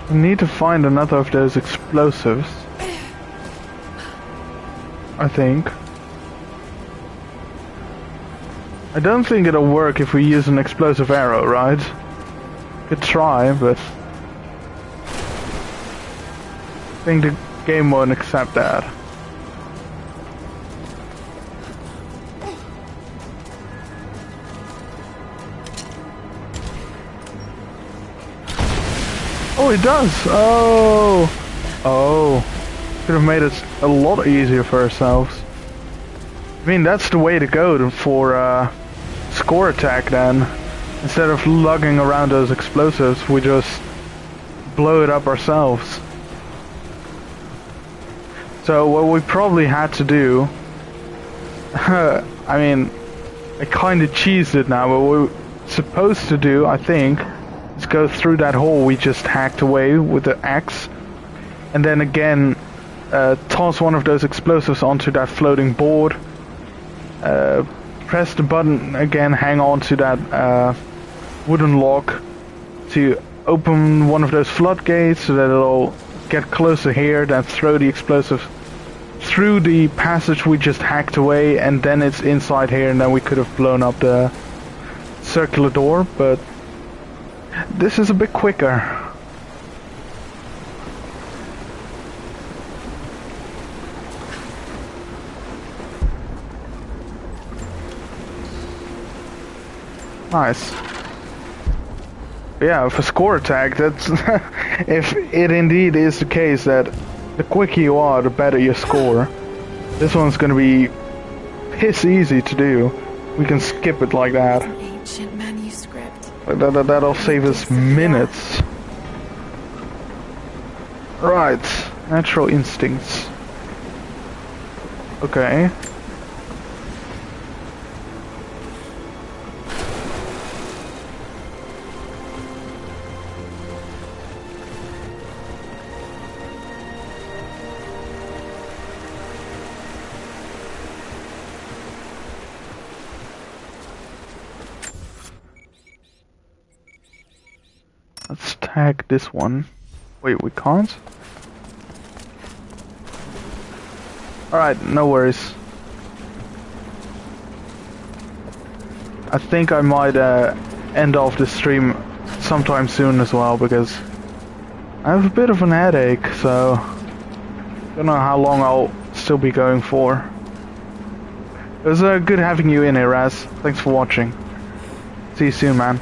We need to find another of those explosives, I think. I don't think it'll work if we use an explosive arrow, right? Could try, but I think the game won't accept that. Oh, it does! Oh. Could have made it a lot easier for ourselves. I mean, that's the way to go for score attack then. Instead of lugging around those explosives, we just blow it up ourselves. So what we probably had to do, I mean, I kind of cheesed it now, but what we're supposed to do, I think, is go through that hole we just hacked away with the axe, and then again toss one of those explosives onto that floating board, press the button again, hang on to that wooden lock to open one of those floodgates so that it'll get closer here, then throw the explosive through the passage we just hacked away, and then it's inside here, and then we could have blown up the circular door, but this is a bit quicker. Nice. Yeah, for score attack, that's if it indeed is the case that the quicker you are, the better your score. This one's gonna be piss easy to do. We can skip it like that. An ancient manuscript. That'll save us minutes. Right, natural instincts. Okay. attack this one. Wait, we can't? Alright, no worries. I think I might end off the stream sometime soon as well, because I have a bit of an headache, so I don't know how long I'll still be going for. It was good having you in here, Raz. Thanks for watching. See you soon, man.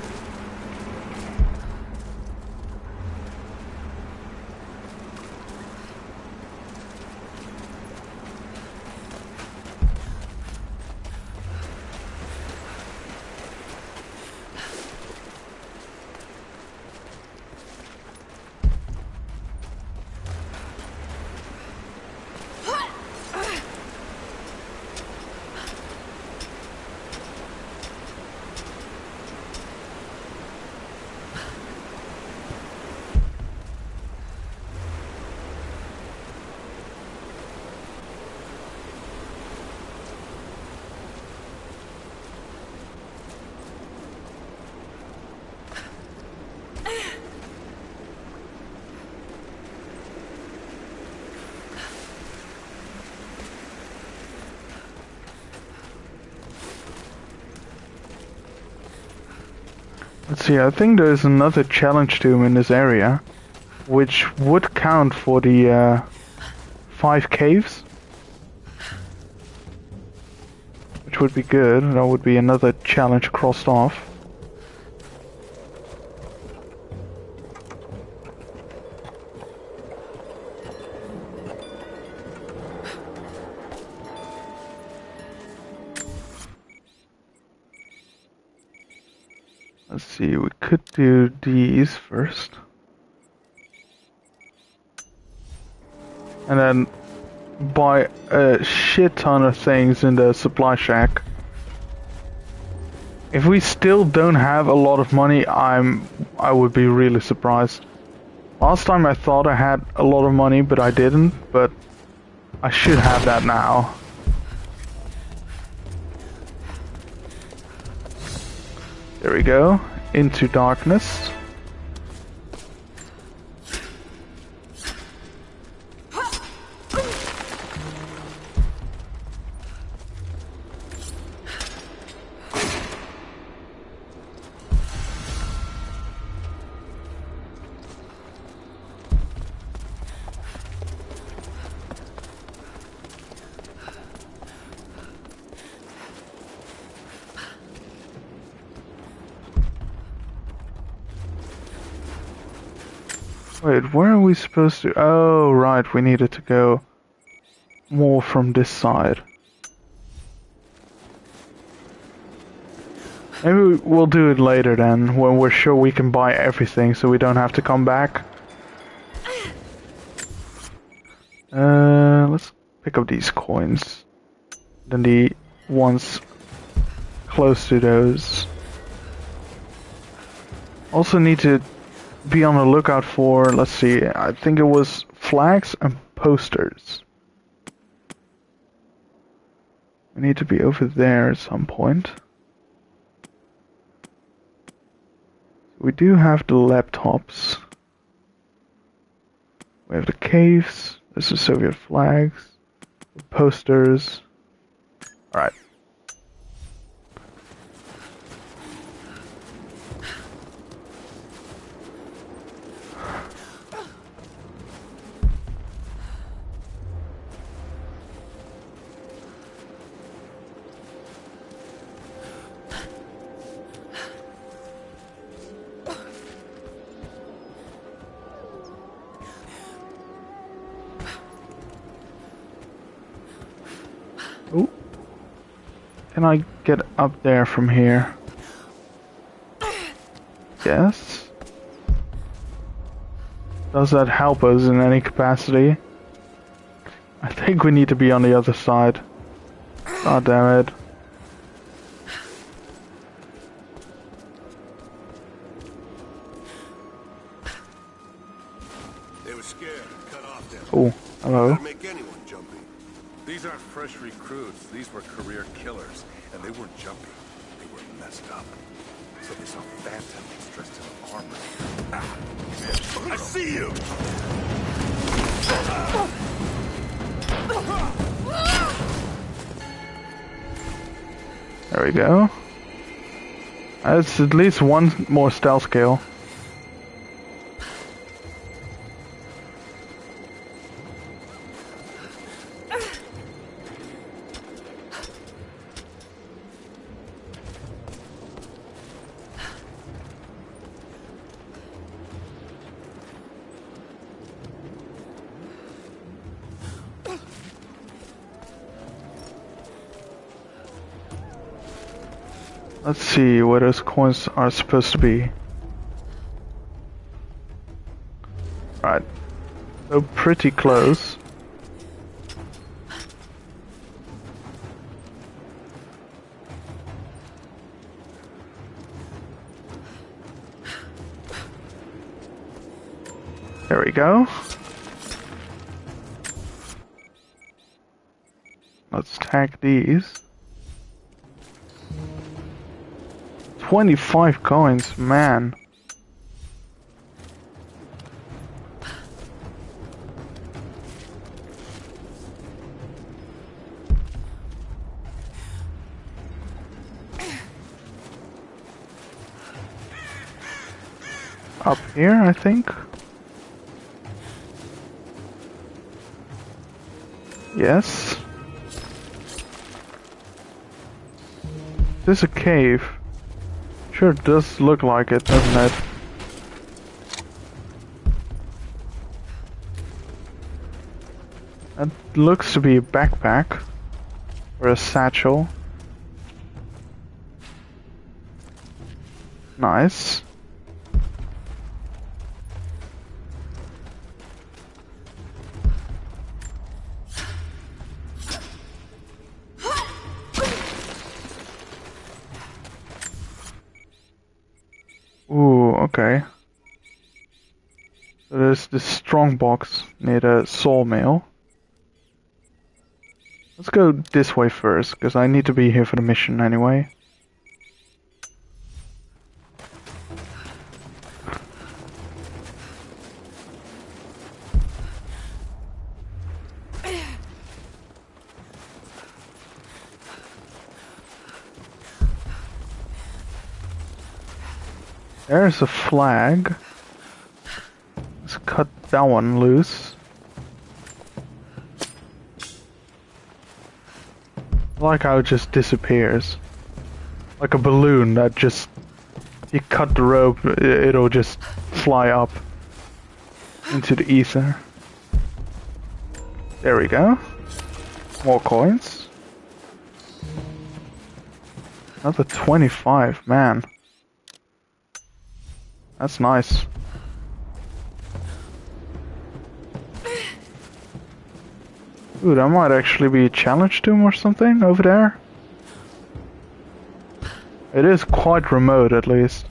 Let's see, I think there's another challenge tomb in this area, which would count for the 5 caves. Which would be good, that would be another challenge crossed off. Let's see, we could do these first. And then buy a shit ton of things in the supply shack. If we still don't have a lot of money, I would be really surprised. Last time I thought I had a lot of money, but I didn't, but I should have that now. There we go, into darkness. Wait, where are we supposed to... Oh, right, we needed to go more from this side. Maybe we'll do it later then, when we're sure we can buy everything, so we don't have to come back. Let's pick up these coins. Then the ones close to those. Also need to be on the lookout for, let's see, I think it was flags and posters. We need to be over there at some point. We do have the laptops. We have the caves. There's the Soviet flags. The posters. Alright. Oh, can I get up there from here? Yes. Does that help us in any capacity? I think we need to be on the other side. God damn it. They were scared, cut off them. Oh, hello. Gotta make anyone jumpy. These aren't fresh recruits. These were career killers, and they weren't jumpy. They were messed up. It's a phantom. It's dressed in armor. I see you! There we go. That's at least one more stealth kill. Let's see where those coins are supposed to be. Right. So pretty close. There we go. Let's tag these. 25 coins, man. Up here, I think. Yes. This is a cave. Sure does look like it, doesn't it? That looks to be a backpack. Or a satchel. Nice. Ooh, okay. So there's this strong box near the sawmill. Let's go this way first, because I need to be here for the mission anyway. There's a flag. Let's cut that one loose. I like how it just disappears. Like a balloon that just... You cut the rope, it'll just fly up into the ether. There we go. More coins. Another 25, man. That's nice. Ooh, that might actually be a challenge tomb or something over there. It is quite remote, at least.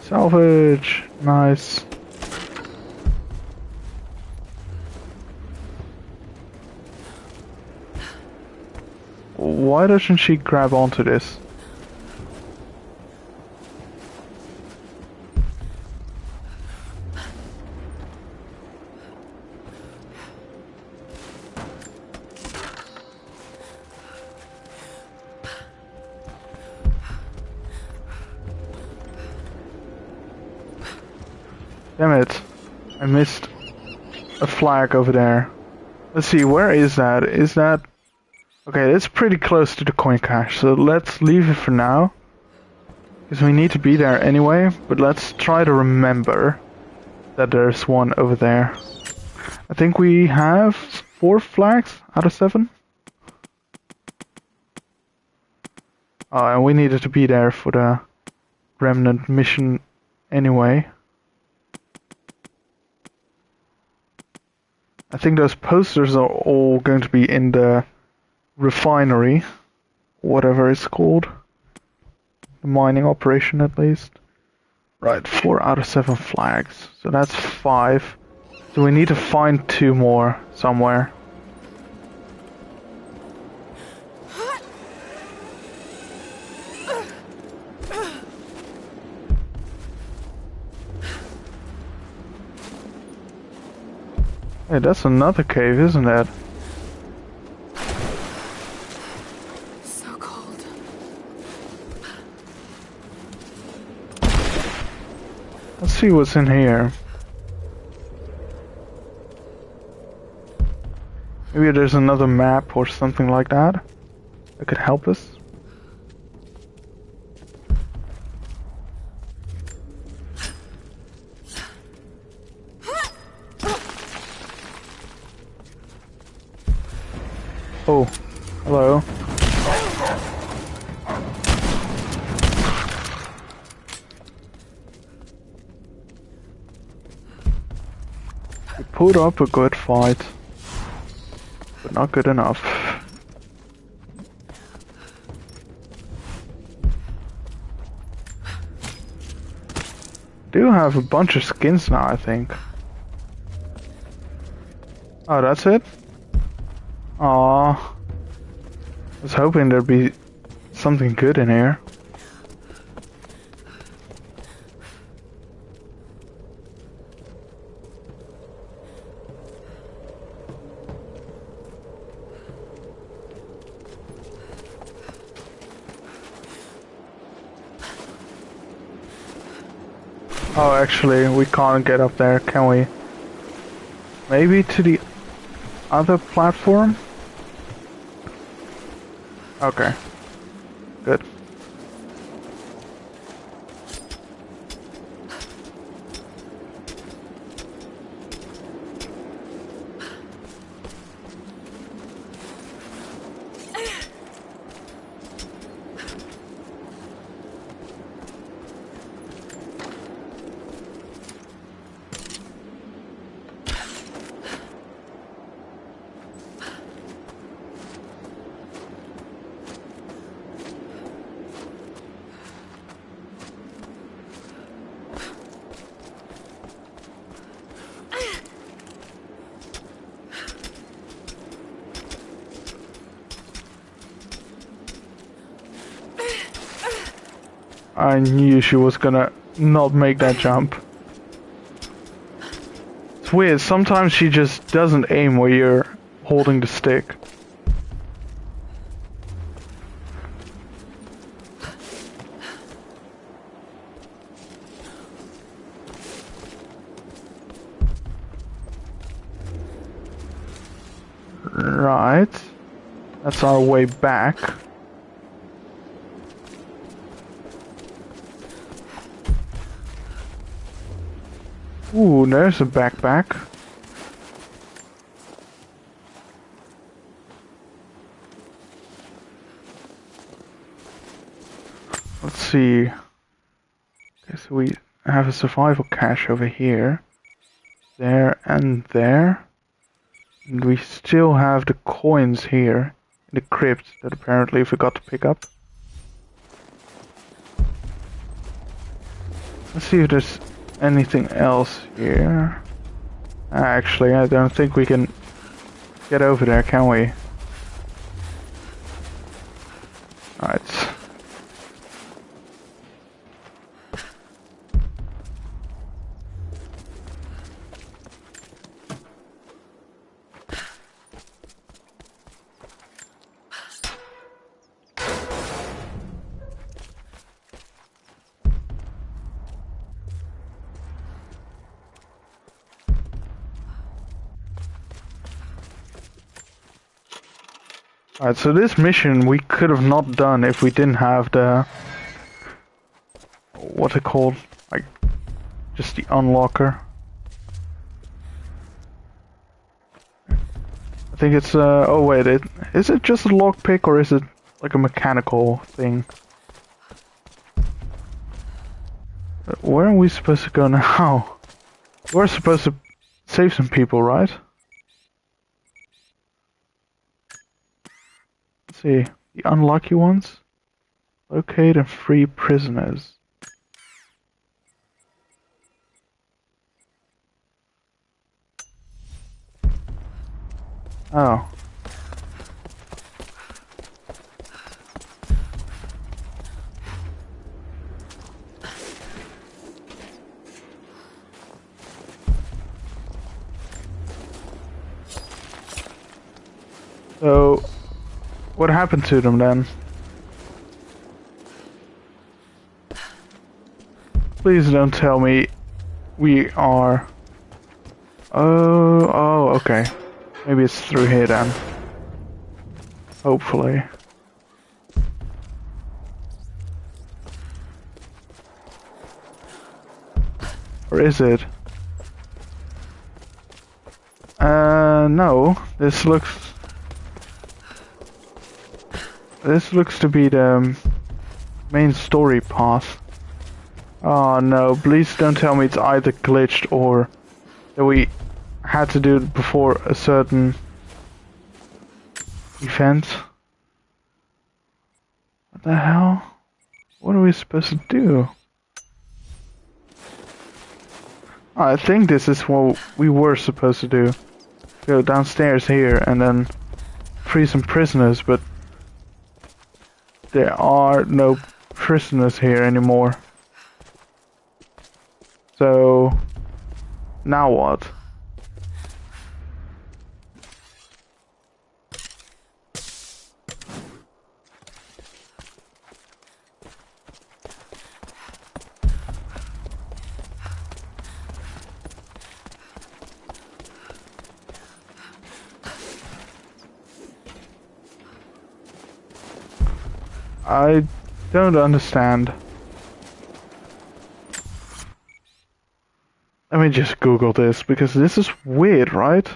Salvage, nice. Why doesn't she grab onto this? Damn it. I missed a flag over there. Let's see, where is that? Is that... Okay, it's pretty close to the coin cache, so let's leave it for now. Because we need to be there anyway, but let's try to remember that there's one over there. I think we have 4 flags out of 7. Oh, and we needed to be there for the Remnant mission anyway. I think those posters are all going to be in the refinery. whatever it's called. The mining operation, at least. Right, 4 out of 7 flags. So that's 5. So we need to find 2 more somewhere. Hey, that's another cave, isn't it? So cold. Let's see what's in here. Maybe there's another map or something like that that could help us. Oh, hello. We put up a good fight, but not good enough. Do have a bunch of skins now, I think. Oh, that's it? Aww. I was hoping there'd be something good in here. Oh, actually, we can't get up there, can we? Maybe to the other platform? Okay. Good. I knew she was gonna not make that jump. It's weird, sometimes she just doesn't aim where you're holding the stick. Right. That's our way back. Ooh, there's a backpack. Let's see. Okay, so we have a survival cache over here. There and there. And we still have the coins here in the crypt that apparently we forgot to pick up. Let's see if there's anything else here. Actually, I don't think we can get over there, can we? Alright. Alright, so this mission we could have not done if we didn't have the... what's it called? Like, just the unlocker. I think it's, oh wait, is it just a lockpick or is it like a mechanical thing? Where are we supposed to go now? We're supposed to save some people, right? See. The unlucky ones? Locate and free prisoners. Oh. So, what happened to them then? Please don't tell me we are... Oh, okay. Maybe it's through here then. Hopefully. Or is it? No. This looks to be the main story path. Oh no, please don't tell me it's either glitched or that we had to do it before a certain event. What the hell? What are we supposed to do? I think this is what we were supposed to do. Go downstairs here and then free some prisoners, but there are no prisoners here anymore. So, now what? I don't understand. Let me just Google this, because this is weird, right?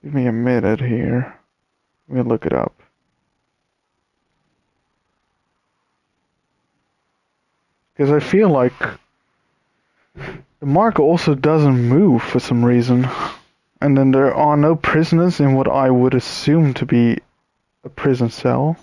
Give me a minute here. Let me look it up. Because I feel like the mark also doesn't move for some reason. And then there are no prisoners in what I would assume to be a prison cell.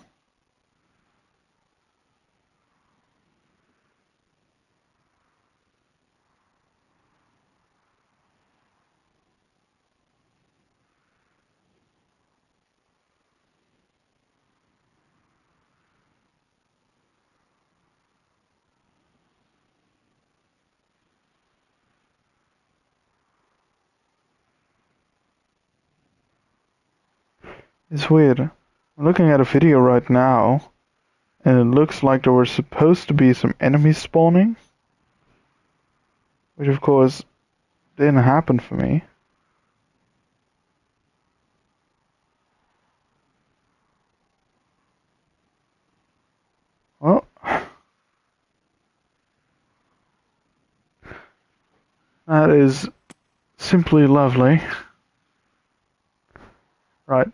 It's weird. I'm looking at a video right now, and it looks like there were supposed to be some enemies spawning, which of course didn't happen for me. Well, that is simply lovely. Right.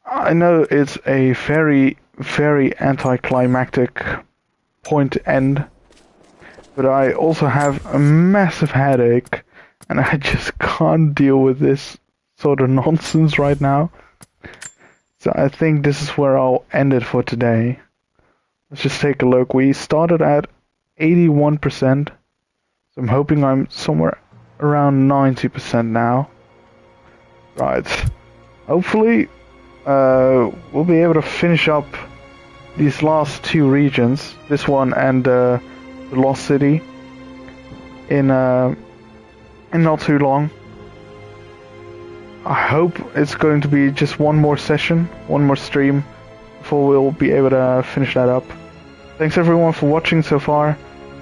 I know it's a very, very anticlimactic point to end, but I also have a massive headache, and I just can't deal with this sort of nonsense right now. So I think this is where I'll end it for today. Let's just take a look. We started at 81%, so I'm hoping I'm somewhere around 90% now. Right. Hopefully, we'll be able to finish up these last two regions, this one and the Lost City, in not too long. I hope it's going to be just one more session, one more stream, before we'll be able to finish that up. Thanks everyone for watching so far.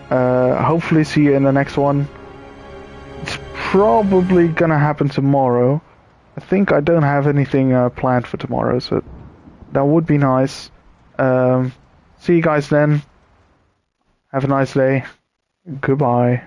Hopefully see you in the next one. It's probably gonna happen tomorrow. I think I don't have anything planned for tomorrow, so that would be nice. See you guys then. Have a nice day. Goodbye.